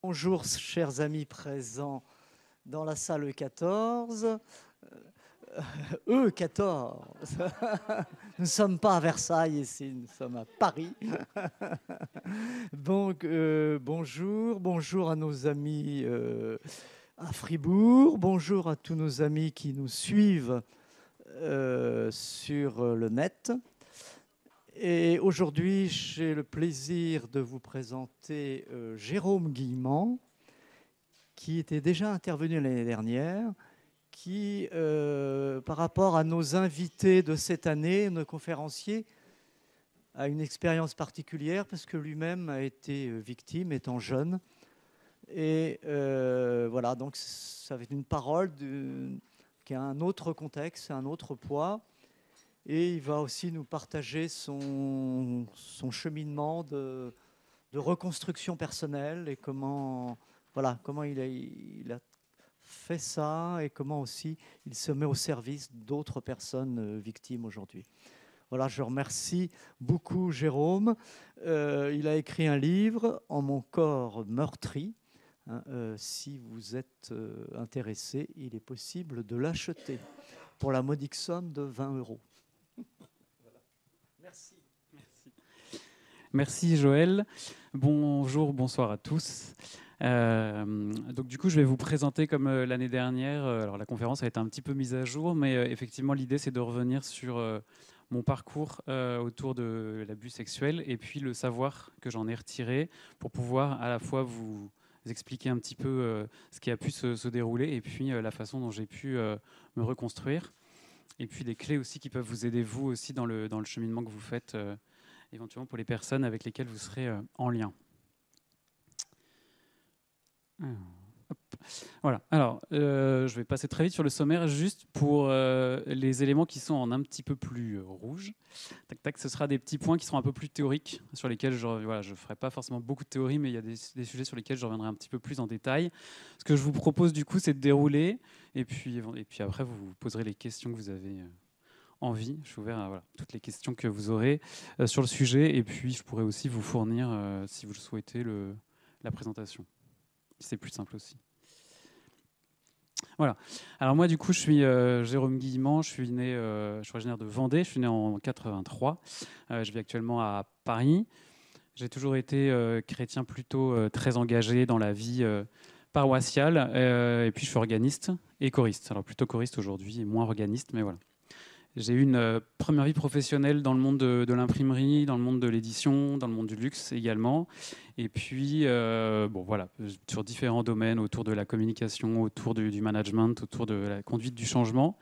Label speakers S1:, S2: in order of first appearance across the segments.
S1: Bonjour, chers amis présents dans la salle E14. E14. Nous ne sommes pas à Versailles ici, nous sommes à Paris. Donc, bonjour à nos amis à Fribourg. Bonjour à tous nos amis qui nous suivent sur le net. Et aujourd'hui, j'ai le plaisir de vous présenter Jérôme Guillemant, qui était déjà intervenu l'année dernière, qui, par rapport à nos invités de cette année, nos conférenciers, a une expérience particulière parce que lui-même a été victime étant jeune. Et voilà, donc ça va être une parole qui a un autre contexte, un autre poids. Et il va aussi nous partager son cheminement de reconstruction personnelle et comment il a fait ça et comment aussi il se met au service d'autres personnes victimes aujourd'hui. Voilà, je remercie beaucoup Jérôme. Il a écrit un livre, En mon corps meurtri. Hein, si vous êtes intéressé, il est possible de l'acheter pour la modique somme de 20 €. Merci.
S2: Merci Joël. Bonjour, bonsoir à tous. Donc du coup, je vais vous présenter comme l'année dernière. Alors la conférence a été un petit peu mise à jour, mais effectivement, l'idée c'est de revenir sur mon parcours autour de l'abus sexuel et puis le savoir que j'en ai retiré pour pouvoir à la fois vous expliquer un petit peu ce qui a pu se dérouler et puis la façon dont j'ai pu me reconstruire. Et puis des clés aussi qui peuvent vous aider vous aussi dans le cheminement que vous faites éventuellement pour les personnes avec lesquelles vous serez en lien. Voilà. Alors, je vais passer très vite sur le sommaire, juste pour les éléments qui sont en un petit peu plus rouge. Tac, tac, ce sera des petits points qui seront un peu plus théoriques, sur lesquels je ne ferai pas forcément beaucoup de théorie, mais il y a des sujets sur lesquels je reviendrai un petit peu plus en détail. Ce que je vous propose du coup, c'est de dérouler, et puis après, vous poserez les questions que vous avez envie. Je suis ouvert à toutes les questions que vous aurez sur le sujet, et puis je pourrais aussi vous fournir, si vous le souhaitez, la présentation. C'est plus simple aussi. Voilà. Alors moi, du coup, je suis Jérôme Guillemant, je suis originaire de Vendée, je suis né en 83. Je vis actuellement à Paris. J'ai toujours été chrétien plutôt très engagé dans la vie paroissiale, et puis je suis organiste et choriste. Alors plutôt choriste aujourd'hui et moins organiste, mais voilà. J'ai eu une première vie professionnelle dans le monde de l'imprimerie, dans le monde de l'édition, dans le monde du luxe également. Et puis, sur différents domaines autour de la communication, autour du management, autour de la conduite du changement.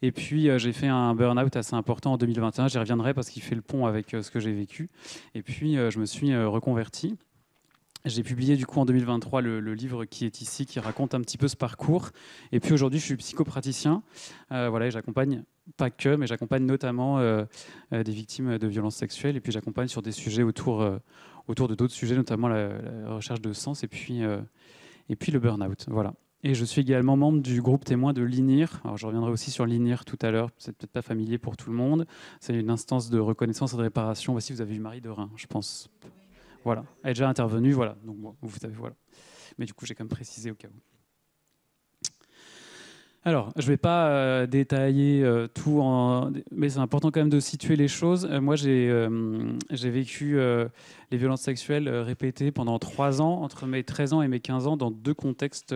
S2: Et puis, j'ai fait un burn-out assez important en 2021. J'y reviendrai parce qu'il fait le pont avec ce que j'ai vécu. Et puis, je me suis reconverti. J'ai publié du coup en 2023 le livre qui est ici, qui raconte un petit peu ce parcours. Et puis aujourd'hui, je suis psychopraticien. Et j'accompagne, pas que, mais j'accompagne notamment des victimes de violences sexuelles. Et puis j'accompagne sur des sujets autour de d'autres sujets, notamment la recherche de sens et puis le burn-out. Voilà. Et je suis également membre du groupe témoin de l'INIR. Alors je reviendrai aussi sur l'INIR tout à l'heure, c'est peut-être pas familier pour tout le monde. C'est une instance de reconnaissance et de réparation. Voici, vous avez vu Marie Derain, je pense. Voilà, elle est déjà intervenue, voilà. Donc bon, vous savez, voilà. Mais du coup, j'ai quand même précisé au cas où. Alors, je ne vais pas détailler tout, mais c'est important quand même de situer les choses. Moi, j'ai vécu les violences sexuelles répétées pendant 3 ans, entre mes 13 ans et mes 15 ans, dans 2 contextes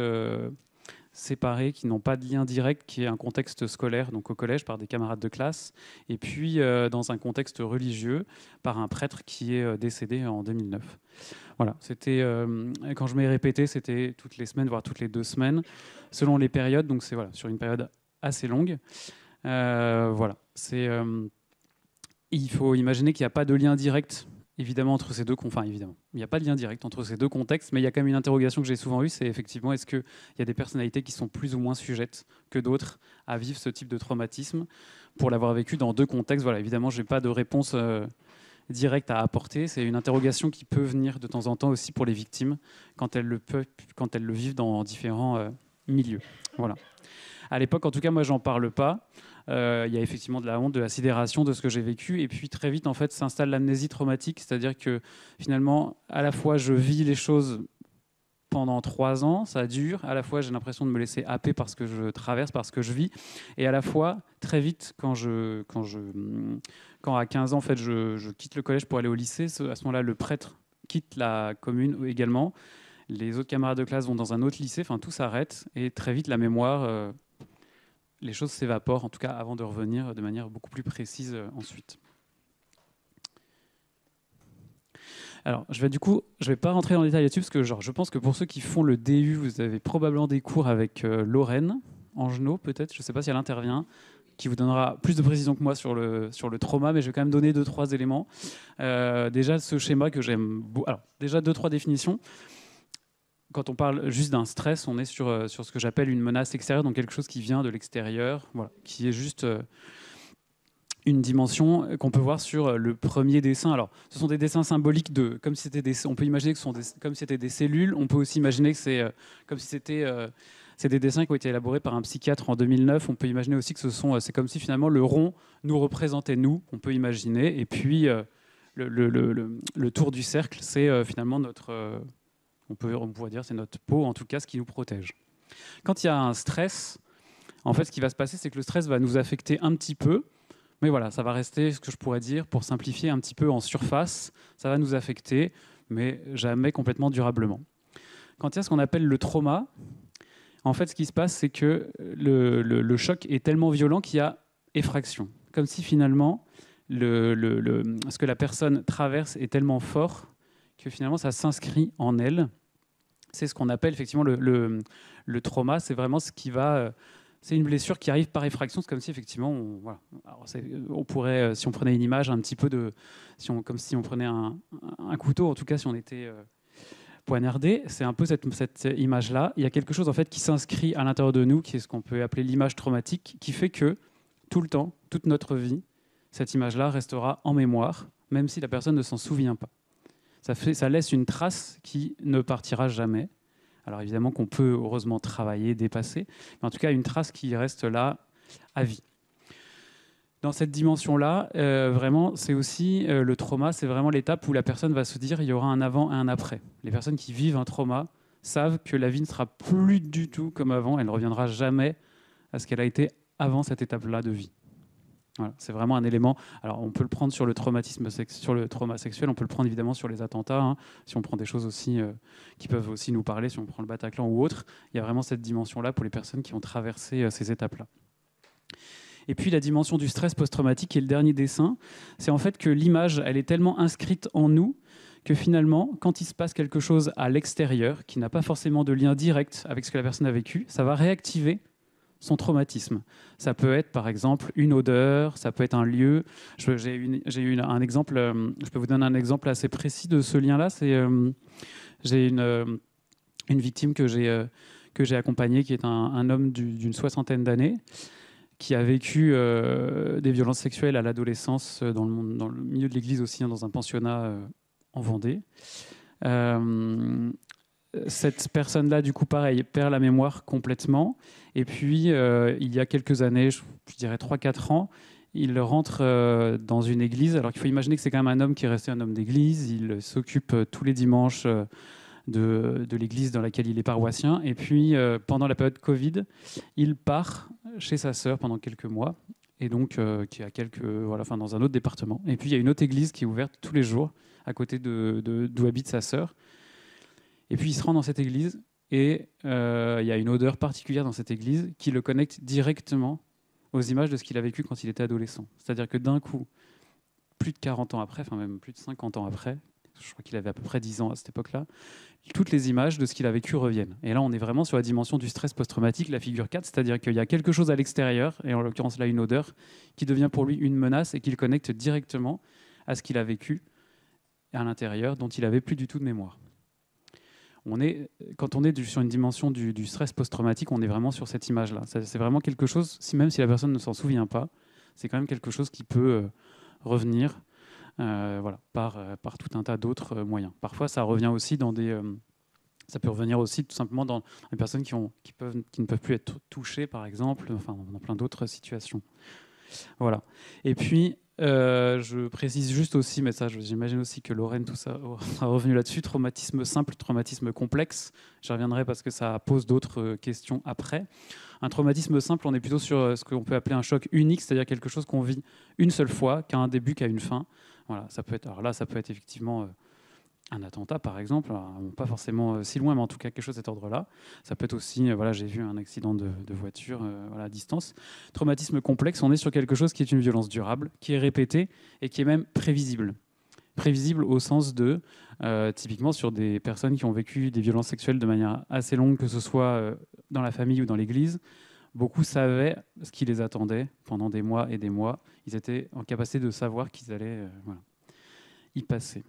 S2: séparés qui n'ont pas de lien direct, qui est un contexte scolaire, donc au collège, par des camarades de classe, et puis dans un contexte religieux, par un prêtre qui est décédé en 2009. Voilà, c'était quand je m'ai répété, c'était toutes les semaines, voire toutes les 2 semaines, selon les périodes. Donc c'est sur une période assez longue. Il faut imaginer qu'il n'y a pas de lien direct, évidemment, entre ces deux. Évidemment, il n'y a pas de lien direct entre ces 2 contextes, mais il y a quand même une interrogation que j'ai souvent eue, c'est effectivement est-ce qu'il y a des personnalités qui sont plus ou moins sujettes que d'autres à vivre ce type de traumatisme pour l'avoir vécu dans 2 contextes. Voilà, évidemment, je n'ai pas de réponse direct à apporter. C'est une interrogation qui peut venir de temps en temps aussi pour les victimes quand elles le vivent dans différents milieux. Voilà. À l'époque, en tout cas, moi, j'en parle pas. Il y a effectivement de la honte, de la sidération de ce que j'ai vécu. Et puis très vite, en fait, s'installe l'amnésie traumatique, c'est-à-dire que finalement, à la fois, je vis les choses pendant 3 ans, ça dure. À la fois, j'ai l'impression de me laisser happer par ce que je traverse, par ce que je vis. Et à la fois, très vite, quand à 15 ans, en fait, je quitte le collège pour aller au lycée, à ce moment-là, le prêtre quitte la commune également. Les autres camarades de classe vont dans un autre lycée. Enfin, tout s'arrête. Et très vite, la mémoire, les choses s'évaporent, en tout cas avant de revenir de manière beaucoup plus précise ensuite. Alors, je vais pas rentrer dans le détail là-dessus parce que je pense que pour ceux qui font le DU, vous avez probablement des cours avec Lorraine Angenot, peut-être, je ne sais pas si elle intervient, qui vous donnera plus de précision que moi sur le trauma, mais je vais quand même donner 2-3 éléments. Déjà, ce schéma que j'aime beaucoup. Alors, déjà 2-3 définitions. Quand on parle juste d'un stress, on est sur ce que j'appelle une menace extérieure, donc quelque chose qui vient de l'extérieur, voilà, qui est juste une dimension qu'on peut voir sur le premier dessin. Alors, ce sont des dessins symboliques comme si c'était on peut imaginer que comme si c'était des cellules. On peut aussi imaginer que c'est comme si c'était c'est des dessins qui ont été élaborés par un psychiatre en 2009. On peut imaginer aussi que c'est comme si finalement le rond nous représentait nous. On peut imaginer. Et puis le tour du cercle, c'est finalement notre on pourrait dire c'est notre peau, en tout cas ce qui nous protège. Quand il y a un stress, en fait, ce qui va se passer, c'est que le stress va nous affecter un petit peu, mais voilà, ça va rester, ce que je pourrais dire, pour simplifier, un petit peu en surface. Ça va nous affecter, mais jamais complètement durablement. Quand il y a ce qu'on appelle le trauma, en fait, ce qui se passe, c'est que le choc est tellement violent qu'il y a effraction. Comme si finalement, ce que la personne traverse est tellement fort que finalement ça s'inscrit en elle. C'est ce qu'on appelle effectivement le trauma. C'est vraiment ce qui va... c'est une blessure qui arrive par effraction. C'est comme si effectivement, on pourrait, si on prenait une image un petit peu comme si on prenait un couteau, en tout cas si on était poignardé, c'est un peu cette image-là. Il y a quelque chose en fait qui s'inscrit à l'intérieur de nous, qui est ce qu'on peut appeler l'image traumatique, qui fait que tout le temps, toute notre vie, cette image-là restera en mémoire, même si la personne ne s'en souvient pas. Ça laisse une trace qui ne partira jamais. Alors évidemment qu'on peut heureusement travailler, dépasser, mais en tout cas une trace qui reste là à vie. Dans cette dimension-là, vraiment, c'est aussi le trauma, c'est vraiment l'étape où la personne va se dire il y aura un avant et un après. Les personnes qui vivent un trauma savent que la vie ne sera plus du tout comme avant, elle ne reviendra jamais à ce qu'elle a été avant cette étape-là de vie. Voilà, c'est vraiment un élément. Alors, on peut le prendre sur le traumatisme, sur le trauma sexuel, on peut le prendre évidemment sur les attentats. Hein, si on prend des choses aussi qui peuvent aussi nous parler, si on prend le Bataclan ou autre, il y a vraiment cette dimension-là pour les personnes qui ont traversé ces étapes-là. Et puis la dimension du stress post-traumatique, qui est le dernier dessin, c'est en fait que l'image, elle est tellement inscrite en nous que finalement, quand il se passe quelque chose à l'extérieur, qui n'a pas forcément de lien direct avec ce que la personne a vécu, ça va réactiver son traumatisme. Ça peut être par exemple une odeur, ça peut être un lieu. J'ai eu un exemple, je peux vous donner un exemple assez précis de ce lien-là. J'ai une victime que j'ai accompagnée, qui est un homme d'une 60aine d'années, qui a vécu des violences sexuelles à l'adolescence dans le milieu de l'église aussi, hein, dans un pensionnat en Vendée. Cette personne-là, du coup, pareil, perd la mémoire complètement. Et puis, il y a quelques années, je dirais 3-4 ans, il rentre dans une église. Alors qu'il faut imaginer que c'est quand même un homme qui est resté un homme d'église. Il s'occupe tous les dimanches de l'église dans laquelle il est paroissien. Et puis, pendant la période Covid, il part chez sa sœur pendant quelques mois. Et donc, qui a dans un autre département. Et puis, il y a une autre église qui est ouverte tous les jours à côté d'où habite sa sœur. Et puis il se rend dans cette église et il y a une odeur particulière dans cette église qui le connecte directement aux images de ce qu'il a vécu quand il était adolescent. C'est-à-dire que d'un coup, plus de 40 ans après, enfin même plus de 50 ans après, je crois qu'il avait à peu près 10 ans à cette époque-là, toutes les images de ce qu'il a vécu reviennent. Et là, on est vraiment sur la dimension du stress post-traumatique, la figure 4, c'est-à-dire qu'il y a quelque chose à l'extérieur, et en l'occurrence là une odeur, qui devient pour lui une menace et qui le connecte directement à ce qu'il a vécu à l'intérieur, dont il n'avait plus du tout de mémoire. Quand on est sur une dimension du stress post-traumatique, on est vraiment sur cette image-là. C'est vraiment quelque chose, même si la personne ne s'en souvient pas, c'est quand même quelque chose qui peut revenir par tout un tas d'autres moyens. Parfois, ça revient aussi ça peut revenir aussi tout simplement dans les personnes qui ne peuvent plus être touchées, par exemple, enfin, dans plein d'autres situations. Voilà. Et puis, Je précise juste aussi, mais ça j'imagine aussi que Lorraine tout ça sera revenu là-dessus, traumatisme simple, traumatisme complexe. J'y reviendrai parce que ça pose d'autres questions après. Un traumatisme simple, on est plutôt sur ce qu'on peut appeler un choc unique, c'est-à-dire quelque chose qu'on vit une seule fois, qui a un début, qui a une fin. Voilà, ça peut être, alors là, ça peut être effectivement un attentat, par exemple, alors, pas forcément si loin, mais en tout cas quelque chose de cet ordre-là. Ça peut être aussi, voilà, j'ai vu un accident de voiture voilà, à distance. Traumatisme complexe, on est sur quelque chose qui est une violence durable, qui est répétée et qui est même prévisible. Prévisible au sens de, typiquement sur des personnes qui ont vécu des violences sexuelles de manière assez longue, que ce soit dans la famille ou dans l'église. Beaucoup savaient ce qui les attendait pendant des mois et des mois. Ils étaient en capacité de savoir qu'ils allaient voilà, y passer.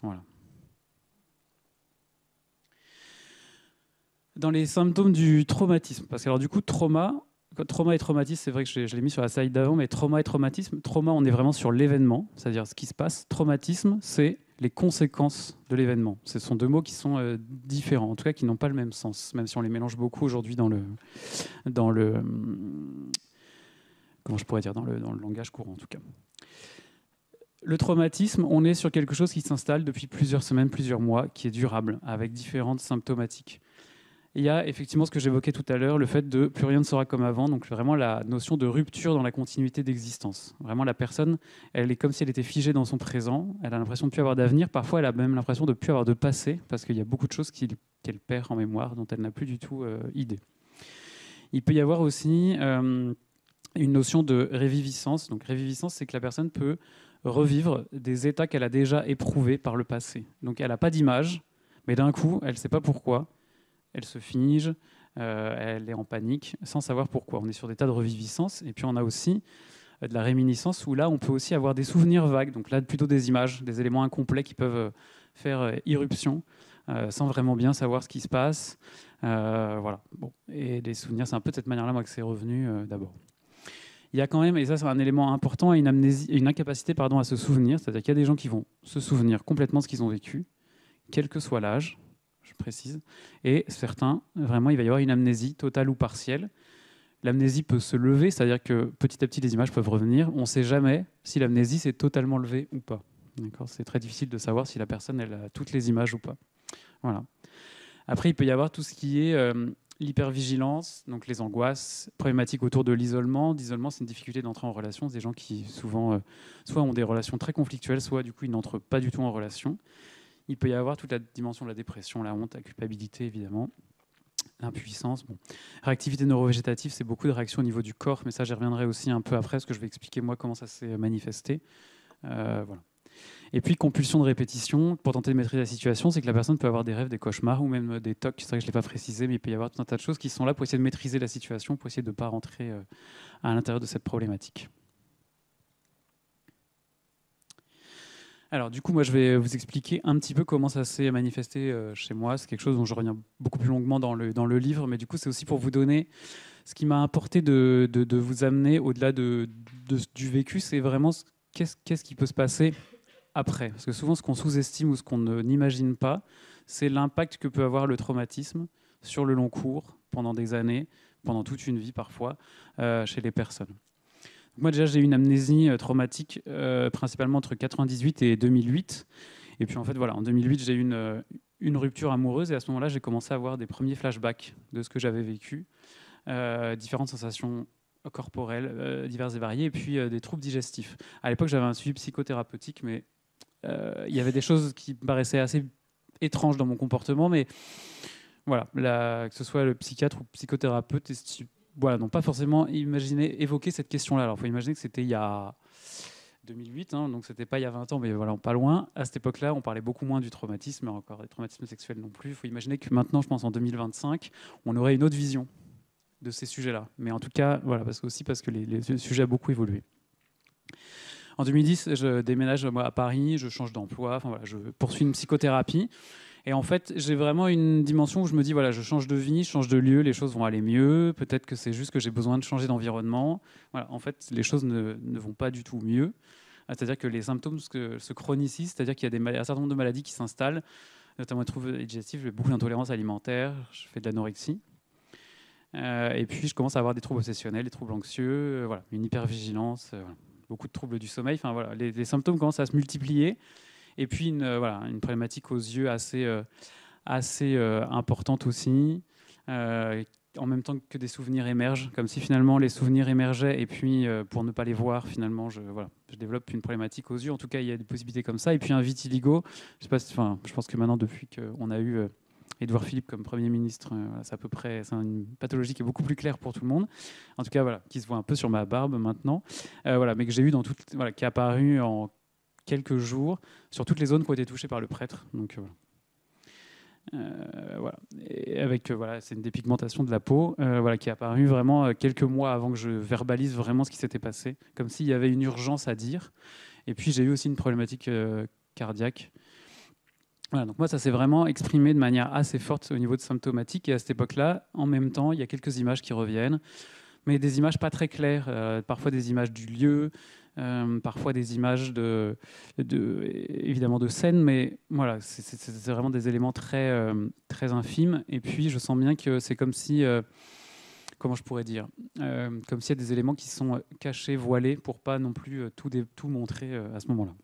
S2: Voilà. Dans les symptômes du traumatisme, parce que alors du coup, trauma et traumatisme, c'est vrai que je l'ai mis sur la slide d'avant, mais trauma et traumatisme, trauma, on est vraiment sur l'événement, c'est-à-dire ce qui se passe. Traumatisme, c'est les conséquences de l'événement. Ce sont deux mots qui sont différents, en tout cas qui n'ont pas le même sens, même si on les mélange beaucoup aujourd'hui dans le comment je pourrais dire, dans le langage courant en tout cas. Le traumatisme, on est sur quelque chose qui s'installe depuis plusieurs semaines, plusieurs mois, qui est durable, avec différentes symptomatiques. Il y a effectivement ce que j'évoquais tout à l'heure, le fait de plus rien ne sera comme avant, donc vraiment la notion de rupture dans la continuité d'existence. Vraiment la personne, elle est comme si elle était figée dans son présent, elle a l'impression de ne plus avoir d'avenir, parfois elle a même l'impression de ne plus avoir de passé, parce qu'il y a beaucoup de choses qu'elle perd en mémoire, dont elle n'a plus du tout idée. Il peut y avoir aussi une notion de réviviscence. Donc réviviscence, c'est que la personne peut revivre des états qu'elle a déjà éprouvés par le passé. Donc elle n'a pas d'image, mais d'un coup, elle ne sait pas pourquoi. Elle se fige, elle est en panique, sans savoir pourquoi. On est sur des tas de reviviscence. Et puis on a aussi de la réminiscence, où là, on peut aussi avoir des souvenirs vagues. Donc là, plutôt des images, des éléments incomplets qui peuvent faire irruption, sans vraiment bien savoir ce qui se passe. Voilà. Bon. Et les souvenirs, c'est un peu de cette manière-là, moi, que c'est revenu d'abord. Il y a quand même, et ça c'est un élément important, une incapacité à se souvenir. C'est-à-dire qu'il y a des gens qui vont se souvenir complètement de ce qu'ils ont vécu, quel que soit l'âge, je précise, et certains, vraiment, il va y avoir une amnésie totale ou partielle. L'amnésie peut se lever, c'est-à-dire que petit à petit, les images peuvent revenir. On ne sait jamais si l'amnésie s'est totalement levée ou pas. C'est très difficile de savoir si la personne elle a toutes les images ou pas. Voilà. Après, il peut y avoir tout ce qui est l'hypervigilance, donc les angoisses, problématiques autour de l'isolement. L'isolement, c'est une difficulté d'entrer en relation. C'est des gens qui, souvent, soit ont des relations très conflictuelles, soit, du coup, ils n'entrent pas du tout en relation. Il peut y avoir toute la dimension de la dépression, la honte, la culpabilité, évidemment, l'impuissance. Bon. Réactivité neurovégétative, c'est beaucoup de réactions au niveau du corps, mais ça, j'y reviendrai aussi un peu après, parce que je vais expliquer, moi, comment ça s'est manifesté. Voilà. Et puis, compulsion de répétition, pour tenter de maîtriser la situation, c'est que la personne peut avoir des rêves, des cauchemars, ou même des tocs. C'est vrai que je ne l'ai pas précisé, mais il peut y avoir tout un tas de choses qui sont là pour essayer de maîtriser la situation, pour essayer de ne pas rentrer à l'intérieur de cette problématique. Alors du coup, moi je vais vous expliquer un petit peu comment ça s'est manifesté chez moi. C'est quelque chose dont je reviens beaucoup plus longuement dans le livre, mais du coup c'est aussi pour vous donner ce qui m'a apporté de vous amener au-delà du vécu, c'est vraiment qu'est-ce qui peut se passer après. Parce que souvent ce qu'on sous-estime ou ce qu'on n'imagine pas, c'est l'impact que peut avoir le traumatisme sur le long cours, pendant des années, pendant toute une vie parfois, chez les personnes. Moi, déjà, j'ai eu une amnésie traumatique, principalement entre 1998 et 2008. Et puis, en fait, voilà, en 2008, j'ai eu une rupture amoureuse. Et à ce moment-là, j'ai commencé à avoir des premiers flashbacks de ce que j'avais vécu. Différentes sensations corporelles, diverses et variées. Et puis, des troubles digestifs. À l'époque, j'avais un suivi psychothérapeutique, mais il y avait des choses qui me paraissaient assez étranges dans mon comportement. Mais voilà, que ce soit le psychiatre ou le psychothérapeute, voilà, n'ont pas forcément évoqué cette question-là. Alors, il faut imaginer que c'était il y a 2008, hein, donc c'était pas il y a 20 ans, mais voilà, pas loin. À cette époque-là, on parlait beaucoup moins du traumatisme, mais encore des traumatismes sexuels non plus. Il faut imaginer que maintenant, je pense en 2025, on aurait une autre vision de ces sujets-là. Mais en tout cas, voilà, parce que les sujets ont beaucoup évolué. En 2010, je déménage moi, à Paris, je change d'emploi, enfin, voilà, je poursuis une psychothérapie. Et en fait, j'ai vraiment une dimension où je me dis, voilà, je change de vie, je change de lieu, les choses vont aller mieux. Peut-être que c'est juste que j'ai besoin de changer d'environnement. Voilà, en fait, les choses ne vont pas du tout mieux. C'est-à-dire que les symptômes se chronicisent, c'est-à-dire qu'il y a un certain nombre de maladies qui s'installent, notamment les troubles digestifs, j'ai beaucoup d'intolérance alimentaire, je fais de l'anorexie. Et puis, je commence à avoir des troubles obsessionnels, des troubles anxieux, voilà, une hypervigilance. Voilà. beaucoup de troubles du sommeil. Enfin, voilà, les symptômes commencent à se multiplier. Et puis, une problématique aux yeux assez importante aussi. En même temps que des souvenirs émergent, comme si finalement les souvenirs émergeaient, et puis pour ne pas les voir, finalement, je développe une problématique aux yeux. En tout cas, il y a des possibilités comme ça. Et puis un vitiligo, je pense que maintenant, depuis qu'on a eu Édouard Philippe comme Premier ministre, c'est une pathologie qui est beaucoup plus claire pour tout le monde. En tout cas, voilà, qui se voit un peu sur ma barbe maintenant, mais que j'ai eu qui est apparu en quelques jours sur toutes les zones qui ont été touchées par le prêtre. Donc voilà. Et avec c'est une dépigmentation de la peau qui est apparue vraiment quelques mois avant que je verbalise vraiment ce qui s'était passé, comme s'il y avait une urgence à dire. Et puis j'ai eu aussi une problématique cardiaque. Voilà, donc moi ça s'est vraiment exprimé de manière assez forte au niveau de symptomatique, et à cette époque-là, en même temps, il y a quelques images qui reviennent, mais des images pas très claires, parfois des images du lieu, parfois des images évidemment de scène, mais voilà, c'est vraiment des éléments très, très infimes. Et puis je sens bien que c'est comme si, comment je pourrais dire, comme s'il y a des éléments qui sont cachés, voilés, pour pas non plus tout montrer à ce moment-là.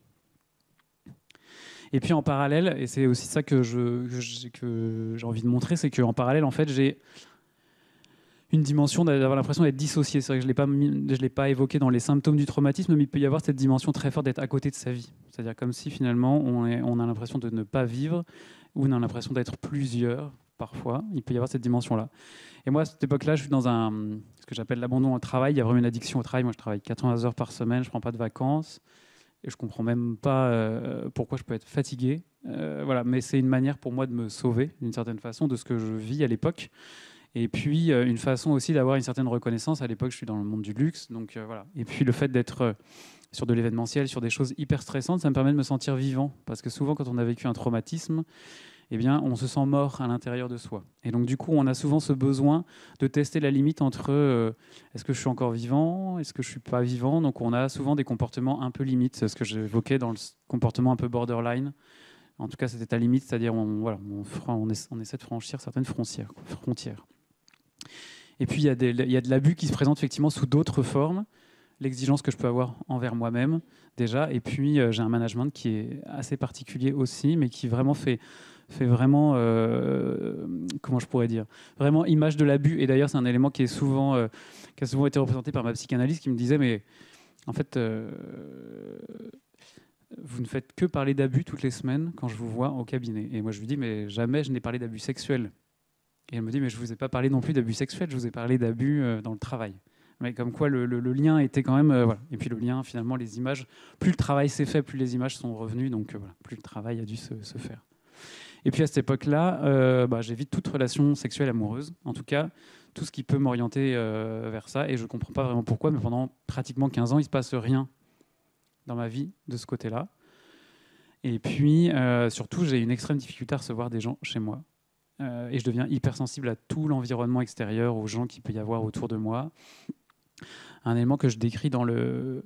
S2: Et puis en parallèle, et c'est aussi ça que j'ai envie de montrer, c'est qu'en parallèle, en fait, j'ai une dimension d'avoir l'impression d'être dissocié. C'est vrai que je ne l'ai pas évoqué dans les symptômes du traumatisme, mais il peut y avoir cette dimension très forte d'être à côté de sa vie. C'est-à-dire comme si finalement on a l'impression de ne pas vivre, ou on a l'impression d'être plusieurs, parfois. Il peut y avoir cette dimension-là. Et moi, à cette époque-là, je suis dans ce que j'appelle l'abandon au travail. Il y a vraiment une addiction au travail. Moi, je travaille 80 heures par semaine, je ne prends pas de vacances, et je ne comprends même pas pourquoi je peux être fatigué. Mais c'est une manière pour moi de me sauver, d'une certaine façon, de ce que je vis à l'époque. Et puis, une façon aussi d'avoir une certaine reconnaissance. À l'époque, je suis dans le monde du luxe. Donc, voilà. Et puis, le fait d'être sur de l'événementiel, sur des choses hyper stressantes, ça me permet de me sentir vivant. Parce que souvent, quand on a vécu un traumatisme, eh bien, on se sent mort à l'intérieur de soi. Et donc, du coup, on a souvent ce besoin de tester la limite entre est-ce que je suis encore vivant, est-ce que je ne suis pas vivant. Donc, on a souvent des comportements un peu limites. C'est ce que j'évoquais dans le comportement un peu borderline. En tout cas, c'était à limite, c'est-à-dire on essaie de franchir certaines frontières. Et puis, il y a de l'abus qui se présente effectivement sous d'autres formes. L'exigence que je peux avoir envers moi-même, déjà. Et puis, j'ai un management qui est assez particulier aussi, mais qui vraiment fait vraiment, comment je pourrais dire, vraiment image de l'abus. Et d'ailleurs, c'est un élément qui a souvent été représenté par ma psychanalyste, qui me disait, mais en fait, vous ne faites que parler d'abus toutes les semaines quand je vous vois au cabinet. Et moi, je lui dis, mais jamais je n'ai parlé d'abus sexuels. Et elle me dit, mais je ne vous ai pas parlé non plus d'abus sexuels, je vous ai parlé d'abus dans le travail. Mais comme quoi le lien était quand même... voilà. Et puis le lien, finalement, les images, plus le travail s'est fait, plus les images sont revenues, donc plus le travail a dû se faire. Et puis à cette époque-là, j'évite toute relation sexuelle amoureuse, en tout cas, tout ce qui peut m'orienter vers ça, et je ne comprends pas vraiment pourquoi, mais pendant pratiquement 15 ans, il ne se passe rien dans ma vie de ce côté-là. Et puis, surtout, j'ai une extrême difficulté à recevoir des gens chez moi. Et je deviens hypersensible à tout l'environnement extérieur, aux gens qu'il peut y avoir autour de moi. Un élément que je décris dans le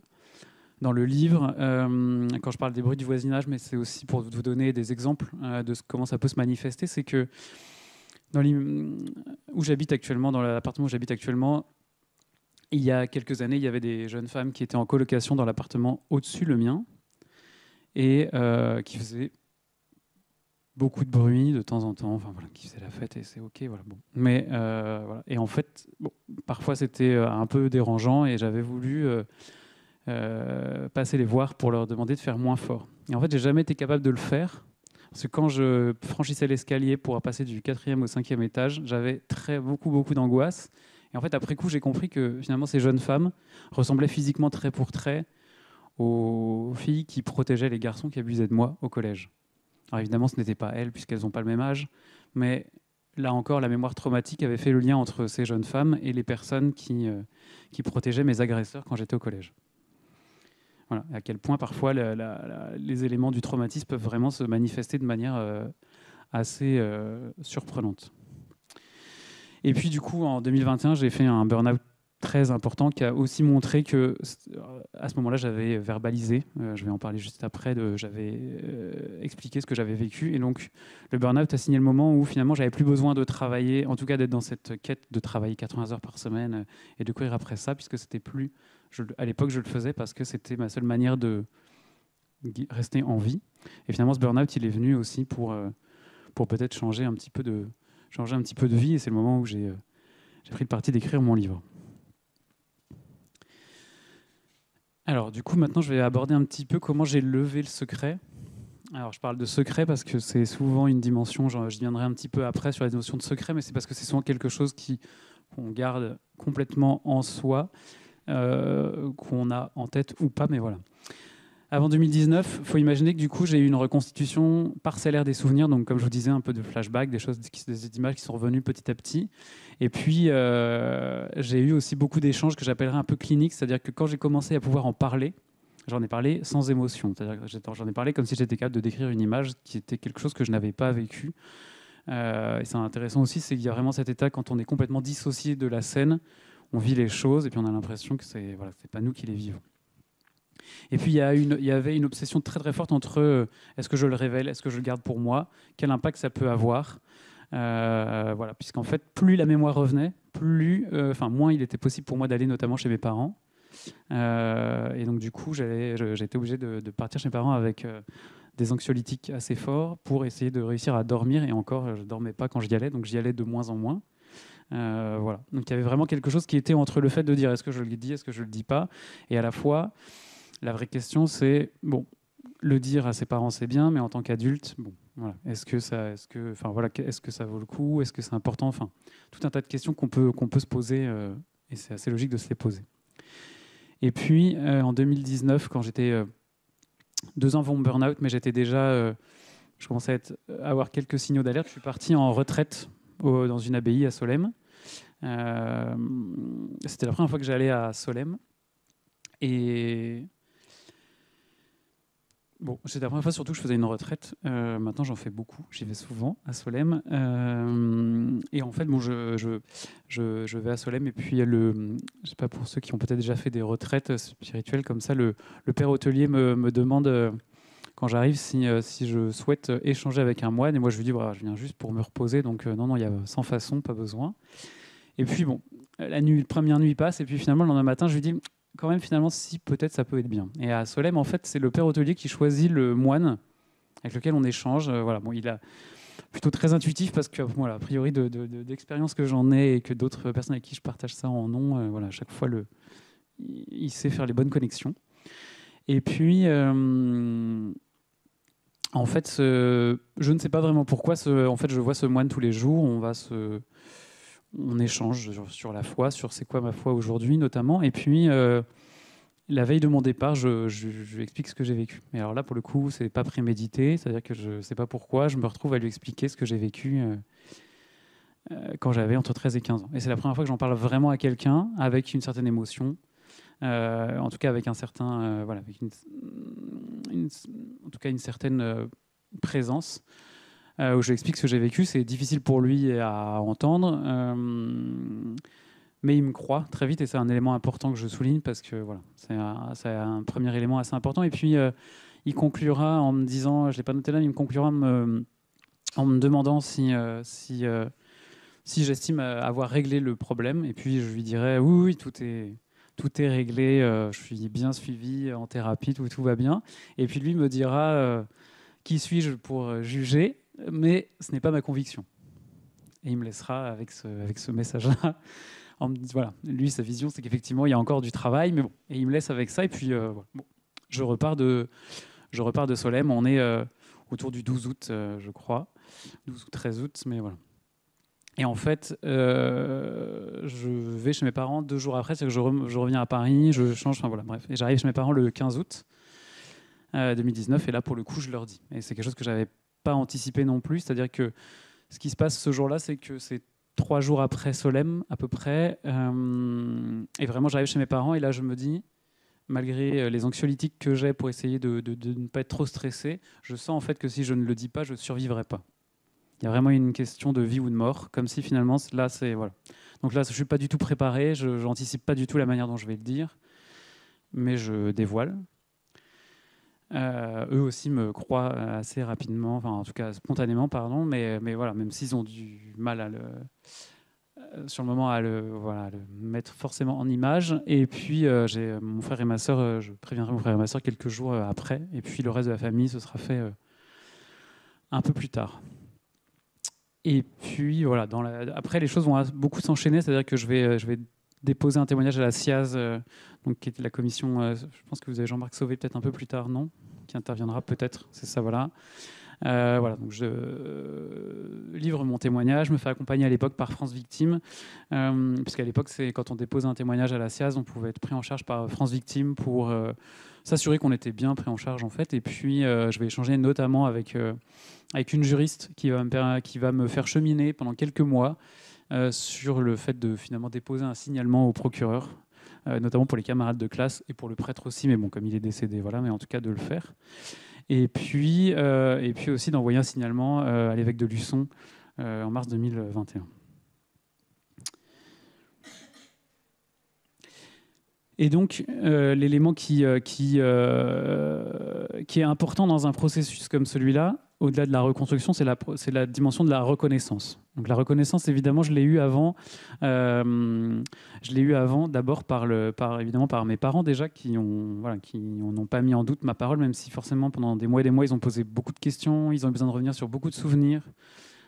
S2: livre, quand je parle des bruits du voisinage, mais c'est aussi pour vous donner des exemples de comment ça peut se manifester, c'est que dans l'appartement où j'habite actuellement, il y a quelques années, il y avait des jeunes femmes qui étaient en colocation dans l'appartement au-dessus, le mien, et qui faisaient beaucoup de bruit de temps en temps, qui faisait la fête, et c'est ok, voilà. Bon. Mais voilà. Et en fait, parfois c'était un peu dérangeant, et j'avais voulu passer les voir pour leur demander de faire moins fort. Et en fait, j'ai jamais été capable de le faire, parce que quand je franchissais l'escalier pour passer du 4e au 5e étage, j'avais beaucoup d'angoisse. Et en fait, après coup, j'ai compris que finalement, ces jeunes femmes ressemblaient physiquement trait pour trait aux filles qui protégeaient les garçons qui abusaient de moi au collège. Alors évidemment, ce n'était pas elles, puisqu'elles n'ont pas le même âge, mais là encore, la mémoire traumatique avait fait le lien entre ces jeunes femmes et les personnes qui protégeaient mes agresseurs quand j'étais au collège. Voilà, à quel point parfois les éléments du traumatisme peuvent vraiment se manifester de manière assez surprenante. Et puis du coup, en 2021, j'ai fait un burn-out très important qui a aussi montré que à ce moment-là, j'avais verbalisé, je vais en parler juste après, j'avais expliqué ce que j'avais vécu. Et donc, le burn-out a signé le moment où finalement, j'avais plus besoin de travailler, en tout cas d'être dans cette quête de travailler 80 heures par semaine et de courir après ça, puisque c'était plus À l'époque, je le faisais parce que c'était ma seule manière de rester en vie. Et finalement, ce burn-out, il est venu aussi pour peut-être changer un petit peu de vie. Et c'est le moment où j'ai pris le parti d'écrire mon livre. Alors, du coup, maintenant, je vais aborder un petit peu comment j'ai levé le secret. Alors, je parle de secret parce que c'est souvent une dimension, je viendrai un petit peu après sur la notion de secret, mais c'est parce que c'est souvent quelque chose qu'on garde complètement en soi, qu'on a en tête ou pas, mais voilà. Avant 2019, il faut imaginer que du coup, j'ai eu une reconstitution parcellaire des souvenirs, donc comme je vous disais, un peu de flashback, des images qui sont revenues petit à petit. Et puis, j'ai eu aussi beaucoup d'échanges que j'appellerais un peu cliniques, c'est-à-dire que quand j'ai commencé à pouvoir en parler, j'en ai parlé sans émotion. C'est-à-dire que j'en ai parlé comme si j'étais capable de décrire une image qui était quelque chose que je n'avais pas vécu. Et c'est intéressant aussi, c'est qu'il y a vraiment cet état quand on est complètement dissocié de la scène, on vit les choses et puis on a l'impression que c'est pas nous qui les vivons. Et puis il y avait une obsession très très forte entre est-ce que je le révèle, est-ce que je le garde pour moi, quel impact ça peut avoir. Voilà, puisqu'en fait, plus la mémoire revenait, moins il était possible pour moi d'aller notamment chez mes parents. Et donc du coup, j'étais obligé de partir chez mes parents avec des anxiolytiques assez forts pour essayer de réussir à dormir. Et encore, je ne dormais pas quand j'y allais, donc j'y allais de moins en moins. Voilà. Donc il y avait vraiment quelque chose qui était entre le fait de dire est-ce que je le dis, est-ce que je le dis pas, et à la fois la vraie question c'est bon, le dire à ses parents c'est bien, mais en tant qu'adulte, bon, voilà, est-ce que ça vaut le coup, est-ce que c'est important, enfin, tout un tas de questions qu'on peut se poser, et c'est assez logique de se les poser. Et puis en 2019, quand j'étais 2 ans avant mon burn-out, mais j'étais déjà, je commençais à avoir quelques signaux d'alerte, je suis parti en retraite dans une abbaye à Solesmes. C'était la première fois que j'allais à Solesmes. Et bon, c'était la première fois surtout que je faisais une retraite. Maintenant, j'en fais beaucoup. J'y vais souvent à Solesmes. Et en fait, bon, je vais à Solesmes. Et puis, je sais pas, pour ceux qui ont peut-être déjà fait des retraites spirituelles comme ça, le père hôtelier me demande, quand j'arrive, si je souhaite échanger avec un moine. Et moi, je lui dis, je viens juste pour me reposer. Donc, non, il y a sans façon, pas besoin. Et puis, bon, la première nuit passe. Et puis, finalement, le lendemain matin, je lui dis, quand même, finalement, si, peut-être, ça peut être bien. Et à Solesmes, en fait, c'est le père hôtelier qui choisit le moine avec lequel on échange. Voilà, bon, il a plutôt très intuitif parce que, voilà, a priori, d'expérience que j'en ai et que d'autres personnes avec qui je partage ça en ont, voilà, à chaque fois, il sait faire les bonnes connexions. Et puis, en fait, je ne sais pas vraiment pourquoi. En fait, je vois ce moine tous les jours. On échange sur la foi, sur c'est quoi ma foi aujourd'hui notamment. Et puis, la veille de mon départ, je lui explique ce que j'ai vécu. Et alors là, pour le coup, c'est pas prémédité, c'est-à-dire que je ne sais pas pourquoi, je me retrouve à lui expliquer ce que j'ai vécu quand j'avais entre 13 et 15 ans. Et c'est la première fois que j'en parle vraiment à quelqu'un avec une certaine émotion, en tout cas avec un certain, avec en tout cas une certaine présence. Où je lui explique ce que j'ai vécu. C'est difficile pour lui à entendre, mais il me croit très vite et c'est un élément important que je souligne parce que voilà, c'est un premier élément assez important. Et puis il conclura en me disant, je l'ai pas noté là, mais il me conclura en me demandant si j'estime avoir réglé le problème. Et puis je lui dirai oui, tout est réglé, je suis bien suivi en thérapie, tout va bien. Et puis lui me dira qui suis-je pour juger, mais ce n'est pas ma conviction. Et il me laissera avec ce message-là. Voilà, lui, sa vision, c'est qu'effectivement, il y a encore du travail, mais bon, et il me laisse avec ça. Et puis, bon, je repars de Solesmes. On est autour du 12 août, je crois, 12 ou 13 août, mais voilà. Et en fait, je vais chez mes parents 2 jours après, c'est que je reviens à Paris, je change, enfin voilà, bref. Et j'arrive chez mes parents le 15 août 2019, et là, pour le coup, je leur dis. Et c'est quelque chose que j'avais pas anticipé non plus, c'est-à-dire que ce qui se passe ce jour-là, c'est que c'est 3 jours après Solesmes, à peu près. Et vraiment, j'arrive chez mes parents et là, je me dis, malgré les anxiolytiques que j'ai pour essayer de ne pas être trop stressé, je sens en fait que si je ne le dis pas, je ne survivrai pas. Il y a vraiment une question de vie ou de mort, comme si finalement, là, c'est... Voilà. Donc là, je ne suis pas du tout préparé, je n'anticipe pas du tout la manière dont je vais le dire, mais je dévoile. Eux aussi me croient assez rapidement, enfin en tout cas spontanément, pardon, mais voilà, même s'ils ont du mal sur le moment à le mettre forcément en image. Et puis, j'ai mon frère et ma sœur, je préviendrai mon frère et ma sœur quelques jours après. Et puis, le reste de la famille, ce sera fait un peu plus tard. Et puis, voilà, après, les choses vont beaucoup s'enchaîner. C'est-à-dire que je vais déposer un témoignage à la SIAZ, donc, qui était la commission, je pense que vous avez Jean-Marc Sauvé peut-être un peu plus tard, non ? Qui interviendra peut-être, c'est ça, voilà. Voilà, donc je livre mon témoignage, je me fais accompagner à l'époque par France Victime, puisqu'à l'époque, c'est quand on dépose un témoignage à la SIAZ, on pouvait être pris en charge par France Victime pour s'assurer qu'on était bien pris en charge, en fait. Et puis, je vais échanger notamment avec une juriste qui va me faire cheminer pendant quelques mois sur le fait de finalement déposer un signalement au procureur, notamment pour les camarades de classe et pour le prêtre aussi, mais bon, comme il est décédé, voilà, mais en tout cas de le faire. Et puis aussi d'envoyer un signalement à l'évêque de Luçon en mars 2021. Et donc, l'élément qui est important dans un processus comme celui-là, au-delà de la reconstruction, c'est la dimension de la reconnaissance. Donc la reconnaissance, évidemment, je l'ai eu avant. D'abord évidemment par mes parents déjà, qui n'ont pas mis en doute ma parole, même si forcément pendant des mois et des mois, ils ont posé beaucoup de questions, ils ont eu besoin de revenir sur beaucoup de souvenirs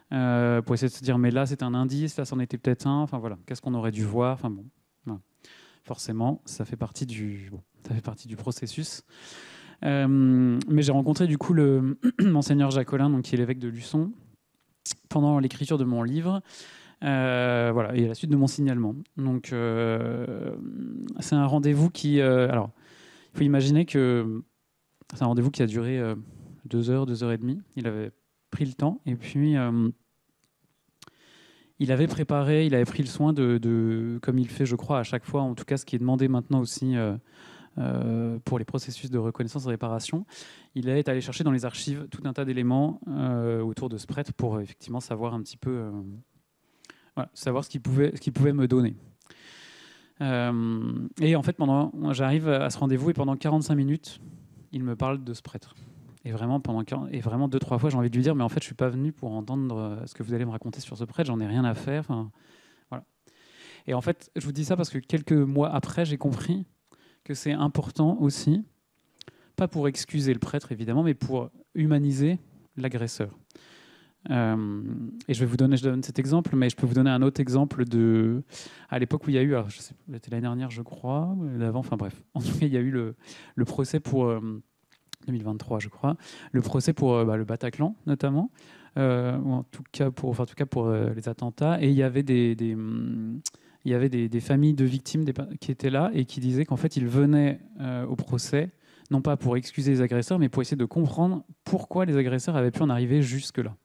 S2: pour essayer de se dire, mais là, c'est un indice, là, c'en était peut-être un. Enfin voilà, qu'est-ce qu'on aurait dû voir. Enfin bon, voilà. Forcément, ça fait partie du processus. Mais j'ai rencontré du coup Monseigneur Jacolin, donc, qui est l'évêque de Luçon, pendant l'écriture de mon livre, voilà, et à la suite de mon signalement. Donc, c'est un rendez-vous qui... alors, il faut imaginer que c'est un rendez-vous qui a duré 2 heures, 2 heures et demie. Il avait pris le temps, et puis... il avait pris le soin de, comme il fait, je crois, à chaque fois, en tout cas, ce qui est demandé maintenant aussi pour les processus de reconnaissance et réparation, il est allé chercher dans les archives tout un tas d'éléments autour de ce prêtre pour effectivement savoir un petit peu, savoir ce qu'il pouvait me donner. Et en fait, j'arrive à ce rendez-vous et pendant 45 minutes, il me parle de ce prêtre. Et vraiment, 2-3 fois, j'ai envie de lui dire, mais en fait, je ne suis pas venu pour entendre ce que vous allez me raconter sur ce prêtre, j'en ai rien à faire. Enfin, voilà. Et en fait, je vous dis ça parce que quelques mois après, j'ai compris que c'est important aussi, pas pour excuser le prêtre, évidemment, mais pour humaniser l'agresseur. Et je donne cet exemple, mais je peux vous donner un autre exemple à l'époque où il y a eu, alors je sais, c'était l'année dernière, je crois, l'avant, enfin bref, en tout cas, il y a eu le procès pour... 2023, je crois, le procès pour le Bataclan, notamment, ou en tout cas pour les attentats. Et il y avait des familles de victimes qui étaient là et qui disaient qu'en fait, ils venaient au procès, non pas pour excuser les agresseurs, mais pour essayer de comprendre pourquoi les agresseurs avaient pu en arriver jusque-là.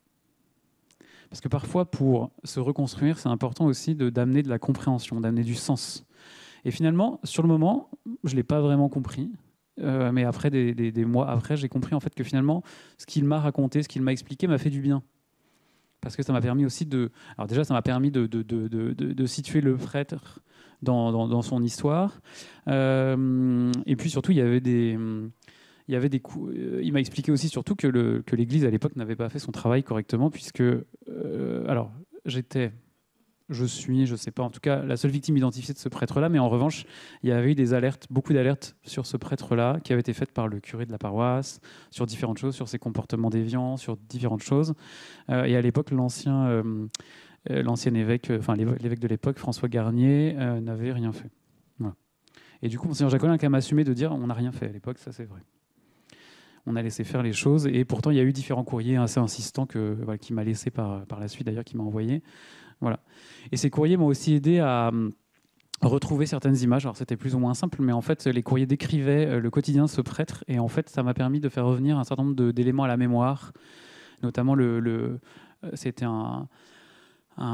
S2: Parce que parfois, pour se reconstruire, c'est important aussi d'amener de la compréhension, d'amener du sens. Et finalement, sur le moment, je ne l'ai pas vraiment compris. Mais après, des mois après, j'ai compris en fait que finalement, ce qu'il m'a raconté, ce qu'il m'a expliqué m'a fait du bien. Parce que ça m'a permis aussi Alors déjà, ça m'a permis de situer le prêtre dans son histoire. Et puis surtout, il m'a expliqué aussi surtout que l'Église à l'époque n'avait pas fait son travail correctement, puisque alors je sais pas, en tout cas, la seule victime identifiée de ce prêtre-là, mais en revanche, il y avait eu beaucoup d'alertes sur ce prêtre-là qui avaient été faites par le curé de la paroisse, sur différentes choses, sur ses comportements déviants, sur différentes choses. Et à l'époque, l'ancien évêque, l'évêque de l'époque, François Garnier, n'avait rien fait. Voilà. Et du coup, Monseigneur Jacolin a quand même assumé de dire on n'a rien fait à l'époque, ça c'est vrai. On a laissé faire les choses, et pourtant il y a eu différents courriers assez insistants qui m'a laissé par la suite, d'ailleurs, qui m'a envoyé. Voilà. Et ces courriers m'ont aussi aidé à retrouver certaines images. Alors c'était plus ou moins simple, mais en fait les courriers décrivaient le quotidien de ce prêtre, et en fait ça m'a permis de faire revenir un certain nombre d'éléments à la mémoire, notamment c'était un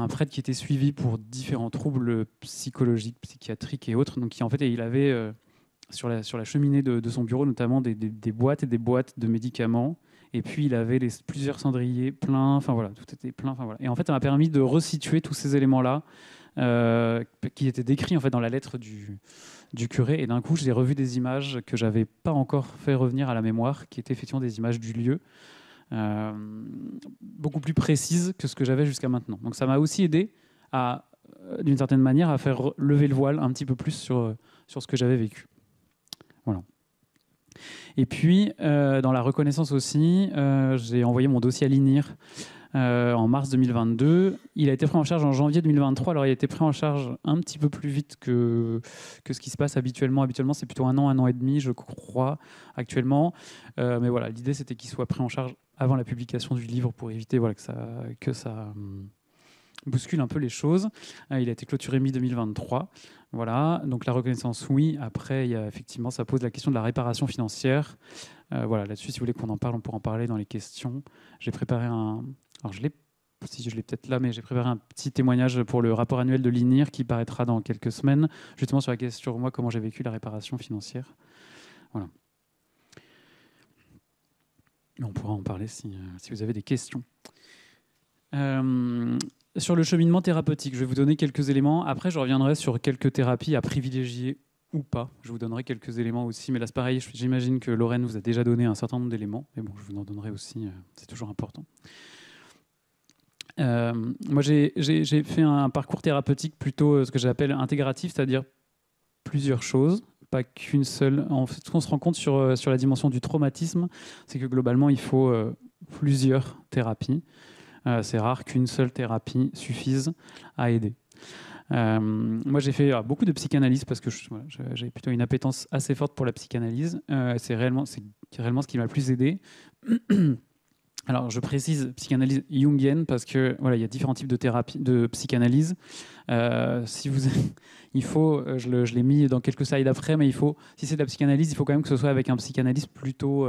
S2: prêtre qui était suivi pour différents troubles psychologiques, psychiatriques et autres. Donc en fait il avait sur la cheminée de son bureau notamment des boîtes et des boîtes de médicaments. Et puis, il avait plusieurs cendriers pleins. Enfin, voilà, tout était plein. Enfin, voilà. Et en fait, ça m'a permis de resituer tous ces éléments-là qui étaient décrits en fait, dans la lettre du curé. Et d'un coup, j'ai revu des images que je n'avais pas encore fait revenir à la mémoire, qui étaient effectivement des images du lieu, beaucoup plus précises que ce que j'avais jusqu'à maintenant. Donc, ça m'a aussi aidé à d'une certaine manière, à faire lever le voile un petit peu plus sur ce que j'avais vécu. Voilà. Et puis, dans la reconnaissance aussi, j'ai envoyé mon dossier à l'INIR en mars 2022. Il a été pris en charge en janvier 2023. Alors, il a été pris en charge un petit peu plus vite que ce qui se passe habituellement. Habituellement, c'est plutôt un an et demi, je crois, actuellement. Mais voilà, l'idée, c'était qu'il soit pris en charge avant la publication du livre pour éviter que ça bouscule un peu les choses. Il a été clôturé mi-2023. Voilà, donc la reconnaissance, oui. Après, effectivement, ça pose la question de la réparation financière. Voilà, là-dessus, si vous voulez qu'on en parle, on pourra en parler dans les questions. J'ai préparé alors, je l'ai peut-être là, mais j'ai préparé un petit témoignage pour le rapport annuel de l'INIR qui paraîtra dans quelques semaines, justement sur la question, moi, comment j'ai vécu la réparation financière. Voilà. On pourra en parler si vous avez des questions. Sur le cheminement thérapeutique, je vais vous donner quelques éléments. Après, je reviendrai sur quelques thérapies à privilégier ou pas. Je vous donnerai quelques éléments aussi. Mais là, c'est pareil, j'imagine que Lorraine vous a déjà donné un certain nombre d'éléments. Mais bon, je vous en donnerai aussi, c'est toujours important. Moi, j'ai fait un parcours thérapeutique plutôt ce que j'appelle intégratif, c'est-à-dire plusieurs choses, pas qu'une seule. En fait, ce qu'on se rend compte sur la dimension du traumatisme, c'est que globalement, il faut plusieurs thérapies. C'est rare qu'une seule thérapie suffise à aider. Moi, j'ai fait beaucoup de psychanalyse parce que j'avais plutôt une appétence assez forte pour la psychanalyse. C'est réellement ce qui m'a le plus aidé. Alors, je précise psychanalyse jungienne parce que voilà, il y a différents types de thérapie, de psychanalyse. Il faut, je l'ai mis dans quelques slides après, mais si c'est de la psychanalyse, il faut quand même que ce soit avec un psychanalyste plutôt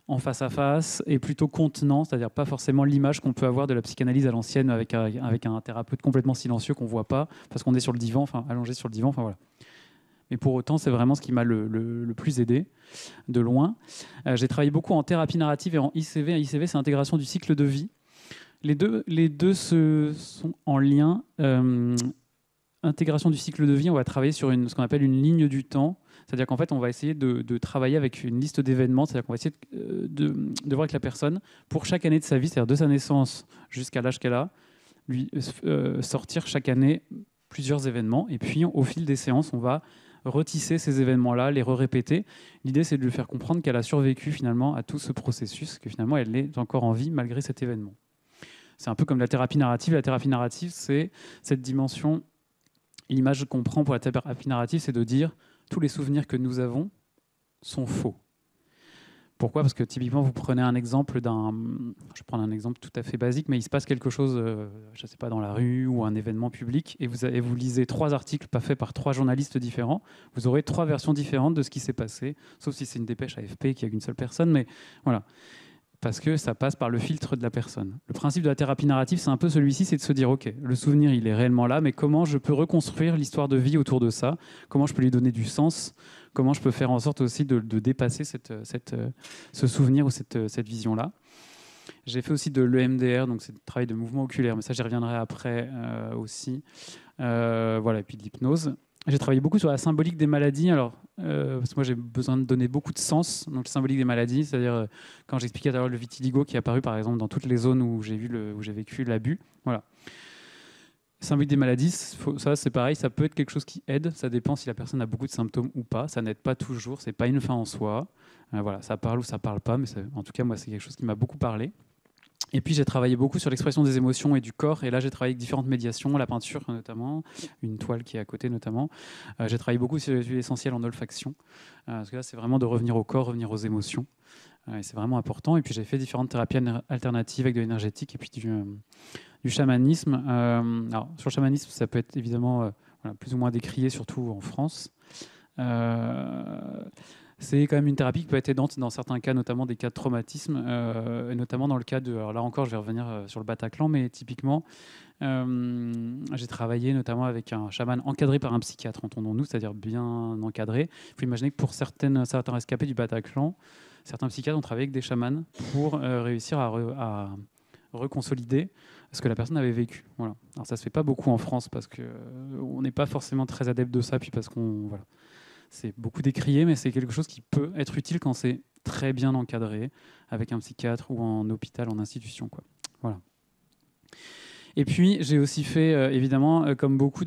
S2: en face à face et plutôt contenant, c'est-à-dire pas forcément l'image qu'on peut avoir de la psychanalyse à l'ancienne avec un thérapeute complètement silencieux qu'on voit pas parce qu'on est sur le divan, allongé sur le divan, voilà. Mais pour autant, c'est vraiment ce qui m'a le plus aidé, de loin. J'ai travaillé beaucoup en thérapie narrative et en ICV. ICV, c'est intégration du cycle de vie. Les deux sont en lien. Intégration du cycle de vie, on va travailler sur ce qu'on appelle une ligne du temps. C'est-à-dire qu'en fait, on va essayer de travailler avec une liste d'événements. C'est-à-dire qu'on va essayer de voir avec la personne, pour chaque année de sa vie, c'est-à-dire de sa naissance jusqu'à l'âge qu'elle a, lui sortir chaque année plusieurs événements. Et puis, au fil des séances, on va retisser ces événements-là, les répéter. L'idée, c'est de lui faire comprendre qu'elle a survécu finalement à tout ce processus, que finalement, elle est encore en vie malgré cet événement. C'est un peu comme la thérapie narrative. La thérapie narrative, c'est cette dimension. L'image qu'on prend pour la thérapie narrative, c'est de dire tous les souvenirs que nous avons sont faux. Pourquoi ? Parce que typiquement, vous prenez un exemple je vais prendre un exemple tout à fait basique, mais il se passe quelque chose, je ne sais pas, dans la rue ou un événement public, et vous lisez 3 articles pas faits par 3 journalistes différents, vous aurez 3 versions différentes de ce qui s'est passé, sauf si c'est une dépêche AFP qui a qu'une seule personne, mais voilà. Parce que ça passe par le filtre de la personne. Le principe de la thérapie narrative, c'est un peu celui-ci, c'est de se dire, OK, le souvenir, il est réellement là, mais comment je peux reconstruire l'histoire de vie autour de ça ? Comment je peux lui donner du sens ? Comment je peux faire en sorte aussi de dépasser ce souvenir ou cette vision-là ? J'ai fait aussi de l'EMDR, donc c'est le travail de mouvement oculaire, mais ça, j'y reviendrai après aussi. Voilà, et puis de l'hypnose. J'ai travaillé beaucoup sur la symbolique des maladies. Alors, parce que moi, j'ai besoin de donner beaucoup de sens. Donc, la symbolique des maladies, c'est-à-dire quand j'expliquais tout à l'heure le vitiligo qui est apparu, par exemple, dans toutes les zones où j'ai vécu l'abus. Voilà. Symbolique des maladies, ça, c'est pareil. Ça peut être quelque chose qui aide. Ça dépend si la personne a beaucoup de symptômes ou pas. Ça n'aide pas toujours. C'est pas une fin en soi. Voilà, ça parle ou ça parle pas. Mais en tout cas, moi, c'est quelque chose qui m'a beaucoup parlé. Et puis j'ai travaillé beaucoup sur l'expression des émotions et du corps. Et là, j'ai travaillé avec différentes médiations, la peinture notamment, une toile qui est à côté notamment. J'ai travaillé beaucoup sur l'huile essentielle en olfaction. Parce que là, c'est vraiment de revenir au corps, revenir aux émotions. Et c'est vraiment important. Et puis j'ai fait différentes thérapies alternatives avec de l'énergétique et puis du chamanisme. Alors, sur le chamanisme, ça peut être évidemment plus ou moins décrié, surtout en France. C'est quand même une thérapie qui peut être aidante dans certains cas, notamment des cas de traumatisme, et notamment dans le cas de... Alors là encore, je vais revenir sur le Bataclan, mais typiquement, j'ai travaillé notamment avec un chaman encadré par un psychiatre, entendons-nous, c'est-à-dire bien encadré. Il faut imaginer que pour certains rescapés du Bataclan, certains psychiatres ont travaillé avec des chamans pour réussir à reconsolider ce que la personne avait vécu. Voilà. Alors ça se fait pas beaucoup en France parce qu'on n'est pas forcément très adepte de ça, puis parce qu'on... Voilà. C'est beaucoup décrié, mais c'est quelque chose qui peut être utile quand c'est très bien encadré, avec un psychiatre ou en hôpital, en institution, quoi. Voilà. Et puis, j'ai aussi fait, évidemment, comme beaucoup,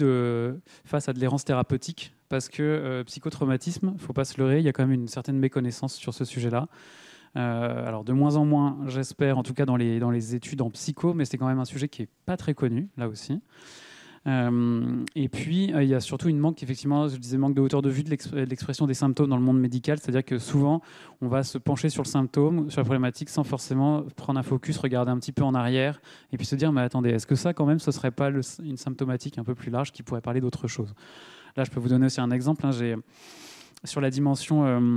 S2: face à de l'errance thérapeutique, parce que psychotraumatisme, il ne faut pas se leurrer, il y a quand même une certaine méconnaissance sur ce sujet-là. Alors, de moins en moins, j'espère, en tout cas dans les études en psycho, mais c'est quand même un sujet qui n'est pas très connu, là aussi. Et puis, il y a surtout une manque, effectivement, je disais manque de hauteur de vue de l'expression des symptômes dans le monde médical, c'est-à-dire que souvent, on va se pencher sur le symptôme, sur la problématique, sans forcément prendre un focus, regarder un petit peu en arrière, et puis se dire, mais attendez, est-ce que ça, quand même, ce ne serait pas une symptomatique un peu plus large qui pourrait parler d'autre chose? Là, je peux vous donner aussi un exemple. Sur la dimension...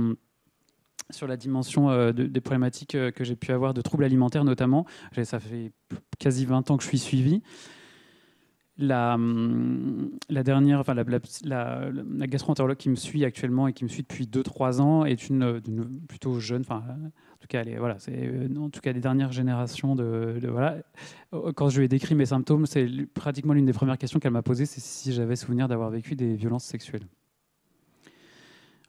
S2: des problématiques que j'ai pu avoir de troubles alimentaires notamment, ça fait quasi 20 ans que je suis suivi. La gastro-entérologue qui me suit actuellement et qui me suit depuis 2-3 ans est une plutôt jeune, en tout cas, en tout cas des dernières générations voilà. Quand je lui ai décrit mes symptômes, c'est pratiquement l'une des premières questions qu'elle m'a posées, c'est si j'avais souvenir d'avoir vécu des violences sexuelles.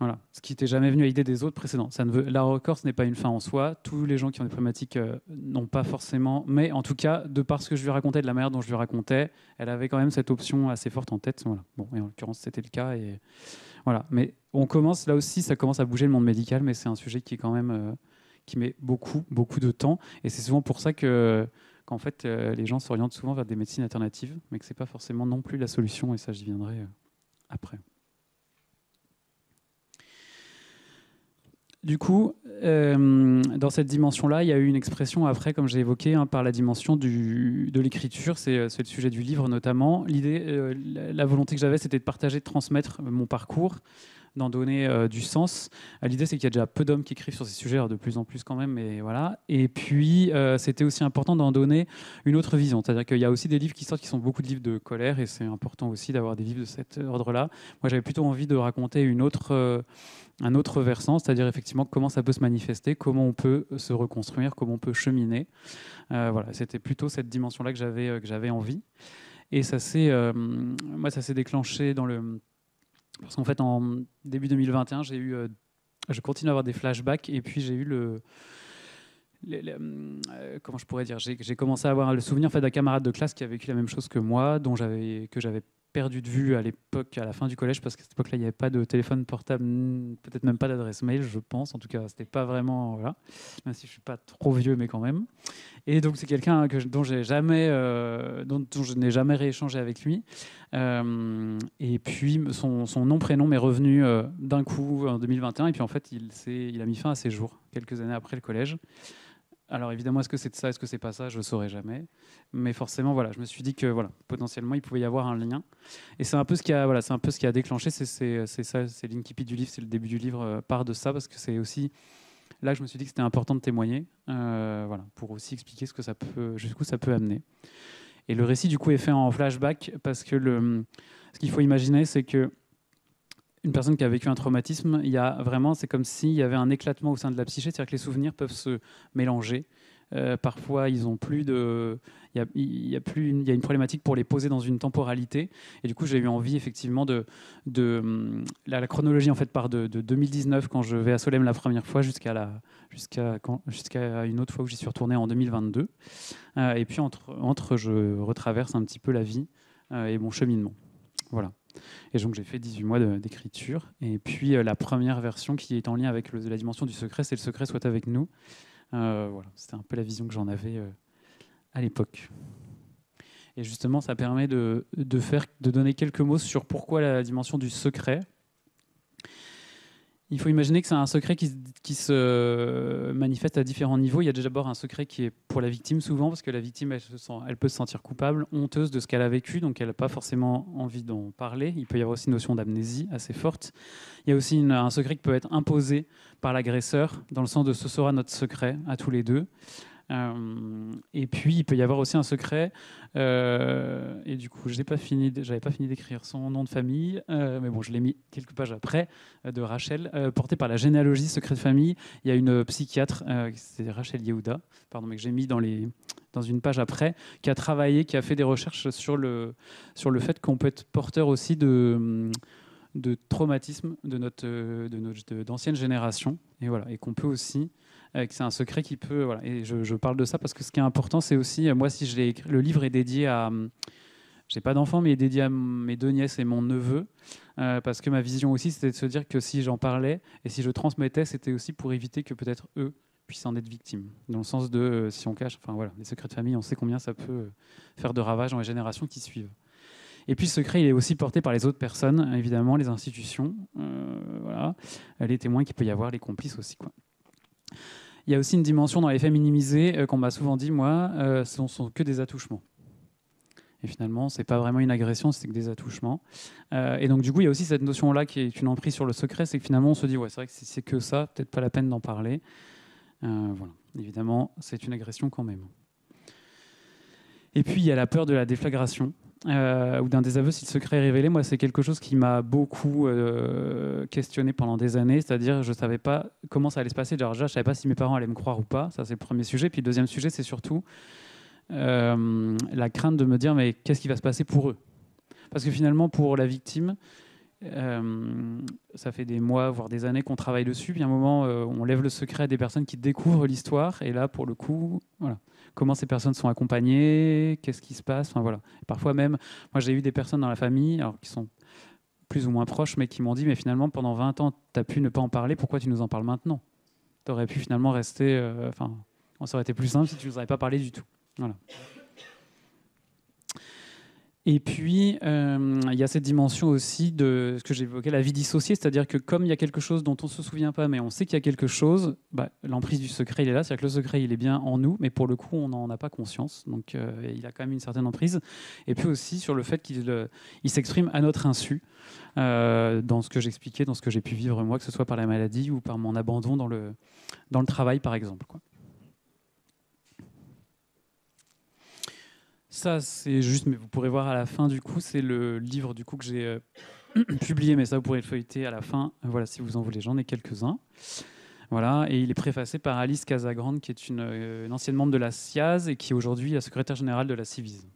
S2: Voilà. Ce qui n'était jamais venu à l'idée des autres précédents. Là encore, ce n'est pas une fin en soi. Tous les gens qui ont des problématiques n'ont pas forcément. Mais en tout cas, de par ce que je lui racontais, de la manière dont je lui racontais, elle avait quand même cette option assez forte en tête. Voilà. Bon, et en l'occurrence, c'était le cas. Et voilà. Mais là aussi, ça commence à bouger le monde médical, mais c'est un sujet qui est quand même qui met beaucoup, beaucoup de temps. Et c'est souvent pour ça qu'en fait, les gens s'orientent souvent vers des médecines alternatives, mais que c'est pas forcément non plus la solution. Et ça, j'y viendrai après. Du coup, dans cette dimension-là, il y a eu une expression après, comme j'ai évoqué, par la dimension de l'écriture, c'est le sujet du livre notamment. L'idée, la volonté que j'avais, c'était de partager, de transmettre mon parcours, d'en donner du sens. L'idée, c'est qu'il y a déjà peu d'hommes qui écrivent sur ces sujets, alors de plus en plus quand même, mais voilà. Et puis, c'était aussi important d'en donner une autre vision. C'est-à-dire qu'il y a aussi des livres qui sortent qui sont beaucoup de livres de colère, et c'est important aussi d'avoir des livres de cet ordre-là. Moi, j'avais plutôt envie de raconter un autre versant, c'est-à-dire effectivement comment ça peut se manifester, comment on peut se reconstruire, comment on peut cheminer. Voilà, c'était plutôt cette dimension-là que j'avais envie. Et ça s'est déclenché parce qu'en fait, en début 2021, je continue à avoir des flashbacks, et puis j'ai eu comment je pourrais dire, j'ai commencé à avoir le souvenir en fait, d'un camarade de classe qui a vécu la même chose que moi, que j'avais perdu de vue à l'époque, à la fin du collège, parce qu'à cette époque-là, il n'y avait pas de téléphone portable, peut-être même pas d'adresse mail, je pense. En tout cas, c'était pas vraiment, voilà. Même si je suis pas trop vieux, mais quand même. Et donc, c'est quelqu'un dont je n'ai jamais rééchangé avec lui. Et puis, son nom, prénom m'est revenu d'un coup en 2021. Et puis, en fait, il a mis fin à ses jours, quelques années après le collège. Alors évidemment, est-ce que c'est ça, est-ce que c'est pas ça, je ne saurais jamais. Mais forcément, voilà, je me suis dit que voilà, potentiellement, il pouvait y avoir un lien. Et c'est un peu ce qui a déclenché, c'est ça, c'est l'incipit du livre, c'est le début du livre, part de ça, parce que c'est aussi là que je me suis dit que c'était important de témoigner, voilà, pour aussi expliquer jusqu'où ça peut amener. Et le récit, du coup, est fait en flashback, parce que ce qu'il faut imaginer, c'est que une personne qui a vécu un traumatisme, c'est comme s'il y avait un éclatement au sein de la psyché, c'est-à-dire que les souvenirs peuvent se mélanger. Parfois, ils ont plus de, il y a une problématique pour les poser dans une temporalité. Et du coup, j'ai eu envie effectivement la chronologie en fait part de 2019 quand je vais à Solesmes la première fois jusqu'à une autre fois où j'y suis retourné en 2022. Et puis je retraverse un petit peu la vie et mon cheminement. Voilà. Et donc j'ai fait 18 mois d'écriture. Et puis la première version qui est en lien avec la dimension du secret, c'est le secret soit avec nous. Voilà, c'était un peu la vision que j'en avais à l'époque. Et justement, ça permet de donner quelques mots sur pourquoi la dimension du secret. Il faut imaginer que c'est un secret qui se manifeste à différents niveaux. Il y a déjà d'abord un secret qui est pour la victime souvent, parce que la victime, elle peut se sentir coupable, honteuse de ce qu'elle a vécu, donc elle n'a pas forcément envie d'en parler. Il peut y avoir aussi une notion d'amnésie assez forte. Il y a aussi un secret qui peut être imposé par l'agresseur, dans le sens de ce sera notre secret à tous les deux. Et puis il peut y avoir aussi un secret et du coup j'avais pas fini d'écrire son nom de famille, mais bon je l'ai mis quelques pages après, de Rachel, porté par la généalogie secret de famille. Il y a une psychiatre, c'est Rachel Yehuda, que j'ai mis dans une page après, qui a fait des recherches sur le fait qu'on peut être porteur aussi de traumatisme d'anciennes générations, et voilà, et qu'on peut aussi que c'est un secret qui peut... Voilà. Et je parle de ça parce que ce qui est important, c'est aussi, moi, si je l'ai écrit, le livre est dédié à... J'ai pas d'enfant, mais il est dédié à mes 2 nièces et mon neveu, parce que ma vision aussi, c'était de se dire que si j'en parlais et si je transmettais, c'était aussi pour éviter que peut-être eux puissent en être victimes. Dans le sens de, si on cache, enfin voilà, les secrets de famille, on sait combien ça peut faire de ravages dans les générations qui suivent. Et puis ce secret, il est aussi porté par les autres personnes, évidemment, les institutions, voilà, les témoins qu'il peut y avoir, les complices aussi, quoi. Il y a aussi une dimension dans les faits minimisés qu'on m'a souvent dit, moi, ce sont que des attouchements. Et finalement, ce n'est pas vraiment une agression, c'est que des attouchements. Et donc, du coup, il y a aussi cette notion-là qui est une emprise sur le secret, c'est que finalement, on se dit, ouais, c'est vrai que si c'est que ça, peut-être pas la peine d'en parler. Voilà. Évidemment, c'est une agression quand même. Et puis, il y a la peur de la déflagration, ou d'un désaveu si le secret est révélé. Moi, c'est quelque chose qui m'a beaucoup questionné pendant des années, c'est-à-dire je ne savais pas comment ça allait se passer. Déjà, je ne savais pas si mes parents allaient me croire ou pas, ça c'est le premier sujet. Puis le deuxième sujet, c'est surtout la crainte de me dire mais qu'est-ce qui va se passer pour eux? Parce que finalement, pour la victime, ça fait des mois, voire des années qu'on travaille dessus. Puis à un moment, on lève le secret à des personnes qui découvrent l'histoire. Et là, pour le coup, voilà. Comment ces personnes sont accompagnées, qu'est-ce qui se passe, enfin, voilà. Et parfois même, moi j'ai eu des personnes dans la famille alors, qui sont plus ou moins proches, mais qui m'ont dit mais finalement, pendant 20 ans, tu as pu ne pas en parler, pourquoi tu nous en parles maintenant? Tu aurais pu finalement rester... ça aurait été plus simple si tu ne nous avais pas parlé du tout. Voilà. Et puis, il y a cette dimension aussi de ce que j'évoquais, la vie dissociée, c'est-à-dire que comme il y a quelque chose dont on ne se souvient pas, mais on sait qu'il y a quelque chose, l'emprise du secret, il est là, c'est-à-dire que le secret, il est bien en nous, mais pour le coup, on n'en a pas conscience, donc il a quand même une certaine emprise. Et puis aussi sur le fait qu'il s'exprime à notre insu, dans ce que j'expliquais, dans ce que j'ai pu vivre moi, que ce soit par la maladie ou par mon abandon dans le travail, par exemple, quoi. Ça, c'est juste, mais vous pourrez voir à la fin, du coup, c'est le livre du coup, que j'ai publié, mais ça, vous pourrez le feuilleter à la fin. Voilà, si vous en voulez, j'en ai quelques-uns. Voilà, et il est préfacé par Alice Casagrande, qui est une ancienne membre de la SIAZ et qui est aujourd'hui la secrétaire générale de la Civis.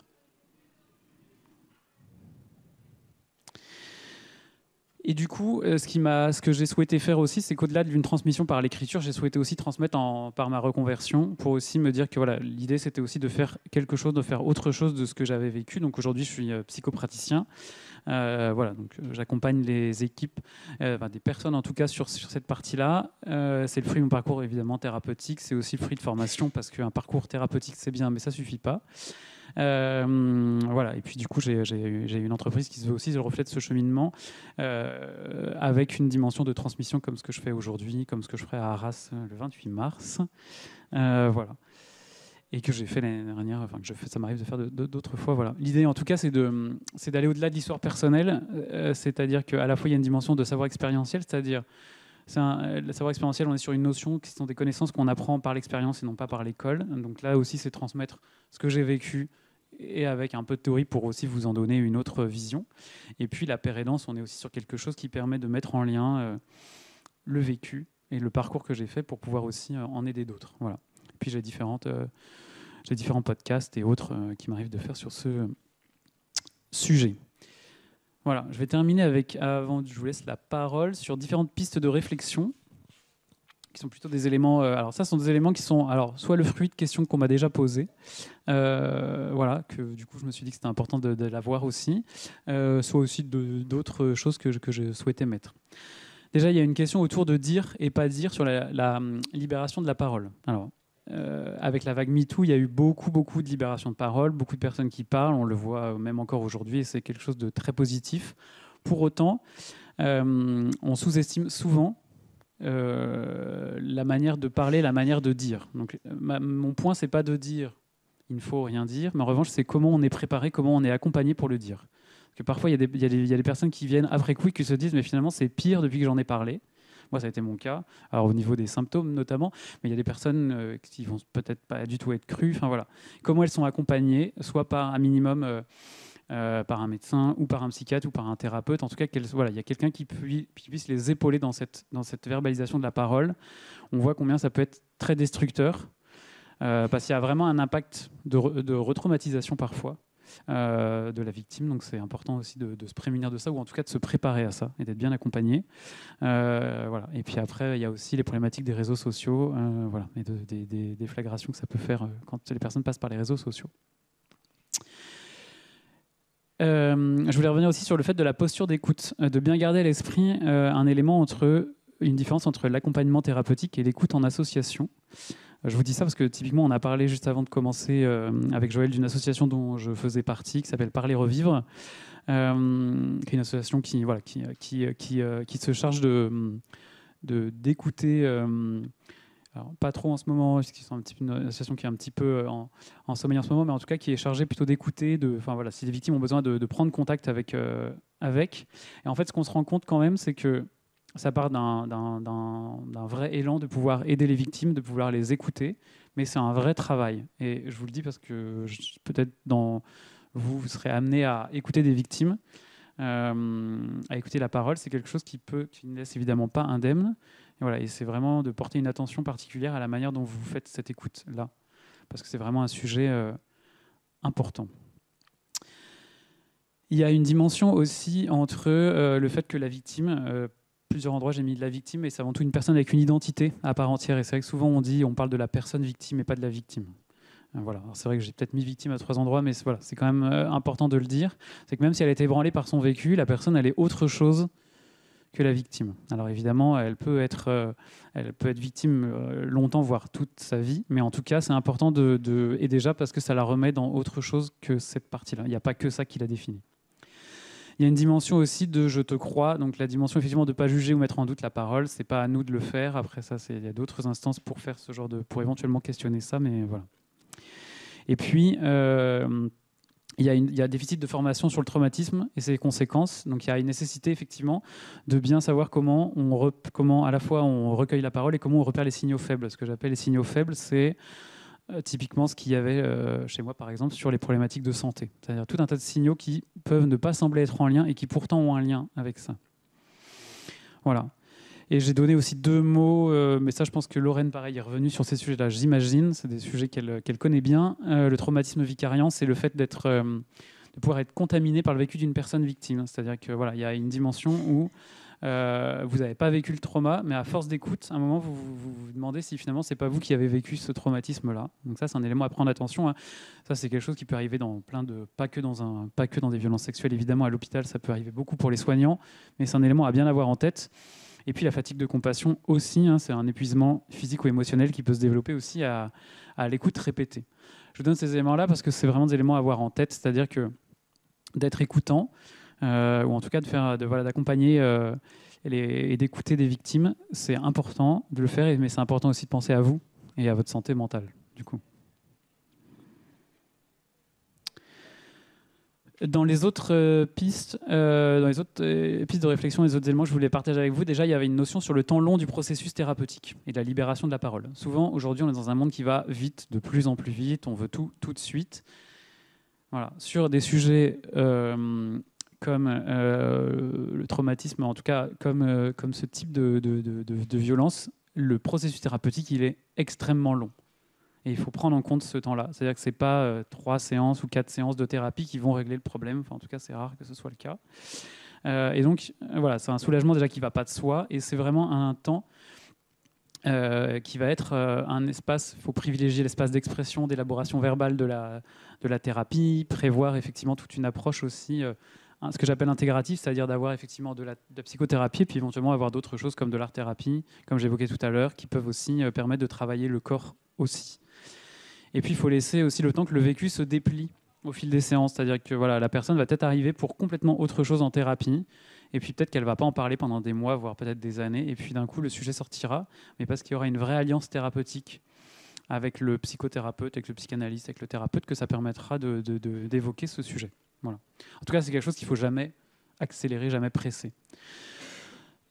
S2: Et du coup, ce que j'ai souhaité faire aussi, c'est qu'au-delà d'une transmission par l'écriture, j'ai souhaité aussi transmettre par ma reconversion, pour aussi me dire que voilà, l'idée c'était aussi de faire quelque chose, de faire autre chose de ce que j'avais vécu. Donc aujourd'hui, je suis psychopraticien. Voilà, donc j'accompagne les équipes, des personnes en tout cas sur cette partie-là. C'est le fruit de mon parcours évidemment thérapeutique. C'est aussi le fruit de formation parce qu'un parcours thérapeutique c'est bien, mais ça suffit pas. Voilà. Et puis du coup, j'ai une entreprise qui se veut aussi le reflet de ce cheminement, avec une dimension de transmission comme ce que je fais aujourd'hui, comme ce que je ferai à Arras le 28 mars. Voilà. Et que j'ai fait l'année dernière, enfin que ça m'arrive de faire d'autres fois. Voilà. L'idée, en tout cas, c'est d'aller au-delà de l'histoire personnelle, c'est-à-dire qu'à la fois, il y a une dimension de savoir expérientiel, c'est-à-dire le savoir expérientiel, on est sur une notion qui sont des connaissances qu'on apprend par l'expérience et non pas par l'école. Donc là aussi, c'est transmettre ce que j'ai vécu et avec un peu de théorie pour aussi vous en donner une autre vision. Et puis la pérédance, on est aussi sur quelque chose qui permet de mettre en lien le vécu et le parcours que j'ai fait pour pouvoir aussi en aider d'autres. Voilà. Puis j'ai différents podcasts et autres qui m'arrivent de faire sur ce sujet. Voilà, je vais terminer avant que je vous laisse la parole, sur différentes pistes de réflexion, qui sont plutôt des éléments... alors ça, ce sont des éléments qui sont soit le fruit de questions qu'on m'a déjà posées, voilà, que du coup, je me suis dit que c'était important de l'avoir aussi, soit aussi d'autres choses que je souhaitais mettre. Déjà, il y a une question autour de dire et pas dire sur la libération de la parole. Alors, avec la vague MeToo, il y a eu beaucoup de libération de parole, beaucoup de personnes qui parlent, on le voit même encore aujourd'hui, et c'est quelque chose de très positif. Pour autant, on sous-estime souvent la manière de parler, la manière de dire. Donc, mon point, c'est pas de dire il ne faut rien dire, mais en revanche, c'est comment on est préparé, comment on est accompagné pour le dire. Parce que parfois, il y a des personnes qui viennent après coup et qui se disent mais finalement, c'est pire depuis que j'en ai parlé. Moi, ça a été mon cas, alors au niveau des symptômes notamment, mais il y a des personnes qui vont peut-être pas du tout être crues. Enfin, voilà. Comment elles sont accompagnées, soit par un minimum par un médecin ou par un psychiatre ou par un thérapeute. En tout cas, voilà, il y a quelqu'un qui puisse les épauler dans cette verbalisation de la parole. On voit combien ça peut être très destructeur, parce qu'il y a vraiment un impact de retraumatisation parfois. de la victime. Donc c'est important aussi de se prémunir de ça, ou en tout cas de se préparer à ça et d'être bien accompagné. Voilà. Et puis après, il y a aussi les problématiques des réseaux sociaux, voilà, et des déflagrations que ça peut faire quand les personnes passent par les réseaux sociaux. Je voulais revenir aussi sur le fait de la posture d'écoute, de bien garder à l'esprit une différence entre l'accompagnement thérapeutique et l'écoute en association. Je vous dis ça parce que typiquement, on a parlé juste avant de commencer avec Joël d'une association dont je faisais partie, qui s'appelle Parler Revivre, qui est une association qui se charge d'écouter. Alors, pas trop en ce moment, parce qu'ils sont une association qui est un petit peu en sommeil en ce moment, mais en tout cas qui est chargée plutôt d'écouter, voilà, si les victimes ont besoin de prendre contact avec. Et en fait, ce qu'on se rend compte quand même, c'est que ça part d'un vrai élan de pouvoir aider les victimes, de pouvoir les écouter, mais c'est un vrai travail. Et je vous le dis parce que peut-être vous serez amené à écouter des victimes, à écouter la parole. C'est quelque chose qui ne laisse évidemment pas indemne. Et voilà, et c'est vraiment de porter une attention particulière à la manière dont vous faites cette écoute-là, parce que c'est vraiment un sujet important. Il y a une dimension aussi entre le fait que la victime, plusieurs endroits j'ai mis de la victime, mais c'est avant tout une personne avec une identité à part entière. Et c'est vrai que souvent on parle de la personne victime et pas de la victime. Voilà. C'est vrai que j'ai peut-être mis victime à 3 endroits, mais voilà, c'est quand même important de le dire. C'est que même si elle a été ébranlée par son vécu, la personne elle est autre chose que la victime. Alors évidemment, elle peut être victime longtemps, voire toute sa vie, mais en tout cas, c'est important et déjà parce que ça la remet dans autre chose que cette partie-là. Il n'y a pas que ça qui la définit. Il y a une dimension aussi de « je te crois », donc la dimension effectivement de ne pas juger ou mettre en doute la parole. C'est pas à nous de le faire. Après ça, il y a d'autres instances pour faire ce genre pour éventuellement questionner ça, mais voilà. Et puis, il y a un déficit de formation sur le traumatisme et ses conséquences. Donc il y a une nécessité effectivement de bien savoir comment à la fois on recueille la parole et comment on repère les signaux faibles. Ce que j'appelle les signaux faibles, c'est typiquement ce qu'il y avait chez moi par exemple sur les problématiques de santé. C'est-à-dire tout un tas de signaux qui peuvent ne pas sembler être en lien et qui pourtant ont un lien avec ça. Voilà. Et j'ai donné aussi 2 mots, mais ça je pense que Lorraine pareil est revenue sur ces sujets-là, j'imagine, c'est des sujets qu'elle connaît bien. Le traumatisme vicariant, c'est le fait de pouvoir être contaminé par le vécu d'une personne victime. C'est-à-dire que voilà, il y a une dimension où vous n'avez pas vécu le trauma, mais à force d'écoute, à un moment vous vous demandez si finalement c'est pas vous qui avez vécu ce traumatisme-là. Donc ça c'est un élément à prendre attention. Hein. Ça c'est quelque chose qui peut arriver dans pas que dans des violences sexuelles évidemment à l'hôpital, ça peut arriver beaucoup pour les soignants, mais c'est un élément à bien avoir en tête. Et puis la fatigue de compassion aussi, hein, c'est un épuisement physique ou émotionnel qui peut se développer aussi à l'écoute répétée. Je vous donne ces éléments-là parce que c'est vraiment des éléments à avoir en tête, c'est-à-dire que d'être écoutant, ou en tout cas d'accompagner et d'écouter des victimes, c'est important de le faire, mais c'est important aussi de penser à vous et à votre santé mentale, du coup. Dans les autres pistes de réflexion, les autres éléments que je voulais partager avec vous, déjà, il y avait une notion sur le temps long du processus thérapeutique et de la libération de la parole. Souvent, aujourd'hui, on est dans un monde qui va vite, de plus en plus vite, on veut tout de suite. Voilà. Sur des sujets comme le traumatisme, en tout cas comme ce type de violence, le processus thérapeutique, il est extrêmement long. Et il faut prendre en compte ce temps-là. C'est-à-dire que ce n'est pas 3 séances ou 4 séances de thérapie qui vont régler le problème. Enfin, en tout cas, c'est rare que ce soit le cas. Et donc, voilà, c'est un soulagement déjà qui ne va pas de soi. Et c'est vraiment un temps qui va être un espace. Il faut privilégier l'espace d'expression, d'élaboration verbale de la thérapie, prévoir effectivement toute une approche aussi, ce que j'appelle intégrative, c'est-à-dire d'avoir effectivement de la psychothérapie et puis éventuellement avoir d'autres choses comme de l'art-thérapie, comme j'évoquais tout à l'heure, qui peuvent aussi permettre de travailler le corps aussi. Et puis, il faut laisser aussi le temps que le vécu se déplie au fil des séances. C'est-à-dire que voilà, la personne va peut-être arriver pour complètement autre chose en thérapie. Et puis, peut-être qu'elle ne va pas en parler pendant des mois, voire peut-être des années. Et puis, d'un coup, le sujet sortira. Mais parce qu'il y aura une vraie alliance thérapeutique avec le psychothérapeute, avec le psychanalyste, avec le thérapeute, que ça permettra d'évoquer ce sujet. Voilà. En tout cas, c'est quelque chose qu'il ne faut jamais accélérer, jamais presser.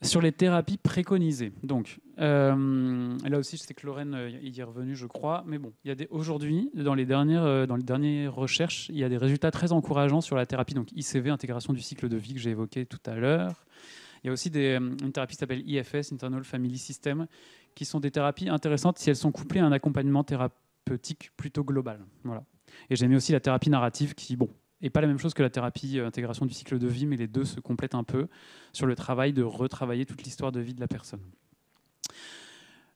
S2: Sur les thérapies préconisées. Donc, là aussi, je sais que Lorraine y est revenue, je crois. Mais bon, aujourd'hui, dans les dernières recherches, il y a des résultats très encourageants sur la thérapie, donc ICV, intégration du cycle de vie que j'ai évoqué tout à l'heure. Il y a aussi une thérapie qui s'appelle IFS, Internal Family System, qui sont des thérapies intéressantes si elles sont couplées à un accompagnement thérapeutique plutôt global. Voilà. Et j'ai mis aussi la thérapie narrative qui, bon, et pas la même chose que la thérapie intégration du cycle de vie, mais les deux se complètent un peu sur le travail de retravailler toute l'histoire de vie de la personne.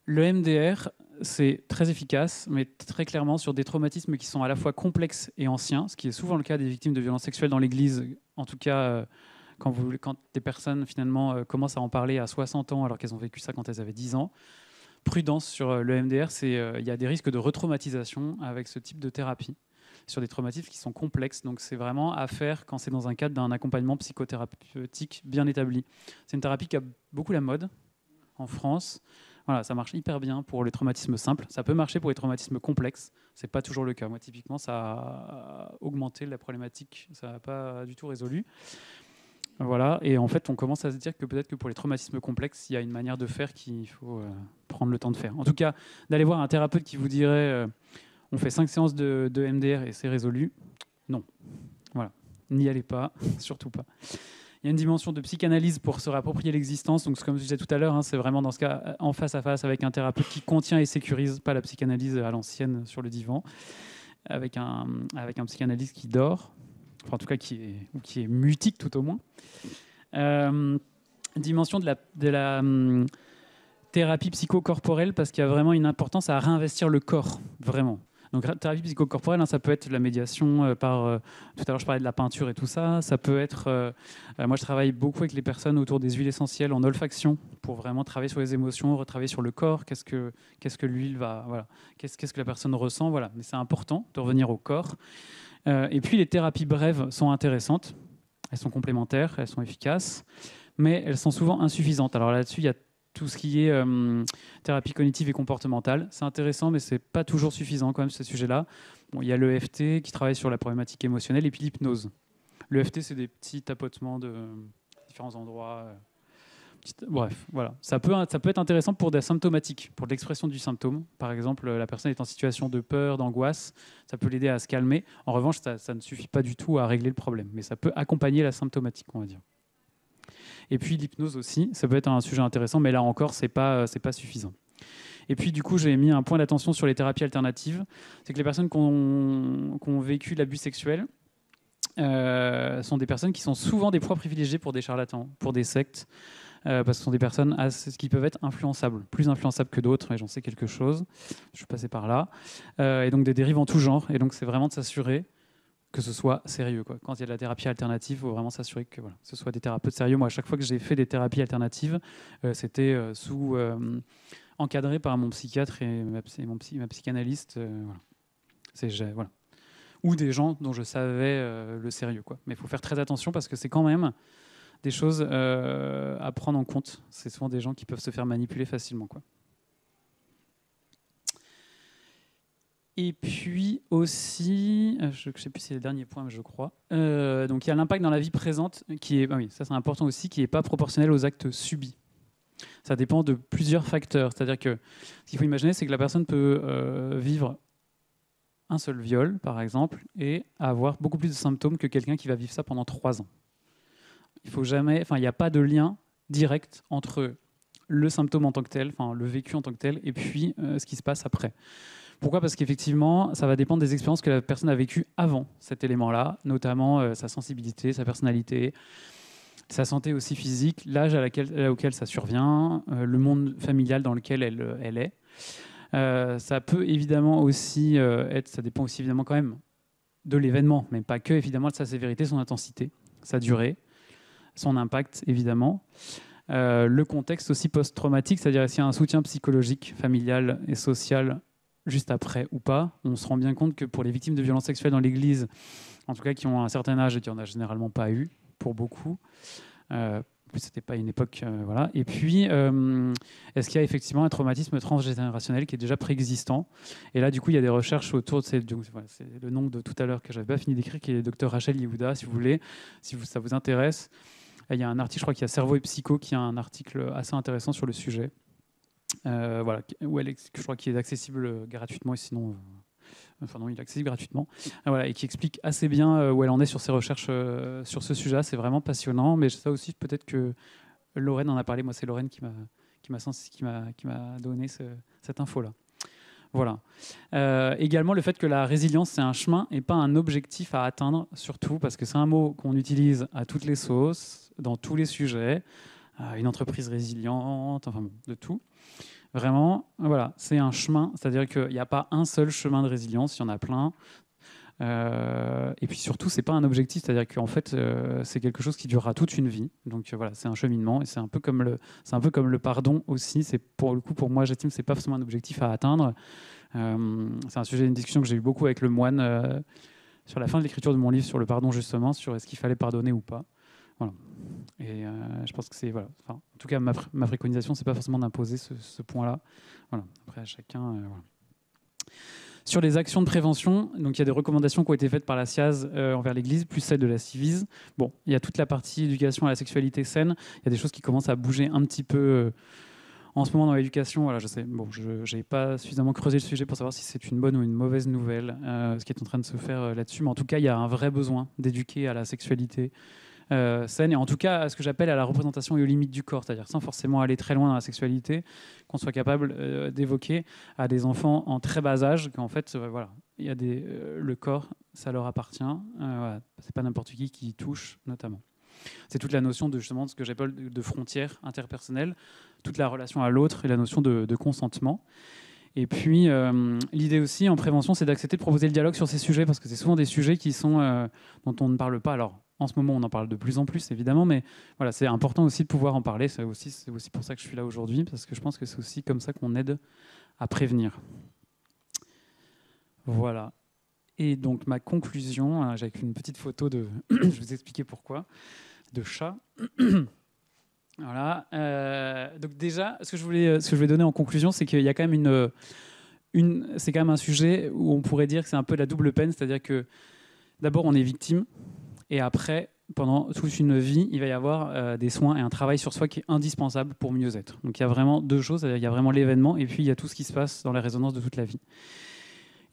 S2: Le MDR, c'est très efficace, mais très clairement sur des traumatismes qui sont à la fois complexes et anciens, ce qui est souvent le cas des victimes de violences sexuelles dans l'Église. En tout cas, quand des personnes finalement commencent à en parler à 60 ans alors qu'elles ont vécu ça quand elles avaient 10 ans. Prudence sur le MDR, il y a des risques de retraumatisation avec ce type de thérapie sur des traumatismes qui sont complexes. Donc c'est vraiment à faire quand c'est dans un cadre d'un accompagnement psychothérapeutique bien établi. C'est une thérapie qui a beaucoup la mode en France. Voilà, ça marche hyper bien pour les traumatismes simples. Ça peut marcher pour les traumatismes complexes. C'est pas toujours le cas. Moi, typiquement, ça a augmenté la problématique. Ça n'a pas du tout résolu. Voilà. Et en fait, on commence à se dire que peut-être que pour les traumatismes complexes, il y a une manière de faire qu'il faut prendre le temps de faire. En tout cas, d'aller voir un thérapeute qui vous dirait on fait 5 séances de MDR et c'est résolu. Non. Voilà. N'y allez pas, surtout pas. Il y a une dimension de psychanalyse pour se réapproprier l'existence. Donc, comme je disais tout à l'heure, c'est vraiment dans ce cas en face à face avec un thérapeute qui contient et sécurise, pas la psychanalyse à l'ancienne sur le divan, avec un psychanalyste qui dort, enfin, en tout cas qui est mutique tout au moins. Dimension de la thérapie psychocorporelle, parce qu'il y a vraiment une importance à réinvestir le corps, vraiment. Donc, thérapie psychocorporelle, ça peut être la médiation tout à l'heure, je parlais de la peinture et tout ça. Ça peut être... moi, je travaille beaucoup avec les personnes autour des huiles essentielles en olfaction pour vraiment travailler sur les émotions, retravailler sur le corps. Qu'est-ce que l'huile va... Voilà. Qu'est-ce que la personne ressent, voilà. Mais c'est important de revenir au corps. Et puis, les thérapies brèves sont intéressantes. Elles sont complémentaires, elles sont efficaces, mais elles sont souvent insuffisantes. Alors là-dessus, il y a tout ce qui est thérapie cognitive et comportementale. C'est intéressant, mais ce n'est pas toujours suffisant quand même, ce sujet-là. Bon, il y a l'EFT qui travaille sur la problématique émotionnelle et puis l'hypnose. L'EFT, c'est des petits tapotements de différents endroits. Bref, voilà. Ça peut être intéressant pour des symptomatiques, pour l'expression du symptôme. Par exemple, la personne est en situation de peur, d'angoisse, ça peut l'aider à se calmer. En revanche, ça ne suffit pas du tout à régler le problème, mais ça peut accompagner la symptomatique, on va dire. Et puis l'hypnose aussi, ça peut être un sujet intéressant, mais là encore, c'est pas suffisant. Et puis du coup, j'ai mis un point d'attention sur les thérapies alternatives. C'est que les personnes qui ont vécu l'abus sexuel sont des personnes qui sont souvent des proies privilégiées pour des charlatans, pour des sectes, parce que ce sont des personnes qui peuvent être influençables, plus influençables que d'autres, et j'en sais quelque chose, je suis passé par là, et donc des dérives en tout genre, et donc c'est vraiment de s'assurer que ce soit sérieux, quoi. Quand il y a de la thérapie alternative, il faut vraiment s'assurer que ce soit des thérapeutes sérieux. Moi, à chaque fois que j'ai fait des thérapies alternatives, c'était encadré par mon psychiatre et ma psychanalyste. Voilà. Ou des gens dont je savais le sérieux, quoi. Mais il faut faire très attention parce que c'est quand même des choses à prendre en compte. C'est souvent des gens qui peuvent se faire manipuler facilement, quoi. Et puis aussi, je ne sais plus si c'est le dernier point, mais je crois. Donc il y a l'impact dans la vie présente qui est, oui, ça c'est important aussi, qui n'est pas proportionnel aux actes subis. Ça dépend de plusieurs facteurs. C'est-à-dire que ce qu'il faut imaginer, c'est que la personne peut vivre un seul viol, par exemple, et avoir beaucoup plus de symptômes que quelqu'un qui va vivre ça pendant 3 ans. Il n'y a pas de lien direct entre le symptôme en tant que tel, le vécu en tant que tel, et puis ce qui se passe après. Pourquoi ? Parce qu'effectivement, ça va dépendre des expériences que la personne a vécues avant cet élément-là, notamment sa sensibilité, sa personnalité, sa santé aussi physique, l'âge auquel ça survient, le monde familial dans lequel elle est. Ça peut évidemment aussi ça dépend aussi évidemment quand même de l'événement, mais pas que, évidemment, de sa sévérité, son intensité, sa durée, son impact, évidemment. Le contexte aussi post-traumatique, c'est-à-dire s'il y a un soutien psychologique, familial et social juste après ou pas. On se rend bien compte que pour les victimes de violences sexuelles dans l'Église, en tout cas qui ont un certain âge et qui n'en a généralement pas eu, pour beaucoup, c'était pas une époque... voilà. Et puis, est-ce qu'il y a effectivement un traumatisme transgénérationnel qui est déjà préexistant ? Et là, du coup, il y a des recherches autour de c'est le nom de tout à l'heure que je n'avais pas fini d'écrire, qui est le Dr Rachel Yehuda, si vous voulez, ça vous intéresse. Il y a un article, je crois qu'il y a Cerveau et Psycho, qui a un article assez intéressant sur le sujet. Voilà, je crois qu'il est accessible gratuitement, et sinon, non, il est accessible gratuitement. Voilà, et qui explique assez bien où elle en est sur ses recherches sur ce sujet. C'est vraiment passionnant, mais ça aussi, peut-être que Lorraine en a parlé. Moi, c'est Lorraine qui m'a donné cette info-là. Voilà. Également, le fait que la résilience, c'est un chemin et pas un objectif à atteindre, surtout parce que c'est un mot qu'on utilise à toutes les sauces, dans tous les sujets. Une entreprise résiliente, enfin bon, de tout. Vraiment, voilà, c'est un chemin, c'est-à-dire qu'il n'y a pas un seul chemin de résilience, il y en a plein. Et puis surtout, c'est pas un objectif, c'est-à-dire qu'en fait, c'est quelque chose qui durera toute une vie. Donc voilà, c'est un cheminement et c'est un peu comme le pardon aussi. C'est pour le coup, pour moi, j'estime que c'est pas forcément un objectif à atteindre. C'est un sujet d'une discussion que j'ai eu beaucoup avec le moine sur la fin de l'écriture de mon livre sur le pardon justement, sur est-ce qu'il fallait pardonner ou pas. Voilà. Et je pense que c'est voilà. Enfin, en tout cas, ma préconisation, c'est pas forcément d'imposer ce point-là. Voilà. Après, chacun. Voilà. Sur les actions de prévention, donc il y a des recommandations qui ont été faites par la SIAZ envers l'Église, plus celles de la Civise. Bon, il y a toute la partie éducation à la sexualité saine. Il y a des choses qui commencent à bouger un petit peu en ce moment dans l'éducation. Voilà, je sais. Bon, je n'ai pas suffisamment creusé le sujet pour savoir si c'est une bonne ou une mauvaise nouvelle, ce qui est en train de se faire là-dessus. Mais en tout cas, il y a un vrai besoin d'éduquer à la sexualité saine, et en tout cas à ce que j'appelle à la représentation et aux limites du corps, c'est-à-dire sans forcément aller très loin dans la sexualité, qu'on soit capable d'évoquer à des enfants en très bas âge qu'en fait, voilà, il y a le corps, ça leur appartient, voilà, c'est pas n'importe qui y touche notamment. C'est toute la notion de justement de ce que j'appelle de frontières interpersonnelles, toute la relation à l'autre et la notion de consentement. Et puis, l'idée aussi en prévention, c'est d'accepter de proposer le dialogue sur ces sujets, parce que c'est souvent des sujets qui sont, dont on ne parle pas. Alors, en ce moment, on en parle de plus en plus, évidemment, mais voilà, c'est important aussi de pouvoir en parler. C'est aussi pour ça que je suis là aujourd'hui, parce que je pense que c'est aussi comme ça qu'on aide à prévenir. Voilà. Et donc, ma conclusion, j'ai une petite photo de... je vais vous expliquer pourquoi, de chat. Voilà. Donc déjà, ce que je voulais donner en conclusion, c'est qu'il y a quand même c'est quand même un sujet où on pourrait dire que c'est un peu la double peine, c'est-à-dire que d'abord on est victime, et après, pendant toute une vie, il va y avoir des soins et un travail sur soi qui est indispensable pour mieux être. Donc il y a vraiment deux choses, il y a vraiment l'événement, et puis il y a tout ce qui se passe dans la résonance de toute la vie.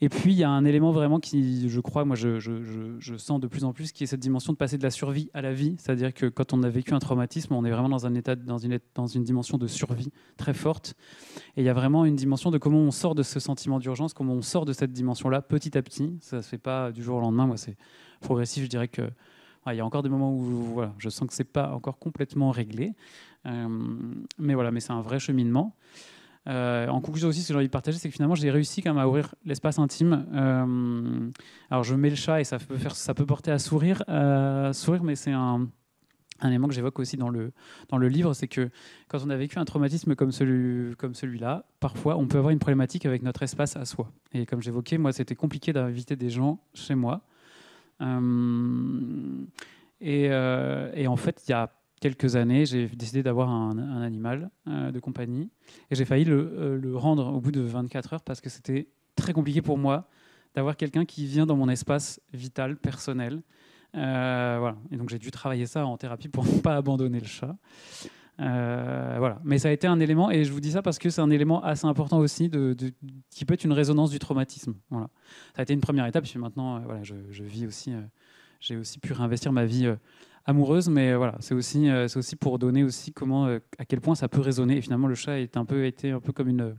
S2: Et puis, il y a un élément vraiment qui, je crois, moi, je sens de plus en plus, qui est cette dimension de passer de la survie à la vie. C'est-à-dire que quand on a vécu un traumatisme, on est vraiment dans une dimension de survie très forte. Et il y a vraiment une dimension de comment on sort de ce sentiment d'urgence, comment on sort de cette dimension-là petit à petit. Ça ne se fait pas du jour au lendemain. Moi, c'est progressif. Je dirais que il y a encore des moments où voilà, je sens que ce n'est pas encore complètement réglé. Mais voilà, mais c'est un vrai cheminement. En conclusion aussi, ce que j'ai envie de partager, c'est que finalement, j'ai réussi quand même à ouvrir l'espace intime. Alors, je mets le chat et ça peut porter à sourire, mais c'est un élément que j'évoque aussi dans le livre, c'est que quand on a vécu un traumatisme comme celui-là, parfois, on peut avoir une problématique avec notre espace à soi. Et comme j'évoquais, moi, c'était compliqué d'inviter des gens chez moi. Et en fait, il y a quelques années, j'ai décidé d'avoir un animal de compagnie, et j'ai failli le rendre au bout de 24 heures parce que c'était très compliqué pour moi d'avoir quelqu'un qui vient dans mon espace vital, personnel. Voilà. Et donc j'ai dû travailler ça en thérapie pour ne pas abandonner le chat. Voilà. Mais ça a été un élément, et je vous dis ça parce que c'est un élément assez important aussi qui peut être une résonance du traumatisme. Voilà. Ça a été une première étape, puis maintenant voilà, je vis aussi, j'ai aussi pu réinvestir ma vie amoureuse, mais voilà, c'est aussi pour donner aussi à quel point ça peut résonner. Et finalement, le chat été un peu comme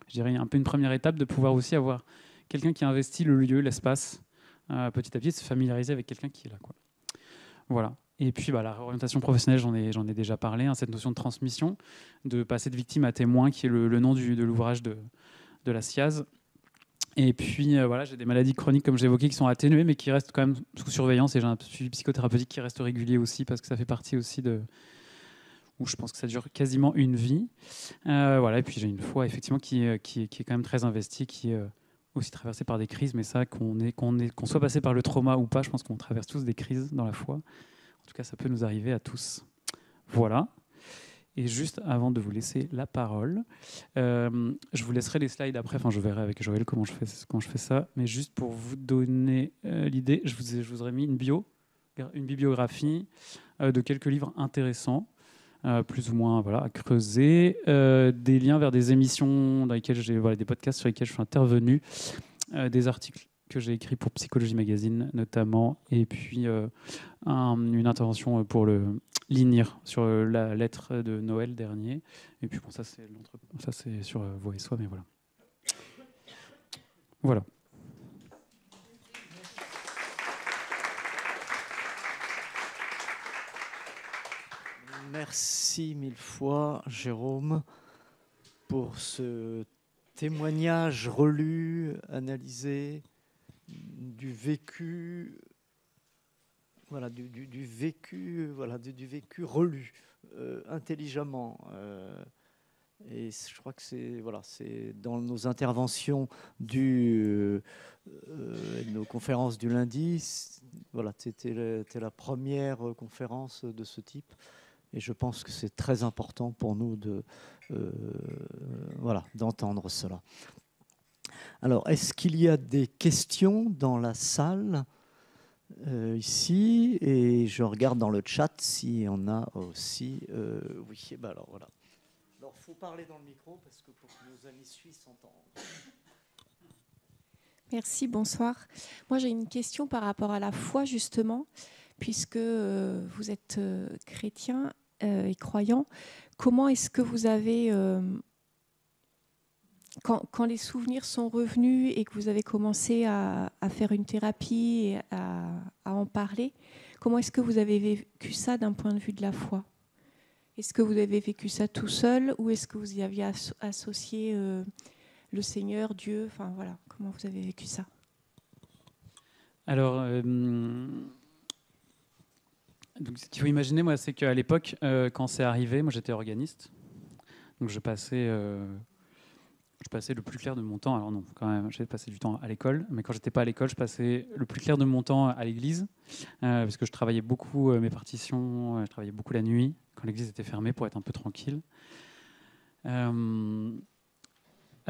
S2: je dirais un peu une première étape de pouvoir aussi avoir quelqu'un qui investit le lieu, l'espace, petit à petit, se familiariser avec quelqu'un qui est là, quoi. Voilà. Et puis la réorientation professionnelle, j'en ai déjà parlé, cette notion de transmission, de passer de victime à témoin, qui est le nom de l'ouvrage de la SIAZ. Et puis voilà, j'ai des maladies chroniques, comme j'évoquais, qui sont atténuées, mais qui restent quand même sous surveillance. Et j'ai un suivi psychothérapeutique qui reste régulier aussi, parce que ça fait partie aussi où je pense que ça dure quasiment une vie. Voilà. Et puis j'ai une foi effectivement qui est quand même très investie, qui est aussi traversée par des crises. Mais ça, qu'on soit passé par le trauma ou pas, je pense qu'on traverse tous des crises dans la foi. En tout cas, ça peut nous arriver à tous. Voilà. Et juste avant de vous laisser la parole, je vous laisserai les slides après. Enfin, je verrai avec Joël comment je fais ça. Mais juste pour vous donner l'idée, je vous aurais mis une bibliographie de quelques livres intéressants, plus ou moins à creuser, des liens vers des émissions dans lesquelles des podcasts sur lesquels je suis intervenu, des articles que j'ai écrits pour Psychologie Magazine notamment, et puis une intervention pour le l'INIR sur la lettre de Noël dernier. Et puis bon, ça c'est sur Voix et Soi, mais voilà. Voilà.
S1: Merci mille fois, Jérôme, pour ce témoignage relu, analysé, du vécu, voilà, du vécu, voilà, du vécu relu intelligemment. Et je crois que c'est voilà, dans nos interventions nos conférences du lundi. Voilà, c'était la première conférence de ce type. Et je pense que c'est très important pour nous voilà, d'entendre cela. Alors, est-ce qu'il y a des questions dans la salle ici? Et je regarde dans le chat s'il y en a aussi. Oui, ben alors voilà. Alors, il faut parler dans le micro parce que pour que nos amis suisses s'entendent.
S3: Merci, bonsoir. Moi, j'ai une question par rapport à la foi, justement, puisque vous êtes chrétien et croyant. Comment est-ce que vous avez, quand les souvenirs sont revenus et que vous avez commencé à faire une thérapie et à en parler, comment est-ce que vous avez vécu ça d'un point de vue de la foi? Est-ce que vous avez vécu ça tout seul ou est-ce que vous y aviez associé le Seigneur, Dieu? Enfin, voilà, comment vous avez vécu ça?
S2: Alors, donc, ce qu'il faut imaginer, moi, c'est qu'à l'époque, quand c'est arrivé, moi j'étais organiste. Donc je passais le plus clair de mon temps. Alors non, quand même, j'ai passé du temps à l'école. Mais quand j'étais pas à l'école, je passais le plus clair de mon temps à l'église. Parce que je travaillais beaucoup mes partitions, je travaillais beaucoup la nuit, quand l'église était fermée, pour être un peu tranquille. À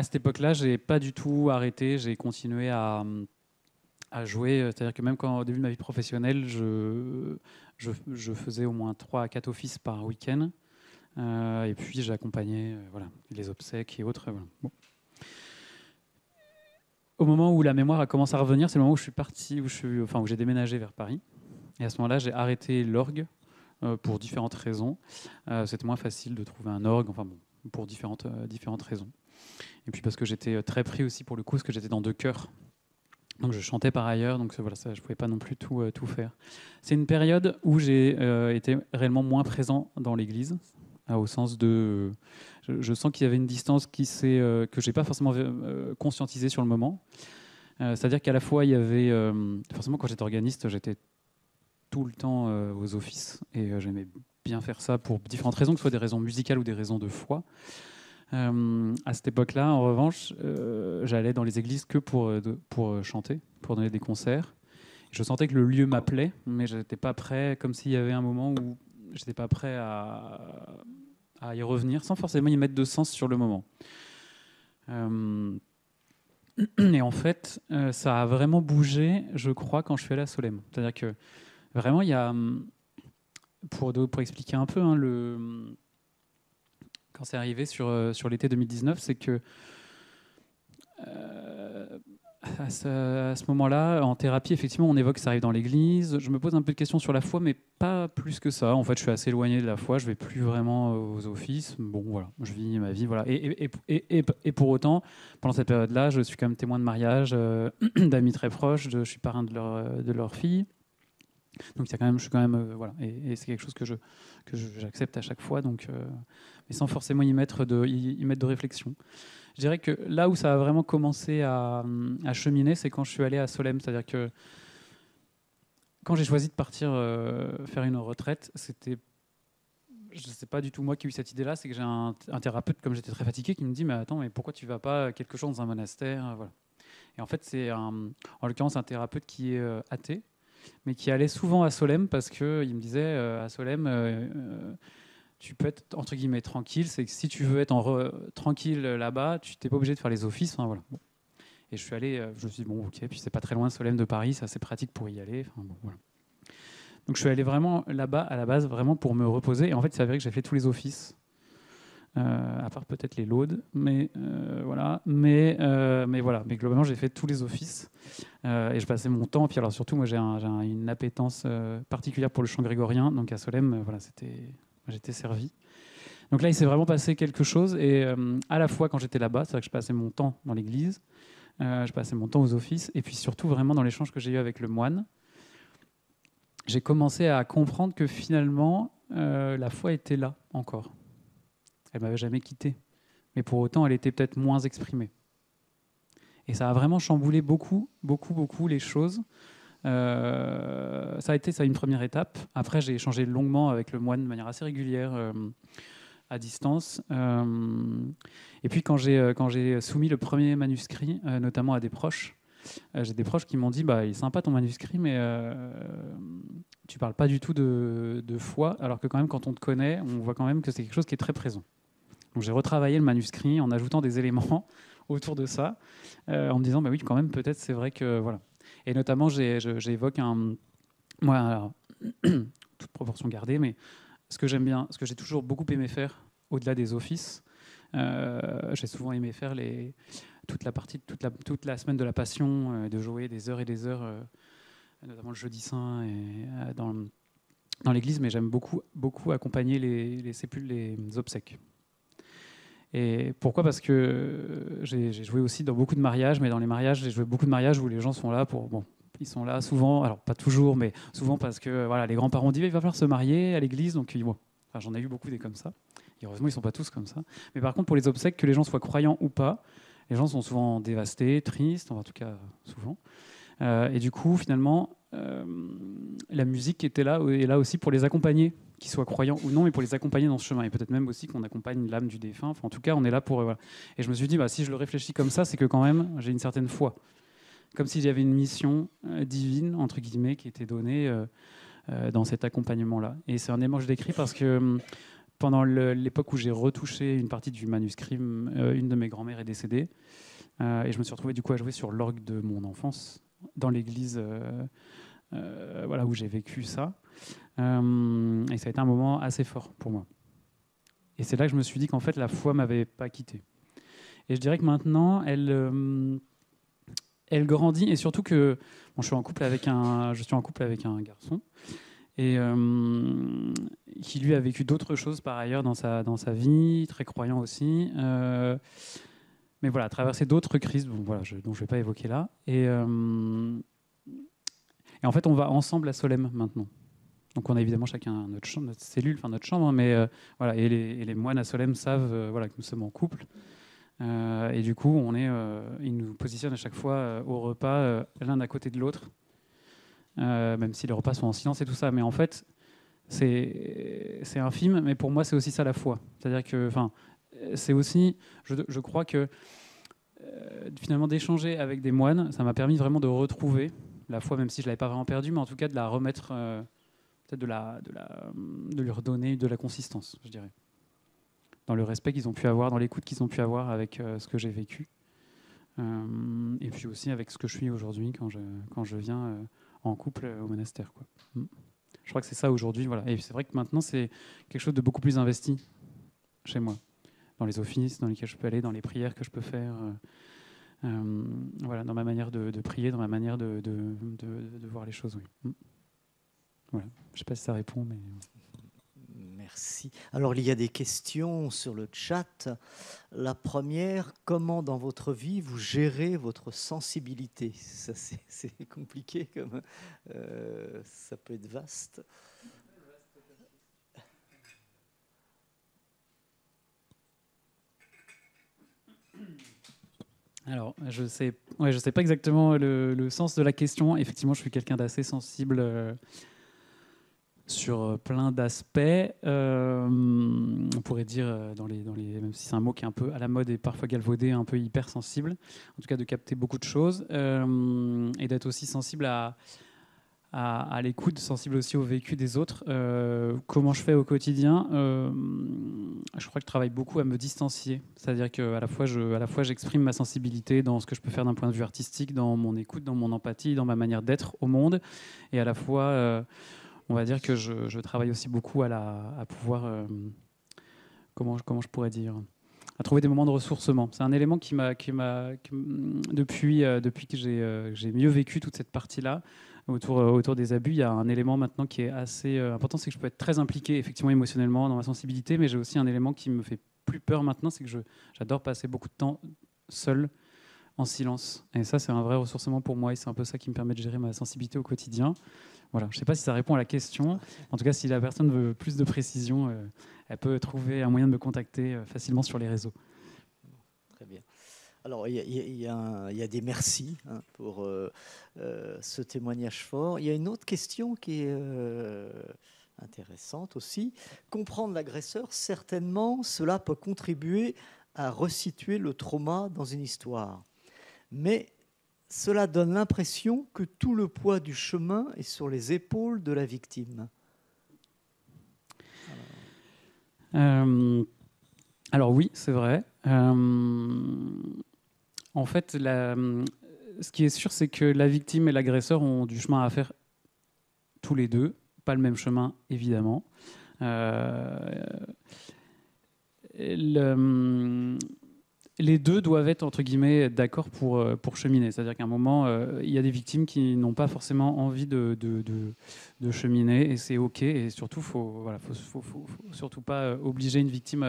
S2: cette époque-là, j'ai pas du tout arrêté. J'ai continué à jouer. C'est-à-dire que même au début de ma vie professionnelle, je faisais au moins 3 à 4 offices par week-end. Et puis j'accompagnais voilà, les obsèques et autres. Voilà. Bon. Au moment où la mémoire a commencé à revenir, c'est le moment où je suis parti, où j'ai déménagé vers Paris. Et à ce moment-là, j'ai arrêté l'orgue pour différentes raisons. C'était moins facile de trouver un orgue, enfin bon, pour différentes raisons. Et puis parce que j'étais très pris aussi pour le coup, parce que j'étais dans 2 chœurs. Donc je chantais par ailleurs, donc voilà, ça, je ne pouvais pas non plus tout faire. C'est une période où j'ai été réellement moins présent dans l'église, au sens de... Je sens qu'il y avait une distance que je n'ai pas forcément conscientisée sur le moment. C'est-à-dire qu'à la fois, il y avait... forcément, quand j'étais organiste, j'étais tout le temps aux offices, et j'aimais bien faire ça pour différentes raisons, que ce soit des raisons musicales ou des raisons de foi. À cette époque-là, en revanche, j'allais dans les églises que pour chanter, pour donner des concerts. Je sentais que le lieu m'appelait, mais je n'étais pas prêt, comme s'il y avait un moment où je n'étais pas prêt à y revenir, sans forcément y mettre de sens sur le moment. Et en fait, ça a vraiment bougé, je crois, quand je suis allé à Solesmes. C'est-à-dire que vraiment, il y a... Pour expliquer un peu, hein, quand c'est arrivé sur l'été 2019, c'est que à ce moment-là, en thérapie, effectivement, on évoque que ça arrive dans l'église. Je me pose un peu de questions sur la foi, mais pas plus que ça. En fait, je suis assez éloigné de la foi. Je vais plus vraiment aux offices. Bon, voilà, je vis ma vie, voilà. Et pour autant, pendant cette période-là, je suis quand même témoin de mariage, d'amis très proches. Je suis parrain de leur fille. Donc, je suis quand même, voilà. Et c'est quelque chose que j'accepte à chaque fois. Donc, mais sans forcément y mettre de réflexion. Je dirais que là où ça a vraiment commencé à cheminer, c'est quand je suis allé à Solesmes. C'est-à-dire que quand j'ai choisi de partir faire une retraite, je ne sais pas du tout moi qui ai eu cette idée-là, c'est que j'ai un thérapeute, comme j'étais très fatigué, qui me dit « Mais attends, mais pourquoi tu ne vas pas quelque chose dans un monastère ?» Voilà. Et en fait, c'est en l'occurrence un thérapeute qui est athée, mais qui allait souvent à Solesmes parce qu'il me disait à Solesmes... tu peux être entre guillemets tranquille, c'est que si tu veux être tranquille là-bas, tu n'es pas obligé de faire les offices. Enfin, voilà. Bon. Et je suis allé, je me suis dit, bon, ok, puis c'est pas très loin de Solesmes de Paris, c'est assez pratique pour y aller. Enfin, bon, voilà. Donc je suis allé vraiment là-bas, à la base, vraiment pour me reposer. Et en fait, il s'est avéré que j'ai fait tous les offices, à part peut-être les laudes, mais voilà. Mais voilà, mais globalement, j'ai fait tous les offices. Et je passais mon temps. Puis alors, surtout, moi, j'ai une appétence particulière pour le chant grégorien. Donc à Solesmes, voilà, j'étais servi. Donc là, il s'est vraiment passé quelque chose. Et à la fois, quand j'étais là-bas, c'est vrai que je passais mon temps dans l'église. Je passais mon temps aux offices. Et puis surtout, vraiment, dans l'échange que j'ai eu avec le moine, j'ai commencé à comprendre que finalement, la foi était là encore. Elle ne m'avait jamais quitté. Mais pour autant, elle était peut-être moins exprimée. Et ça a vraiment chamboulé beaucoup les choses. Ça a été une première étape. Après, j'ai échangé longuement avec le moine de manière assez régulière, à distance. Et puis, quand j'ai soumis le premier manuscrit, notamment à des proches, j'ai des proches qui m'ont dit il est sympa ton manuscrit, mais tu parles pas du tout de foi, alors que quand même, quand on te connaît, on voit quand même que c'est quelque chose qui est très présent. Donc, j'ai retravaillé le manuscrit en ajoutant des éléments autour de ça, en me disant oui, quand même, peut-être c'est vrai que voilà. Et notamment, j'évoque moi, alors, toute proportion gardée, mais ce que j'aime bien, ce que j'ai toujours beaucoup aimé faire, au-delà des offices, j'ai souvent aimé faire toute la semaine de la Passion, de jouer des heures et des heures, notamment le jeudi saint et dans l'église, mais j'aime beaucoup accompagner les obsèques. Et pourquoi ? Parce que j'ai joué aussi dans beaucoup de mariages, mais dans les mariages, j'ai joué beaucoup de mariages où les gens sont là ils sont là souvent, alors pas toujours, mais souvent parce que voilà, les grands-parents disent il va falloir se marier à l'église, donc j'en ai eu beaucoup des comme ça. Et heureusement, ils ne sont pas tous comme ça. Mais par contre, pour les obsèques, que les gens soient croyants ou pas, les gens sont souvent dévastés, tristes, en tout cas souvent. Et du coup, finalement, la musique est là aussi pour les accompagner, qu'ils soient croyants ou non, mais pour les accompagner dans ce chemin. Et peut-être même aussi qu'on accompagne l'âme du défunt. Enfin, en tout cas, on est là pour... voilà. Et je me suis dit, si je le réfléchis comme ça, c'est que quand même, j'ai une certaine foi. Comme si j'avais une mission divine, entre guillemets, qui était donnée dans cet accompagnement-là. Et c'est un élément que je décris parce que pendant l'époque où j'ai retouché une partie du manuscrit, une de mes grand-mères est décédée. Et je me suis retrouvé du coup à jouer sur l'orgue de mon enfance, dans l'église où j'ai vécu ça. Et ça a été un moment assez fort pour moi. Et c'est là que je me suis dit qu'en fait, la foi ne m'avait pas quitté. Et je dirais que maintenant, elle grandit, et surtout que je suis en couple avec un garçon et qui lui a vécu d'autres choses par ailleurs dans sa vie, très croyant aussi, mais voilà, traversé d'autres crises dont je ne vais pas évoquer là, et en fait on va ensemble à Solesmes maintenant. Donc on a évidemment chacun notre cellule, notre chambre, mais voilà, et les moines à Solesmes savent que nous sommes en couple. Et du coup, ils nous positionnent à chaque fois au repas, l'un à côté de l'autre, même si les repas sont en silence et tout ça. Mais en fait, c'est infime, mais pour moi, c'est aussi ça la foi. C'est-à-dire que, c'est aussi, je crois que finalement d'échanger avec des moines, ça m'a permis vraiment de retrouver la foi, même si je l'avais pas vraiment perdue, mais en tout cas de la remettre, peut-être de lui redonner de la consistance, je dirais. Dans le respect qu'ils ont pu avoir, dans l'écoute qu'ils ont pu avoir avec ce que j'ai vécu. Et puis aussi avec ce que je suis aujourd'hui quand je viens en couple au monastère, quoi. Je crois que c'est ça aujourd'hui. Voilà. Et c'est vrai que maintenant, c'est quelque chose de beaucoup plus investi chez moi. Dans les offices dans lesquels je peux aller, dans les prières que je peux faire. Dans ma manière de prier, dans ma manière de voir les choses. Oui. Voilà. Je ne sais pas si ça répond, mais...
S1: Merci. Alors, il y a des questions sur le chat. La première, comment dans votre vie vous gérez votre sensibilité ? Ça, c'est compliqué, comme ça peut être vaste.
S2: Alors, je sais pas exactement le sens de la question. Effectivement, je suis quelqu'un d'assez sensible sur plein d'aspects. On pourrait dire, même si c'est un mot qui est un peu à la mode et parfois galvaudé, un peu hypersensible, en tout cas de capter beaucoup de choses et d'être aussi sensible à l'écoute, sensible aussi au vécu des autres. Comment je fais au quotidien ? Je crois que je travaille beaucoup à me distancier. C'est-à-dire qu'à la fois j'exprime ma sensibilité dans ce que je peux faire d'un point de vue artistique, dans mon écoute, dans mon empathie, dans ma manière d'être au monde. Et à la fois, on va dire que je travaille aussi beaucoup à pouvoir... comment je pourrais dire ? À trouver des moments de ressourcement. C'est un élément qui m'a depuis que j'ai mieux vécu toute cette partie-là, autour des abus, il y a un élément maintenant qui est assez important, c'est que je peux être très impliqué effectivement émotionnellement dans ma sensibilité, mais j'ai aussi un élément qui me fait plus peur maintenant, c'est que j'adore passer beaucoup de temps seul en silence. Et ça, c'est un vrai ressourcement pour moi et c'est un peu ça qui me permet de gérer ma sensibilité au quotidien. Voilà. Je ne sais pas si ça répond à la question. En tout cas, si la personne veut plus de précision, elle peut trouver un moyen de me contacter facilement sur les réseaux.
S1: Très bien. Alors, il y a des merci pour ce témoignage fort. Il y a une autre question qui est intéressante aussi. Comprendre l'agresseur, certainement, cela peut contribuer à resituer le trauma dans une histoire. Mais cela donne l'impression que tout le poids du chemin est sur les épaules de la victime.
S2: Alors oui, c'est vrai. En fait, ce qui est sûr, c'est que la victime et l'agresseur ont du chemin à faire tous les deux. Pas le même chemin, évidemment. Les deux doivent être, entre guillemets, d'accord pour cheminer. C'est-à-dire qu'à un moment, il y a des victimes qui n'ont pas forcément envie de cheminer, et c'est OK. Et surtout, faut surtout pas obliger une victime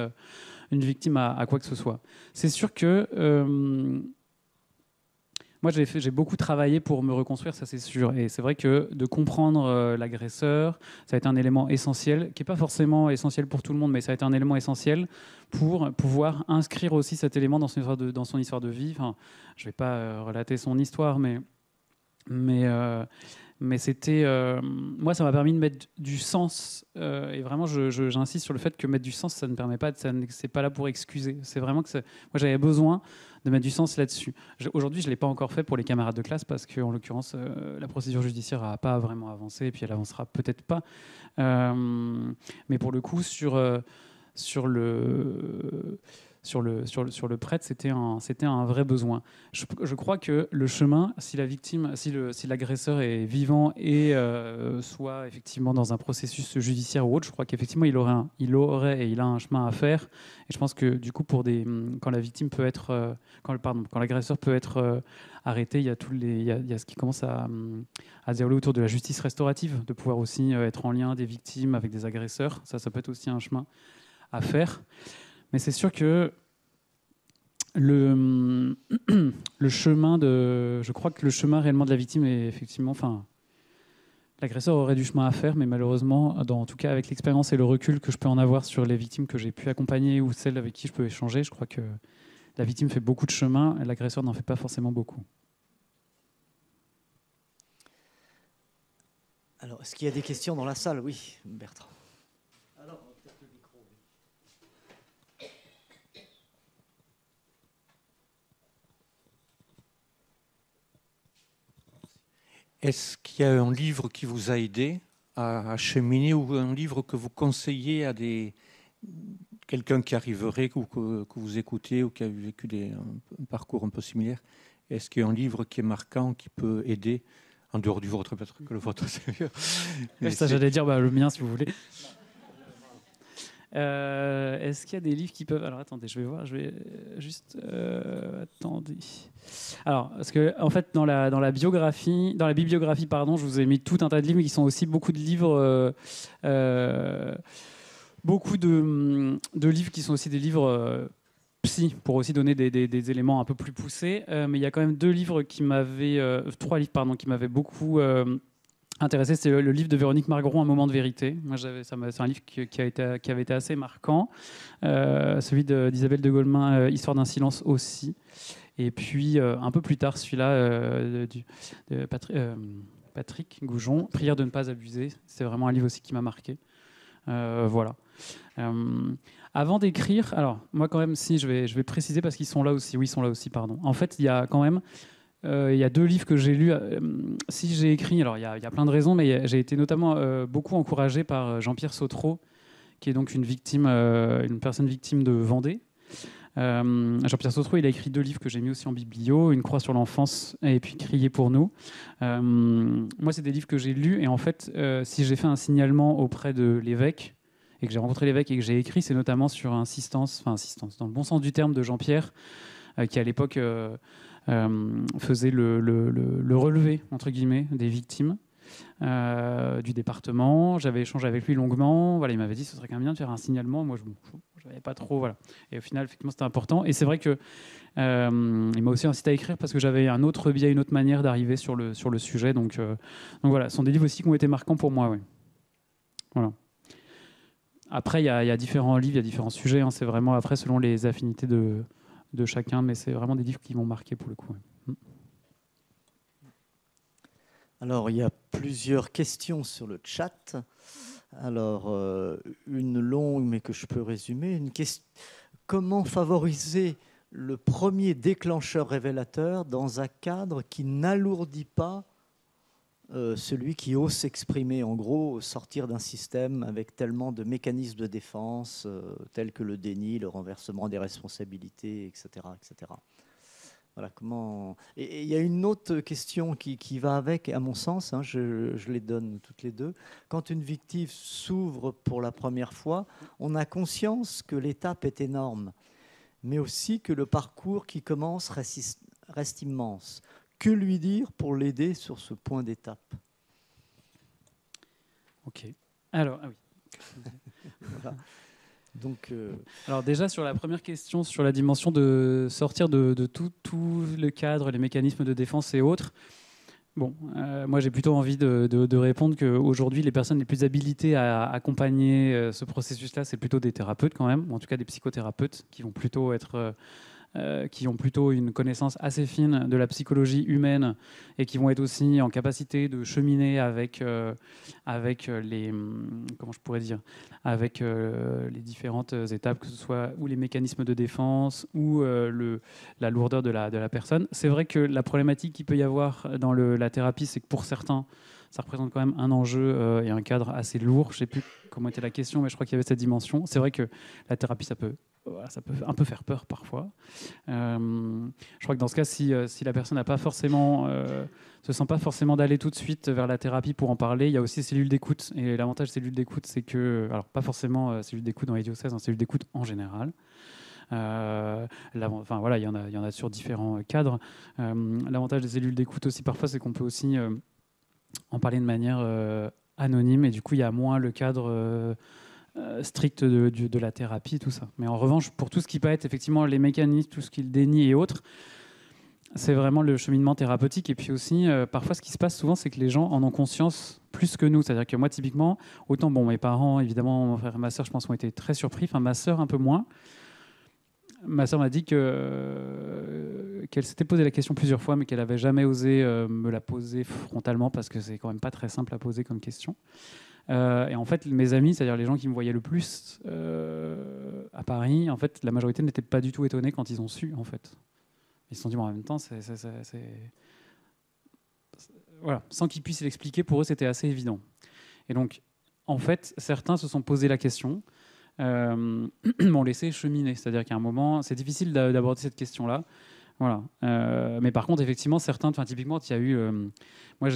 S2: à quoi que ce soit. C'est sûr que moi, j'ai beaucoup travaillé pour me reconstruire, ça c'est sûr. Et c'est vrai que de comprendre l'agresseur, ça a été un élément essentiel, qui n'est pas forcément essentiel pour tout le monde, mais ça a été un élément essentiel pour pouvoir inscrire aussi cet élément dans son histoire de vie. Enfin, je ne vais pas relater son histoire, mais c'était... moi, ça m'a permis de mettre du sens. Et vraiment, j'insiste sur le fait que mettre du sens, ça ne permet pas... c'est pas là pour excuser. C'est vraiment que... Moi, j'avais besoin de mettre du sens là-dessus. Aujourd'hui, je ne l'ai pas encore fait pour les camarades de classe parce qu'en l'occurrence, la procédure judiciaire n'a pas vraiment avancé et puis elle avancera peut-être pas. Mais pour le coup, sur le prêtre, c'était un vrai besoin. Je crois que le chemin, si l'agresseur est vivant et soit effectivement dans un processus judiciaire ou autre, je crois qu'effectivement il a un chemin à faire. Et je pense que du coup, quand la victime peut être, quand l'agresseur peut être arrêté, il y a ce qui commence à se dérouler autour de la justice restaurative, de pouvoir aussi être en lien des victimes avec des agresseurs. Ça peut être aussi un chemin à faire. Mais c'est sûr que je crois que le chemin réellement de la victime est effectivement, l'agresseur aurait du chemin à faire, mais malheureusement, en tout cas avec l'expérience et le recul que je peux en avoir sur les victimes que j'ai pu accompagner ou celles avec qui je peux échanger, je crois que la victime fait beaucoup de chemin et l'agresseur n'en fait pas forcément beaucoup.
S1: Alors, est-ce qu'il y a des questions dans la salle? Oui, Bertrand.
S4: Est-ce qu'il y a un livre qui vous a aidé à cheminer ou un livre que vous conseillez à quelqu'un qui arriverait ou que vous écoutez ou qui a vécu un parcours un peu similaire? Est-ce qu'il y a un livre qui est marquant, qui peut aider, en dehors du vôtre, peut-être que le vôtre c'est mieux.
S2: Ça, j'allais dire le mien si vous voulez. Est-ce qu'il y a des livres qui peuvent... Alors attendez, je vais voir, je vais juste... attendez. Alors, parce que en fait, dans la bibliographie, pardon, je vous ai mis tout un tas de livres qui sont aussi beaucoup de livres... beaucoup de livres qui sont aussi des livres psy, pour aussi donner des éléments un peu plus poussés. Mais il y a quand même trois livres qui m'avaient beaucoup... intéressé, c'est le livre de Véronique Margron, Un moment de vérité. Moi, c'est un livre qui avait été assez marquant. Celui d'Isabelle de Golemin, Histoire d'un silence aussi. Et puis, un peu plus tard, celui-là de Patrick Goujon, Prière de ne pas abuser. C'est vraiment un livre aussi qui m'a marqué. Voilà. Avant d'écrire, alors, moi quand même, si, je vais préciser parce qu'ils sont là aussi. Oui, ils sont là aussi, pardon. En fait, il y a quand même... il y a 2 livres que j'ai lus. Si j'ai écrit, alors il y a plein de raisons, mais j'ai été notamment beaucoup encouragé par Jean-Pierre Sautreau, qui est donc une personne victime de Vendée. Jean-Pierre Sautreau, il a écrit 2 livres que j'ai mis aussi en biblio, Une croix sur l'enfance et puis Crier pour nous. Moi, c'est des livres que j'ai lus et en fait, si j'ai fait un signalement auprès de l'évêque et que j'ai rencontré l'évêque et que j'ai écrit, c'est notamment sur insistance, dans le bon sens du terme de Jean-Pierre, qui à l'époque faisait le relevé, entre guillemets, des victimes du département. J'avais échangé avec lui longuement. Voilà, il m'avait dit que ce serait quand même bien de faire un signalement. Moi, je n'avais pas trop, voilà. Et au final, effectivement, c'était important. Et c'est vrai que il m'a aussi incité à écrire parce que j'avais un autre biais, une autre manière d'arriver sur le sujet. Donc voilà, ce sont des livres aussi qui ont été marquants pour moi, oui. Voilà. Après, il y a différents livres, il y a différents sujets. Hein. C'est vraiment après selon les affinités de chacun, mais c'est vraiment des livres qui m'ont marqué pour le coup. Ouais.
S1: Alors, il y a plusieurs questions sur le chat. Alors, une longue, mais que je peux résumer. Comment favoriser le premier déclencheur révélateur dans un cadre qui n'alourdit pas celui qui ose s'exprimer? En gros, sortir d'un système avec tellement de mécanismes de défense, tels que le déni, le renversement des responsabilités, etc. etc. Voilà, comment... Et il y a une autre question qui va avec, à mon sens, hein, je les donne toutes les deux. Quand une victime s'ouvre pour la première fois, on a conscience que l'étape est énorme, mais aussi que le parcours qui commence reste immense. Que lui dire pour l'aider sur ce point d'étape?
S2: Ok. Alors, ah oui.
S1: Voilà. Donc,
S2: alors déjà, sur la première question, sur la dimension de sortir de tout le cadre, les mécanismes de défense et autres, bon, moi j'ai plutôt envie de répondre qu'aujourd'hui, les personnes les plus habilitées à accompagner ce processus-là, c'est plutôt des thérapeutes quand même, ou en tout cas des psychothérapeutes qui vont plutôt être... qui ont plutôt une connaissance assez fine de la psychologie humaine et qui vont être aussi en capacité de cheminer avec les, comment je pourrais dire, avec les différentes étapes, que ce soit ou les mécanismes de défense ou la lourdeur de la personne. C'est vrai que la problématique qu'il peut y avoir dans la thérapie, c'est que pour certains, ça représente quand même un enjeu et un cadre assez lourd. Je ne sais plus comment était la question, mais je crois qu'il y avait cette dimension. C'est vrai que la thérapie, ça peut un peu faire peur parfois. Je crois que dans ce cas, si la personne n'a pas forcément, se sent pas forcément d'aller tout de suite vers la thérapie pour en parler, il y a aussi cellules d'écoute. Et l'avantage des cellules d'écoute, c'est que, alors pas forcément cellules d'écoute dans les diocèses, hein, cellules d'écoute en général. Enfin voilà, il y en a sur différents cadres. L'avantage des cellules d'écoute aussi parfois, c'est qu'on peut aussi en parler de manière anonyme, et du coup, il y a moins le cadre strict de la thérapie, tout ça. Mais en revanche, pour tout ce qui peut être effectivement les mécanismes, tout ce qui est le déni et autres, c'est vraiment le cheminement thérapeutique. Et puis aussi, parfois, ce qui se passe souvent, c'est que les gens en ont conscience plus que nous. C'est-à-dire que moi, typiquement, autant mes parents, évidemment, mon frère et ma sœur, je pense, ont été très surpris. Enfin, ma sœur, un peu moins. Ma sœur m'a dit qu'elle s'était posé la question plusieurs fois, mais qu'elle n'avait jamais osé me la poser frontalement, parce que c'est quand même pas très simple à poser comme question. Et en fait, mes amis, c'est-à-dire les gens qui me voyaient le plus à Paris, en fait, la majorité n'était pas du tout étonnés quand ils ont su, en fait. Ils se sont dit, en même temps, voilà, sans qu'ils puissent l'expliquer, pour eux, c'était assez évident. Et donc, en fait, certains se sont posé la question, m'ont laissé cheminer. C'est-à-dire qu'à un moment, c'est difficile d'aborder cette question-là. Voilà. Mais par contre, effectivement, certains, typiquement, il y a eu... moi,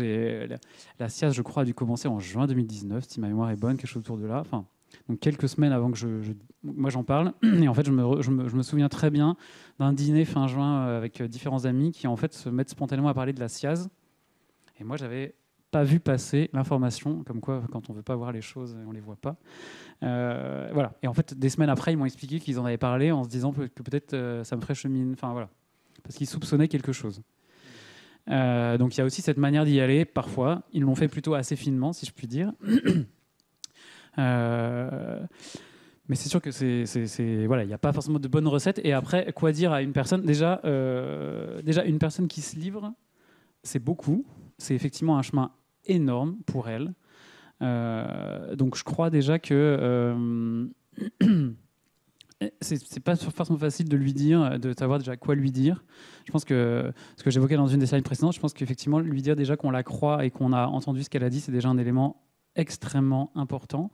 S2: la SIAZ, je crois, a dû commencer en juin 2019, si ma mémoire est bonne, quelque chose autour de là. Enfin, donc quelques semaines avant que moi j'en parle. Et en fait, je me souviens très bien d'un dîner fin juin avec différents amis qui en fait se mettent spontanément à parler de la SIAZ. Et moi, j'avais pas vu passer l'information, comme quoi quand on veut pas voir les choses, on les voit pas. Voilà. Et en fait, des semaines après, ils m'ont expliqué qu'ils en avaient parlé en se disant que peut-être ça me ferait cheminer. Enfin voilà, parce qu'ils soupçonnaient quelque chose. Donc il y a aussi cette manière d'y aller. Parfois, ils l'ont fait plutôt assez finement, si je puis dire. Mais c'est sûr que voilà, il n'y a pas forcément de bonnes recettes. Et après, quoi dire à une personne? Déjà, une personne qui se livre, c'est beaucoup. C'est effectivement un chemin énorme pour elle. Donc je crois déjà que c'est pas forcément facile de lui dire, de savoir déjà quoi lui dire. Je pense que ce que j'évoquais dans une des slides précédentes, je pense qu'effectivement lui dire déjà qu'on la croit et qu'on a entendu ce qu'elle a dit, c'est déjà un élément extrêmement important.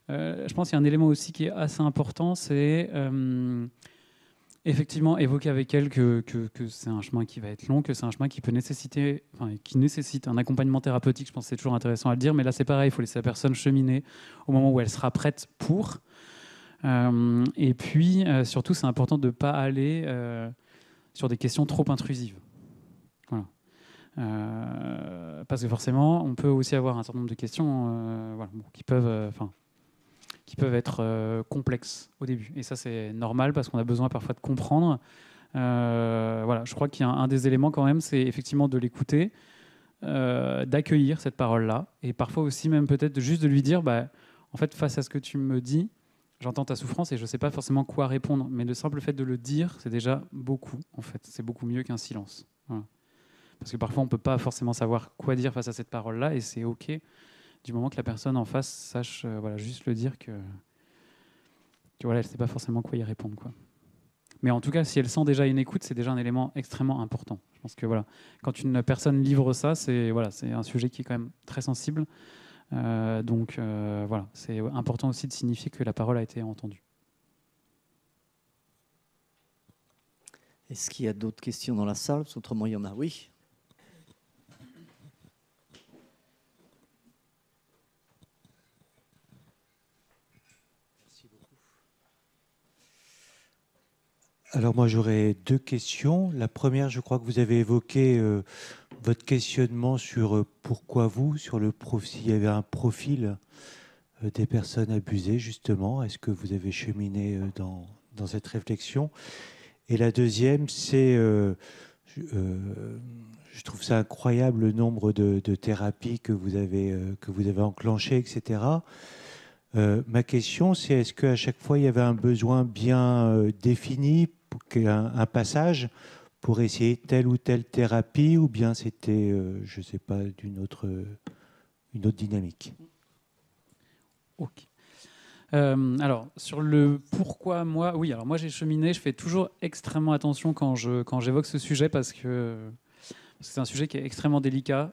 S2: Je pense qu'il y a un élément aussi qui est assez important, c'est effectivement évoquer avec elle que c'est un chemin qui va être long, que c'est un chemin qui nécessite un accompagnement thérapeutique. Je pense que c'est toujours intéressant à le dire, mais là c'est pareil, il faut laisser la personne cheminer au moment où elle sera prête pour. Et puis surtout, c'est important de ne pas aller sur des questions trop intrusives. Voilà. Parce que forcément, on peut aussi avoir un certain nombre de questions qui peuvent... qui peuvent être complexes au début. Et ça, c'est normal parce qu'on a besoin parfois de comprendre. Voilà, je crois qu'il y a un des éléments quand même, c'est effectivement de l'écouter, d'accueillir cette parole-là, et parfois aussi même peut-être juste de lui dire, en fait, face à ce que tu me dis, j'entends ta souffrance et je ne sais pas forcément quoi répondre, mais le simple fait de le dire, c'est déjà beaucoup, en fait. C'est beaucoup mieux qu'un silence. Voilà. Parce que parfois, on ne peut pas forcément savoir quoi dire face à cette parole-là, et c'est OK, du moment que la personne en face sache juste le dire que voilà, elle ne sait pas forcément quoi y répondre, quoi. Mais en tout cas, si elle sent déjà une écoute, c'est déjà un élément extrêmement important. Je pense que voilà, quand une personne livre ça, c'est un sujet qui est quand même très sensible. Donc voilà, c'est important aussi de signifier que la parole a été entendue.
S1: Est-ce qu'il y a d'autres questions dans la salle? Parce qu'autrement, il y en a. Oui.
S5: Alors moi j'aurais deux questions. La première, je crois que vous avez évoqué votre questionnement sur pourquoi vous, sur s'il y avait un profil des personnes abusées justement. Est-ce que vous avez cheminé dans cette réflexion? Et la deuxième, c'est, je trouve ça incroyable le nombre de thérapies que vous avez enclenchées, etc. Ma question, c'est est-ce qu'à chaque fois, il y avait un besoin bien défini, un passage pour essayer telle ou telle thérapie, ou bien c'était, je ne sais pas, une autre dynamique?
S2: Ok. Alors, sur le pourquoi moi, oui, alors moi j'ai cheminé, je fais toujours extrêmement attention quand j'évoque ce sujet parce que c'est un sujet qui est extrêmement délicat,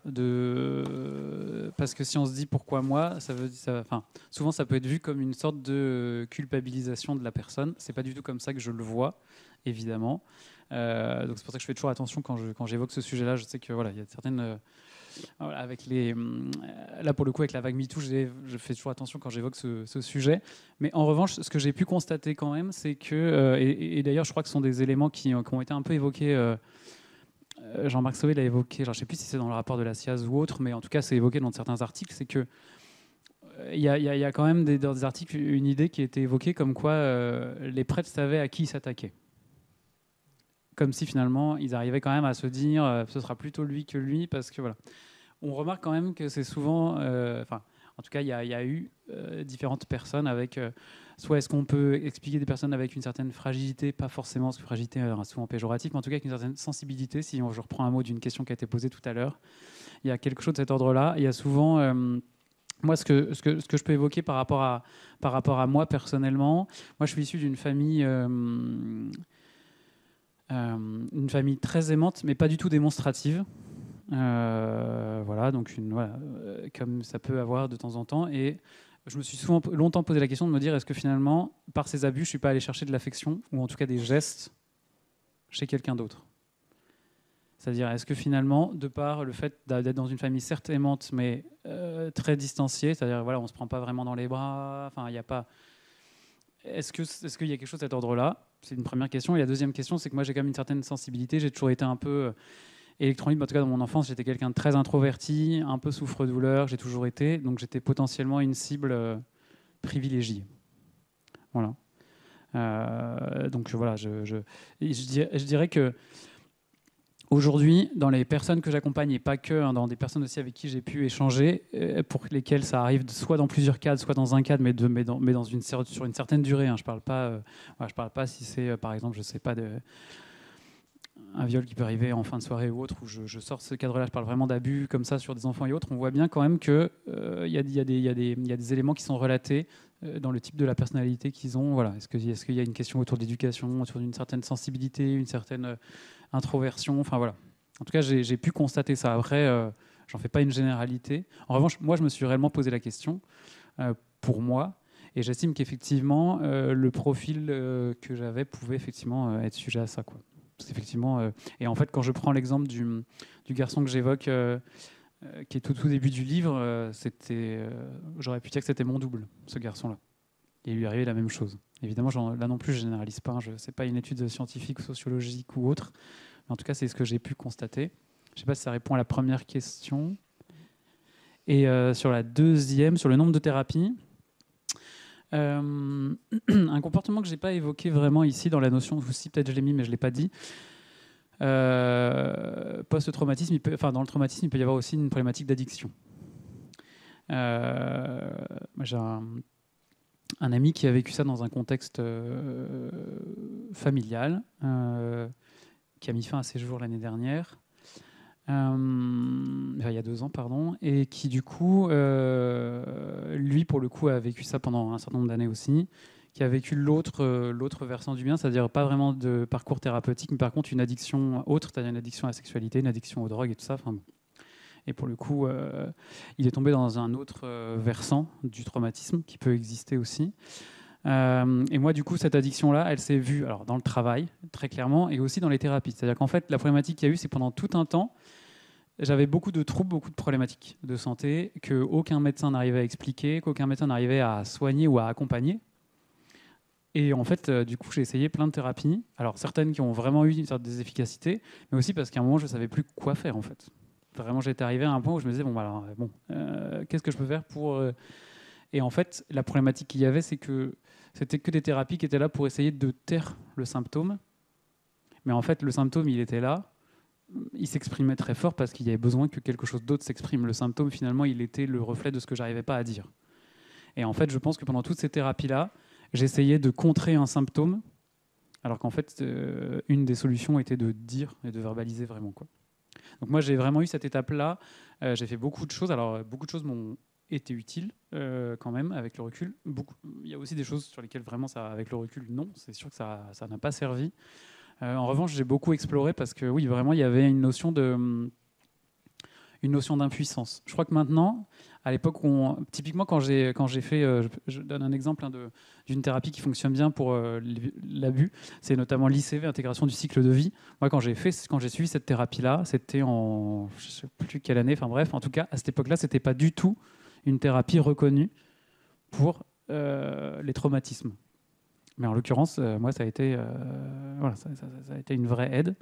S2: parce que si on se dit pourquoi moi, souvent ça peut être vu comme une sorte de culpabilisation de la personne. C'est pas du tout comme ça que je le vois, évidemment. Donc c'est pour ça que je fais toujours attention quand j'évoque ce sujet-là. Je sais que voilà, il y a certaines là pour le coup avec la vague MeToo, je fais toujours attention quand j'évoque ce sujet. Mais en revanche, ce que j'ai pu constater quand même, c'est que et d'ailleurs je crois que ce sont des éléments qui ont été un peu évoqués. Jean-Marc Sauvé l'a évoqué, je ne sais plus si c'est dans le rapport de la SIAZ ou autre, mais en tout cas c'est évoqué dans certains articles, c'est que il y a quand même dans des articles une idée qui a été évoquée comme quoi les prêtres savaient à qui ils s'attaquaient. Comme si finalement ils arrivaient quand même à se dire ce sera plutôt lui que lui, parce que voilà. On remarque quand même que c'est souvent, en tout cas il y a eu différentes personnes avec, soit est-ce qu'on peut expliquer des personnes avec une certaine fragilité, pas forcément, parce que fragilité est souvent péjoratif, mais en tout cas avec une certaine sensibilité, si je reprends un mot d'une question qui a été posée tout à l'heure, il y a quelque chose de cet ordre-là. Il y a souvent, moi ce que je peux évoquer par rapport à moi personnellement, moi je suis issu d'une famille très aimante, mais pas du tout démonstrative. Voilà, donc comme ça peut avoir de temps en temps. Et je me suis longtemps posé la question de me dire est-ce que finalement, par ces abus, je ne suis pas allé chercher de l'affection, ou en tout cas des gestes, chez quelqu'un d'autre. C'est-à-dire, est-ce que finalement, de par le fait d'être dans une famille certes aimante, mais très distanciée, c'est-à-dire voilà, on ne se prend pas vraiment dans les bras, enfin, il n'y a pas... Est-ce qu'il y a quelque chose de cet ordre-là? C'est une première question. Et la deuxième question, c'est que moi, j'ai quand même une certaine sensibilité. J'ai toujours été un peu électron libre. En tout cas, dans mon enfance, j'étais quelqu'un de très introverti, un peu souffre-douleur. J'ai toujours été. Donc, j'étais potentiellement une cible privilégiée. Voilà. Donc, voilà. Je dirais que aujourd'hui, dans les personnes que j'accompagne, et pas que, dans des personnes aussi avec qui j'ai pu échanger, pour lesquelles ça arrive soit dans plusieurs cadres, soit dans un cadre, mais sur une certaine durée. Hein. Je parle pas si c'est, par exemple, je sais pas, un viol qui peut arriver en fin de soirée ou autre, où je sors ce cadre-là, je parle vraiment d'abus comme ça sur des enfants et autres. On voit bien quand même qu'il y a des éléments qui sont relatés dans le type de la personnalité qu'ils ont. Voilà. Est-ce qu'il y a une question autour de l'éducation, autour d'une certaine sensibilité, une certaine introversion, enfin voilà. En tout cas, j'ai pu constater ça. Après, j'en fais pas une généralité. En revanche, moi, je me suis réellement posé la question pour moi, et j'estime qu'effectivement, le profil que j'avais pouvait effectivement être sujet à ça, quoi. Effectivement, et en fait, quand je prends l'exemple du garçon que j'évoque, qui est tout début du livre, j'aurais pu dire que c'était mon double, ce garçon-là. Et il lui arrivait la même chose. Évidemment, là non plus, je ne généralise pas. Ce n'est pas une étude scientifique, sociologique ou autre. Mais en tout cas, c'est ce que j'ai pu constater. Je ne sais pas si ça répond à la première question. Et sur la deuxième, sur le nombre de thérapies, Un comportement que je n'ai pas évoqué vraiment ici dans la notion, aussi peut-être je l'ai mis mais je ne l'ai pas dit. Post-traumatisme, dans le traumatisme, il peut y avoir aussi une problématique d'addiction. J'ai un ami qui a vécu ça dans un contexte familial, qui a mis fin à ses jours l'année dernière. Il y a 2 ans, pardon, et qui du coup, lui pour le coup a vécu ça pendant un certain nombre d'années aussi, qui a vécu l'autre versant du bien, c'est-à-dire pas vraiment de parcours thérapeutique, mais par contre une addiction autre, c'est-à-dire une addiction à la sexualité, une addiction aux drogues et tout ça. Enfin, bon. Et pour le coup, il est tombé dans un autre versant du traumatisme qui peut exister aussi. Et moi, du coup, cette addiction-là, elle s'est vue alors, dans le travail, très clairement, et aussi dans les thérapies. C'est-à-dire qu'en fait, la problématique qu'il y a eu, c'est pendant tout un temps, j'avais beaucoup de troubles, beaucoup de problématiques de santé qu'aucun médecin n'arrivait à expliquer, qu'aucun médecin n'arrivait à soigner ou à accompagner. Et en fait, du coup, j'ai essayé plein de thérapies. Alors, certaines qui ont vraiment eu des efficacités, mais aussi parce qu'à un moment, je ne savais plus quoi faire, en fait. Vraiment, j'étais arrivé à un point où je me disais, qu'est-ce que je peux faire pour... Et en fait, la problématique qu'il y avait, c'est que c'était que des thérapies qui étaient là pour essayer de taire le symptôme. Mais en fait, le symptôme, il était là. Il s'exprimait très fort parce qu'il y avait besoin que quelque chose d'autre s'exprime. Le symptôme, finalement, il était le reflet de ce que j'arrivais pas à dire. Et en fait, je pense que pendant toutes ces thérapies-là, j'essayais de contrer un symptôme, alors qu'en fait, une des solutions était de dire et de verbaliser vraiment, quoi. Donc moi, j'ai vraiment eu cette étape-là. J'ai fait beaucoup de choses. Alors, beaucoup de choses m'ont été utiles quand même, avec le recul. Il y a aussi des choses sur lesquelles vraiment, avec le recul, non. C'est sûr que ça n'a pas servi. En revanche, j'ai beaucoup exploré parce que oui, vraiment, il y avait une notion d'impuissance. Je crois que maintenant, à l'époque, typiquement quand j'ai fait, je donne un exemple d'une thérapie qui fonctionne bien pour l'abus, c'est notamment l'ICV, intégration du cycle de vie. Moi, quand j'ai suivi cette thérapie-là, c'était en, je ne sais plus quelle année, enfin bref, en tout cas, à cette époque-là, c'était pas du tout une thérapie reconnue pour les traumatismes. Mais en l'occurrence, moi, ça a été une vraie aide.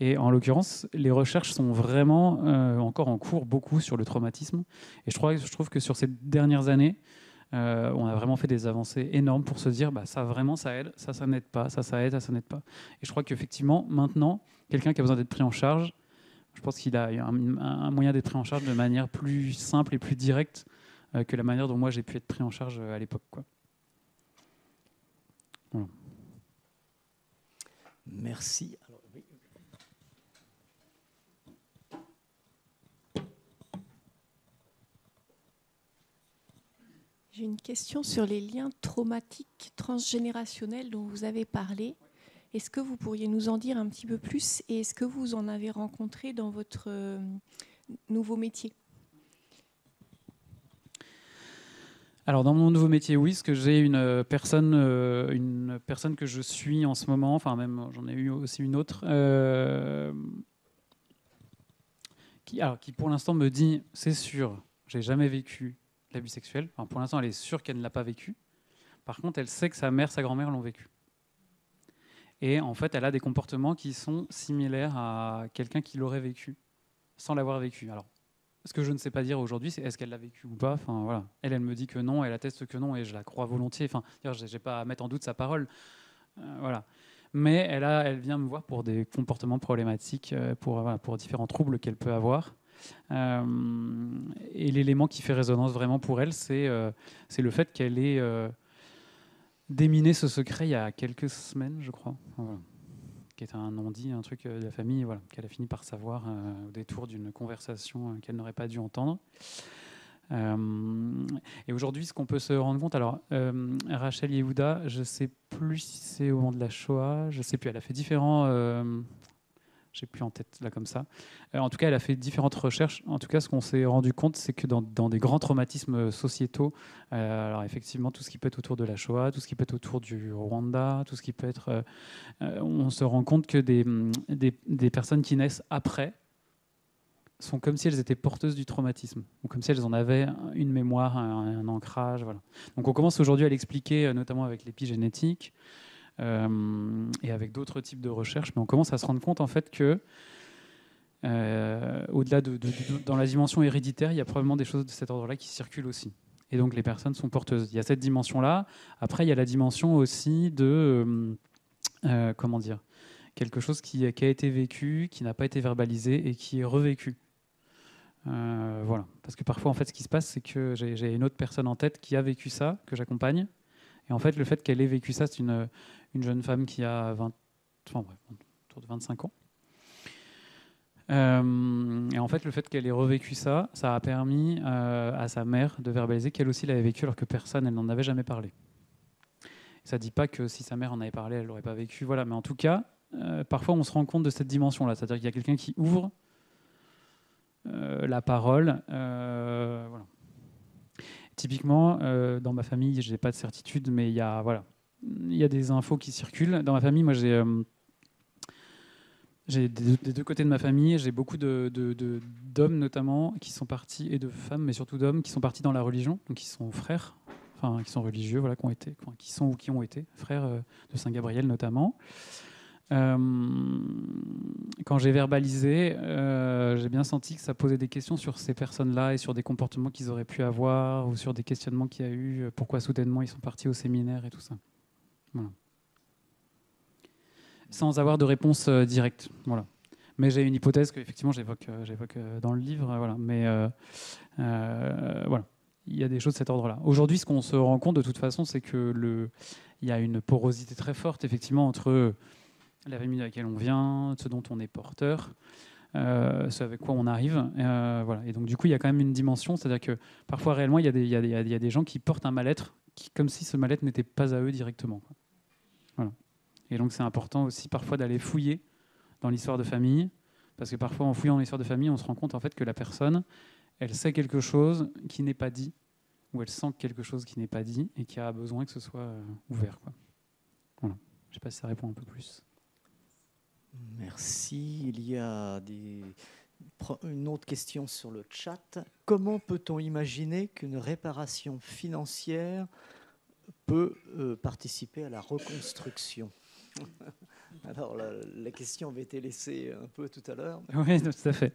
S2: Et en l'occurrence, les recherches sont vraiment encore en cours beaucoup sur le traumatisme. Et je trouve que sur ces dernières années, on a vraiment fait des avancées énormes pour se dire ça vraiment ça aide, ça n'aide pas, ça aide, ça n'aide pas. Et je crois qu'effectivement, maintenant, quelqu'un qui a besoin d'être pris en charge, je pense qu'il a un moyen d'être pris en charge de manière plus simple et plus directe que la manière dont moi j'ai pu être pris en charge à l'époque, quoi. Voilà.
S1: Merci. Alors, oui.
S3: J'ai une question sur les liens traumatiques transgénérationnels dont vous avez parlé. Est-ce que vous pourriez nous en dire un petit peu plus et est-ce que vous en avez rencontré dans votre nouveau métier ?
S2: Alors dans mon nouveau métier, oui, parce que j'ai une personne que je suis en ce moment, enfin même j'en ai eu aussi une autre, qui pour l'instant me dit, c'est sûr, j'ai jamais vécu l'abus sexuel. Enfin, pour l'instant, elle est sûre qu'elle ne l'a pas vécu. Par contre, elle sait que sa mère, sa grand-mère l'ont vécu. Et en fait, elle a des comportements qui sont similaires à quelqu'un qui l'aurait vécu, sans l'avoir vécu. Alors, ce que je ne sais pas dire aujourd'hui, c'est est-ce qu'elle l'a vécu ou pas. Enfin, voilà. Elle me dit que non, elle atteste que non, et je la crois volontiers. Enfin, je n'ai pas à mettre en doute sa parole. Voilà. Mais elle vient me voir pour des comportements problématiques, pour différents troubles qu'elle peut avoir. Et l'élément qui fait résonance vraiment pour elle, c'est le fait qu'elle ait déminé ce secret il y a quelques semaines, je crois. Voilà. Qui est un non-dit, un truc de la famille, voilà, qu'elle a fini par savoir au détour d'une conversation qu'elle n'aurait pas dû entendre. Et aujourd'hui, ce qu'on peut se rendre compte, alors Rachel Yehuda, je ne sais plus si c'est au moment de la Shoah, je ne sais plus, elle a fait différents... je n'ai plus en tête là comme ça. En tout cas, elle a fait différentes recherches. En tout cas, ce qu'on s'est rendu compte, c'est que dans des grands traumatismes sociétaux, alors effectivement, tout ce qui peut être autour de la Shoah, tout ce qui peut être autour du Rwanda, tout ce qui peut être... on se rend compte que des personnes qui naissent après sont comme si elles étaient porteuses du traumatisme, ou comme si elles en avaient une mémoire, un ancrage. Voilà. Donc on commence aujourd'hui à l'expliquer, notamment avec l'épigénétique, et avec d'autres types de recherches, mais on commence à se rendre compte en fait que au-delà dans la dimension héréditaire, il y a probablement des choses de cet ordre-là qui circulent aussi. et donc les personnes sont porteuses. Il y a cette dimension-là. Après, il y a la dimension aussi de, comment dire, quelque chose qui a été vécu, qui n'a pas été verbalisé et qui est revécu. Voilà. Parce que parfois, en fait, ce qui se passe, c'est que j'ai une autre personne en tête qui a vécu ça, que j'accompagne. Et en fait, le fait qu'elle ait vécu ça, c'est une jeune femme qui a autour de 25 ans. Et en fait, le fait qu'elle ait revécu ça, ça a permis à sa mère de verbaliser qu'elle aussi l'avait vécu alors que personne, elle n'en avait jamais parlé. Ça ne dit pas que si sa mère en avait parlé, elle ne l'aurait pas vécu. Voilà. Mais en tout cas, parfois, on se rend compte de cette dimension-là. C'est-à-dire qu'il y a quelqu'un qui ouvre la parole. Voilà. Typiquement, dans ma famille, je n'ai pas de certitude, mais il y a des infos qui circulent. Dans ma famille, moi, j'ai des deux côtés de ma famille, j'ai beaucoup d'hommes notamment qui sont partis, et de femmes, mais surtout d'hommes qui sont partis dans la religion, donc qui sont frères, enfin qui sont religieux, voilà, qui sont ou qui ont été frères de Saint Gabriel notamment. Quand j'ai verbalisé, j'ai bien senti que ça posait des questions sur ces personnes-là et sur des comportements qu'ils auraient pu avoir ou sur des questionnements qu'il y a eu, pourquoi soudainement ils sont partis au séminaire et tout ça. Voilà. Sans avoir de réponse directe. Voilà. Mais j'ai une hypothèse que effectivement j'évoque dans le livre. Voilà. Mais voilà. Il y a des choses de cet ordre-là. Aujourd'hui, ce qu'on se rend compte de toute façon, c'est qu'il y a une porosité très forte effectivement entre la famille de laquelle on vient, ce dont on est porteur, ce avec quoi on arrive. Voilà. Et donc du coup, il y a quand même une dimension, c'est-à-dire que parfois réellement, il y a des gens qui portent un mal-être, comme si ce mal-être n'était pas à eux directement. Voilà. Et donc c'est important aussi parfois d'aller fouiller dans l'histoire de famille, parce que parfois en fouillant dans l'histoire de famille, on se rend compte en fait que la personne, elle sait quelque chose qui n'est pas dit, ou elle sent quelque chose qui n'est pas dit, et qui a besoin que ce soit ouvert, quoi. Voilà. Je ne sais pas si ça répond un peu plus.
S1: Merci. Il y a une autre question sur le chat. Comment peut-on imaginer qu'une réparation financière peut participer à la reconstruction ? Alors, la question avait été laissée un peu tout à l'heure.
S2: Oui, tout à fait.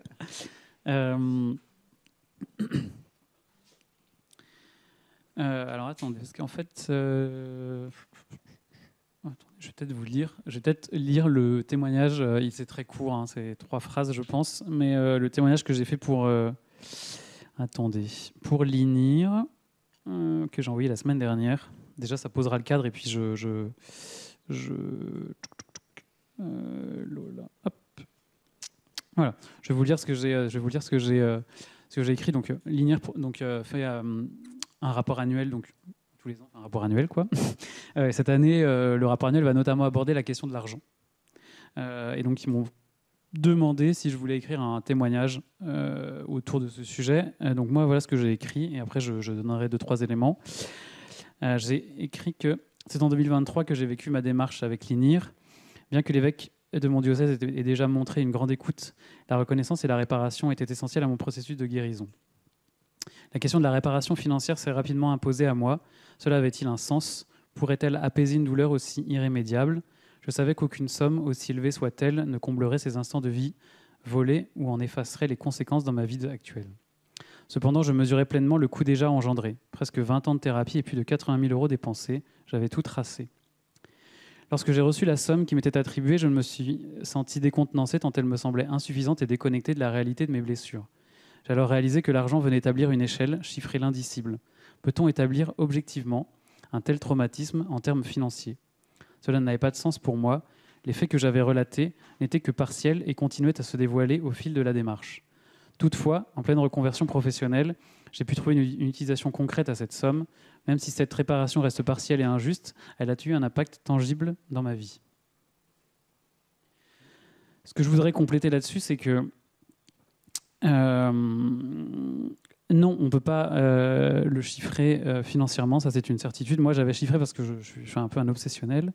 S2: Alors, attendez, parce qu'en fait... je vais peut-être vous lire. Je vais peut-être lire le témoignage. C'est très court, hein, c'est 3 phrases, je pense. Mais le témoignage que j'ai fait pour... attendez. Pour l'INIR, que j'ai envoyé la semaine dernière. Déjà, ça posera le cadre, et puis hop. Voilà. Je vais vous lire ce que j'ai écrit. Donc, l'INIR fait un rapport annuel, donc tous les ans, un rapport annuel, quoi. Cette année, le rapport annuel va notamment aborder la question de l'argent. Et donc, ils m'ont demandé si je voulais écrire un témoignage autour de ce sujet. Donc, moi, voilà ce que j'ai écrit. Et après, je donnerai 2-3 éléments. J'ai écrit que c'est en 2023 que j'ai vécu ma démarche avec l'INIR. Bien que l'évêque de mon diocèse ait déjà montré une grande écoute, la reconnaissance et la réparation étaient essentielles à mon processus de guérison. La question de la réparation financière s'est rapidement imposée à moi. Cela avait-il un sens ? Pourrait-elle apaiser une douleur aussi irrémédiable ? Je savais qu'aucune somme, aussi élevée soit-elle, ne comblerait ces instants de vie volés ou en effacerait les conséquences dans ma vie actuelle. Cependant, je mesurais pleinement le coût déjà engendré. Presque 20 ans de thérapie et plus de 80 000 € dépensés. J'avais tout tracé. Lorsque j'ai reçu la somme qui m'était attribuée, je me suis senti décontenancé tant elle me semblait insuffisante et déconnectée de la réalité de mes blessures. J'ai alors réalisé que l'argent venait établir une échelle, chiffrer l'indicible. Peut-on établir objectivement un tel traumatisme en termes financiers ? Cela n'avait pas de sens pour moi. Les faits que j'avais relatés n'étaient que partiels et continuaient à se dévoiler au fil de la démarche. Toutefois, en pleine reconversion professionnelle, j'ai pu trouver une utilisation concrète à cette somme. Même si cette réparation reste partielle et injuste, elle a eu un impact tangible dans ma vie. Ce que je voudrais compléter là-dessus, c'est que non, on ne peut pas le chiffrer financièrement, ça c'est une certitude. Moi, j'avais chiffré parce que je suis un peu un obsessionnel.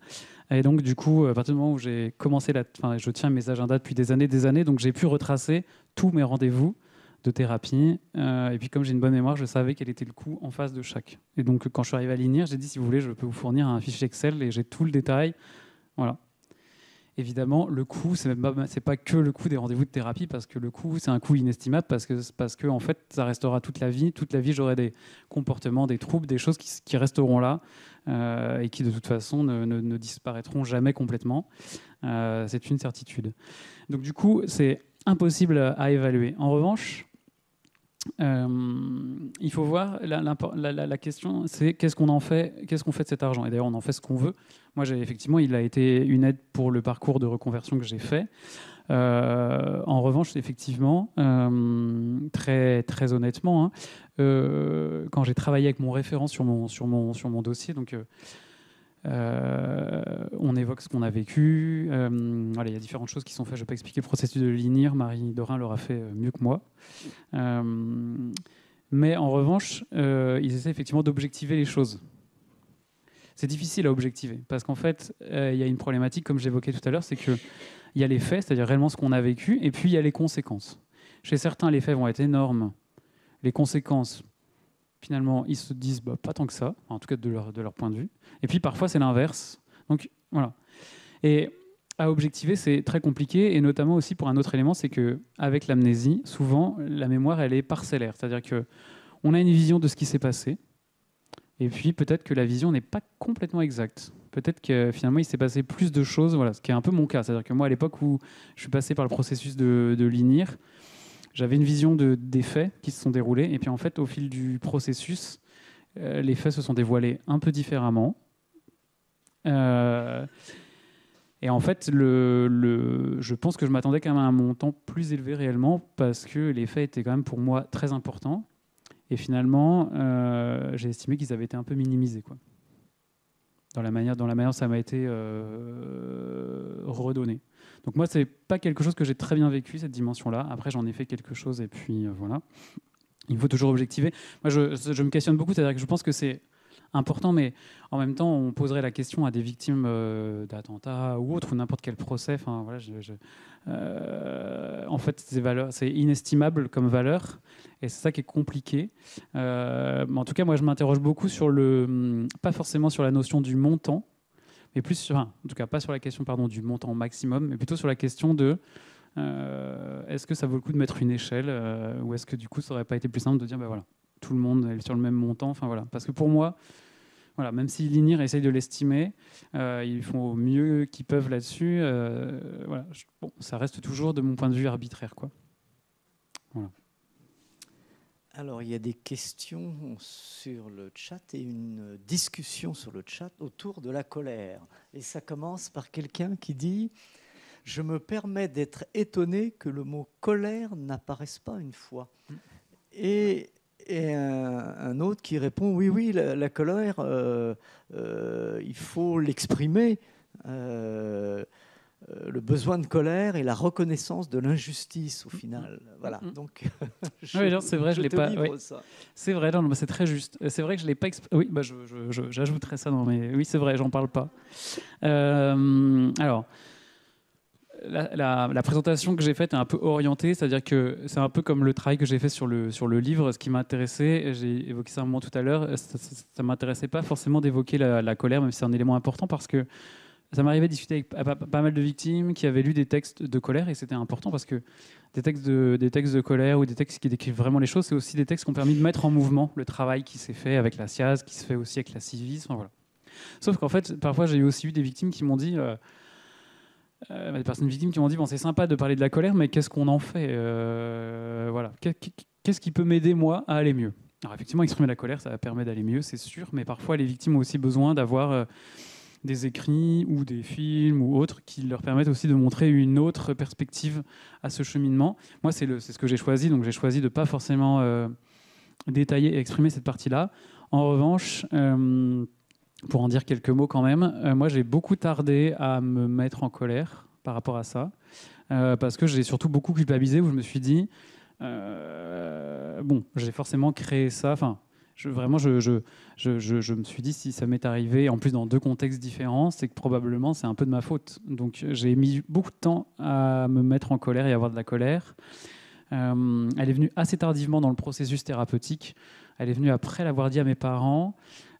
S2: Et donc, du coup, à partir du moment où j'ai commencé, je tiens mes agendas depuis des années, donc j'ai pu retracer tous mes rendez-vous de thérapie. Et puis, comme j'ai une bonne mémoire, je savais quel était le coût en face de chaque. Et donc, quand je suis arrivé à l'INIR, j'ai dit, si vous voulez, je peux vous fournir un fichier Excel et j'ai tout le détail. Voilà. évidemment, le coût, c'est pas que le coût des rendez-vous de thérapie, parce que le coût, c'est un coût inestimable, parce que en fait, ça restera toute la vie. Toute la vie, j'aurai des comportements, des troubles, des choses qui resteront là et qui, de toute façon, ne disparaîtront jamais complètement. C'est une certitude. Donc, du coup, c'est impossible à évaluer. En revanche, il faut voir, la question, c'est qu'est-ce qu'on fait de cet argent. Et d'ailleurs, on en fait ce qu'on veut. Moi, effectivement, il a été une aide pour le parcours de reconversion que j'ai fait. En revanche, effectivement, très, très honnêtement, quand j'ai travaillé avec mon référent sur mon dossier, donc on évoque ce qu'on a vécu. Voilà, il y a différentes choses qui sont faites. Je ne vais pas expliquer le processus de l'INIR. Marie Dorin l'aura fait mieux que moi. Mais en revanche, ils essaient effectivement d'objectiver les choses. C'est difficile à objectiver parce qu'en fait, il y a une problématique, comme j'évoquais tout à l'heure, c'est qu'il y a les faits, c'est-à-dire réellement ce qu'on a vécu, et puis il y a les conséquences. Chez certains, les faits vont être énormes. Les conséquences, finalement, ils se disent pas tant que ça, en tout cas de leur point de vue. Et puis parfois, c'est l'inverse. Donc voilà. Et à objectiver, c'est très compliqué, et notamment aussi pour un autre élément, c'est qu'avec l'amnésie, souvent, la mémoire, elle est parcellaire. C'est-à-dire qu'on a une vision de ce qui s'est passé, et puis peut-être que la vision n'est pas complètement exacte. Peut-être que finalement, il s'est passé plus de choses, voilà, ce qui est un peu mon cas. C'est-à-dire que moi, à l'époque où je suis passé par le processus de l'INIR, j'avais une vision des faits qui se sont déroulés, et puis en fait, au fil du processus, les faits se sont dévoilés un peu différemment. Et en fait, je pense que je m'attendais quand même à un montant plus élevé réellement, parce que les faits étaient quand même pour moi très importants. Et finalement, j'ai estimé qu'ils avaient été un peu minimisés, quoi. Dans la manière dont ça m'a été redonné. Donc moi, c'est pas quelque chose que j'ai très bien vécu, cette dimension-là. Après, j'en ai fait quelque chose, et puis voilà. Il faut toujours objectiver. Moi, je me questionne beaucoup, c'est-à-dire que je pense que c'est important, mais en même temps, on poserait la question à des victimes d'attentats ou autres, ou n'importe quel procès. Enfin, voilà, en fait, c'est inestimable comme valeur, et c'est ça qui est compliqué. Mais en tout cas, moi, je m'interroge beaucoup sur pas forcément sur la notion du montant, mais plus sur, en tout cas, pas sur la question, du montant maximum, mais plutôt sur la question de est-ce que ça vaut le coup de mettre une échelle, ou est-ce que du coup, ça n'aurait pas été plus simple de dire, ben voilà, tout le monde est sur le même montant. Enfin voilà, parce que pour moi, voilà, même si l'INIR essaye de l'estimer, ils font au mieux qu'ils peuvent là-dessus. Voilà, bon, ça reste toujours, de mon point de vue, arbitraire, quoi. Voilà.
S1: Alors, il y a des questions sur le chat et une discussion sur le chat autour de la colère. Et ça commence par quelqu'un qui dit « Je me permets d'être étonné que le mot colère n'apparaisse pas une fois. » Et un autre qui répond « Oui, la colère, il faut l'exprimer. Le besoin de colère et la reconnaissance de l'injustice, au final. » Voilà. Donc,
S2: c'est vrai, je l'ai pas. Oui. C'est vrai, non, c'est très juste. C'est vrai que je l'ai pas. Oui, bah, j'ajouterai ça dans mes. Oui, c'est vrai, j'en parle pas. Alors. La présentation que j'ai faite est un peu orientée, c'est-à-dire que c'est un peu comme le travail que j'ai fait sur le livre. Ce qui m'intéressait, j'ai évoqué ça un moment tout à l'heure, ça ne m'intéressait pas forcément d'évoquer la colère, même si c'est un élément important, parce que ça m'arrivait de discuter avec pas mal de victimes qui avaient lu des textes de colère, et c'était important parce que des textes de colère ou des textes qui décrivent vraiment les choses, c'est aussi des textes qui ont permis de mettre en mouvement le travail qui s'est fait avec la SIAZ, qui se fait aussi avec la Civis. Enfin, voilà. Sauf qu'en fait, parfois, j'ai aussi eu des victimes qui m'ont dit... des personnes victimes qui m'ont dit bon, c'est sympa de parler de la colère, mais qu'est-ce qu'on en fait, voilà. Qu'est-ce qui peut m'aider moi à aller mieux? Alors effectivement, exprimer la colère, ça permet d'aller mieux, c'est sûr, mais parfois les victimes ont aussi besoin d'avoir des écrits ou des films ou autres qui leur permettent aussi de montrer une autre perspective à ce cheminement. Moi, c'est ce que j'ai choisi, donc j'ai choisi de pas forcément détailler et exprimer cette partie-là. En revanche, pour en dire quelques mots quand même, moi j'ai beaucoup tardé à me mettre en colère par rapport à ça, parce que j'ai surtout beaucoup culpabilisé, où je me suis dit, bon, j'ai forcément créé ça, enfin, je me suis dit, si ça m'est arrivé, en plus dans deux contextes différents, c'est que probablement c'est un peu de ma faute. Donc j'ai mis beaucoup de temps à me mettre en colère et à avoir de la colère. Elle est venue assez tardivement dans le processus thérapeutique, elle est venue après l'avoir dit à mes parents.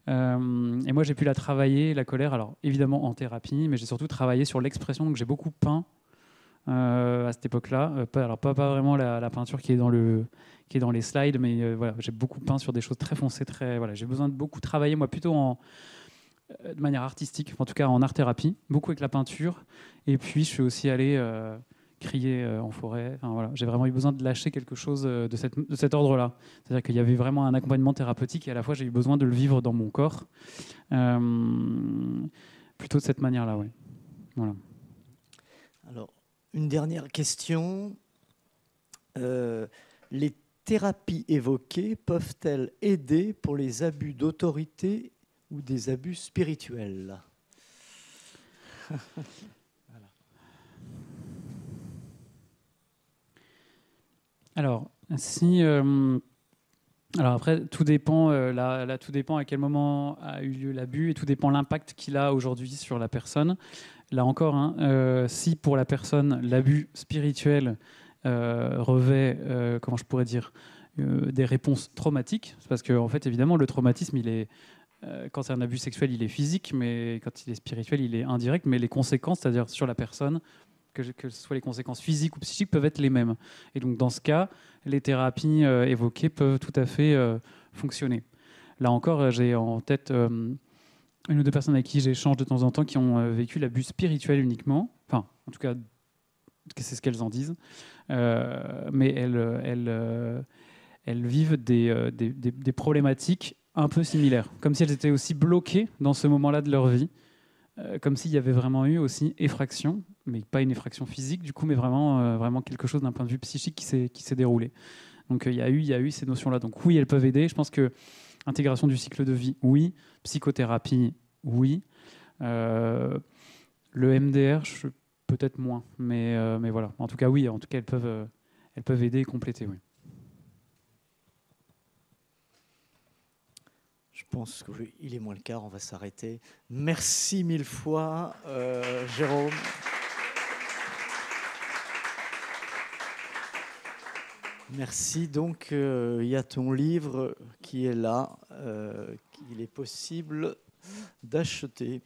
S2: Et moi, j'ai pu la travailler, la colère, alors évidemment en thérapie, mais j'ai surtout travaillé sur l'expression. Donc j'ai beaucoup peint à cette époque-là. Alors pas vraiment la peinture qui est dans les slides, mais voilà, j'ai beaucoup peint sur des choses très foncées. Voilà, j'ai besoin de beaucoup travailler, moi, plutôt de manière artistique, en tout cas en art-thérapie, beaucoup avec la peinture. Et puis je suis aussi allé crier en forêt. Enfin, voilà. J'ai vraiment eu besoin de lâcher quelque chose de cet ordre-là. C'est-à-dire qu'il y avait vraiment un accompagnement thérapeutique et à la fois j'ai eu besoin de le vivre dans mon corps. Plutôt de cette manière-là, oui. Voilà.
S1: Alors, une dernière question. Les thérapies évoquées peuvent-elles aider pour les abus d'autorité ou des abus spirituels?
S2: Alors, alors après, tout dépend. Là, tout dépend à quel moment a eu lieu l'abus et tout dépend l'impact qu'il a aujourd'hui sur la personne. Là encore, hein, si pour la personne l'abus spirituel revêt, comment je pourrais dire, des réponses traumatiques, parce que en fait, évidemment, le traumatisme, quand c'est un abus sexuel, il est physique, mais quand il est spirituel, il est indirect. Mais les conséquences, c'est-à-dire sur la personne, que ce soit les conséquences physiques ou psychiques, peuvent être les mêmes. Et donc, dans ce cas, les thérapies évoquées peuvent tout à fait fonctionner. Là encore, j'ai en tête une ou deux personnes avec qui j'échange de temps en temps qui ont vécu l'abus spirituel uniquement. Enfin, en tout cas, c'est ce qu'elles en disent. Mais elles vivent des problématiques un peu similaires, comme si elles étaient aussi bloquées dans ce moment-là de leur vie, comme s'il y avait vraiment eu aussi effraction, mais pas une effraction physique du coup, mais vraiment quelque chose d'un point de vue psychique qui s'est déroulé. Donc il y a eu ces notions-là. Donc oui, elles peuvent aider. Je pense que intégration du cycle de vie, oui. Psychothérapie, oui. Le MDR, peut-être moins, mais voilà. En tout cas, oui. En tout cas, elles peuvent aider et compléter, oui.
S1: Je pense qu'il est moins le quart, on va s'arrêter. Merci mille fois, Jérôme. Merci. Donc, il y a ton livre qui est là, qu'il est possible d'acheter.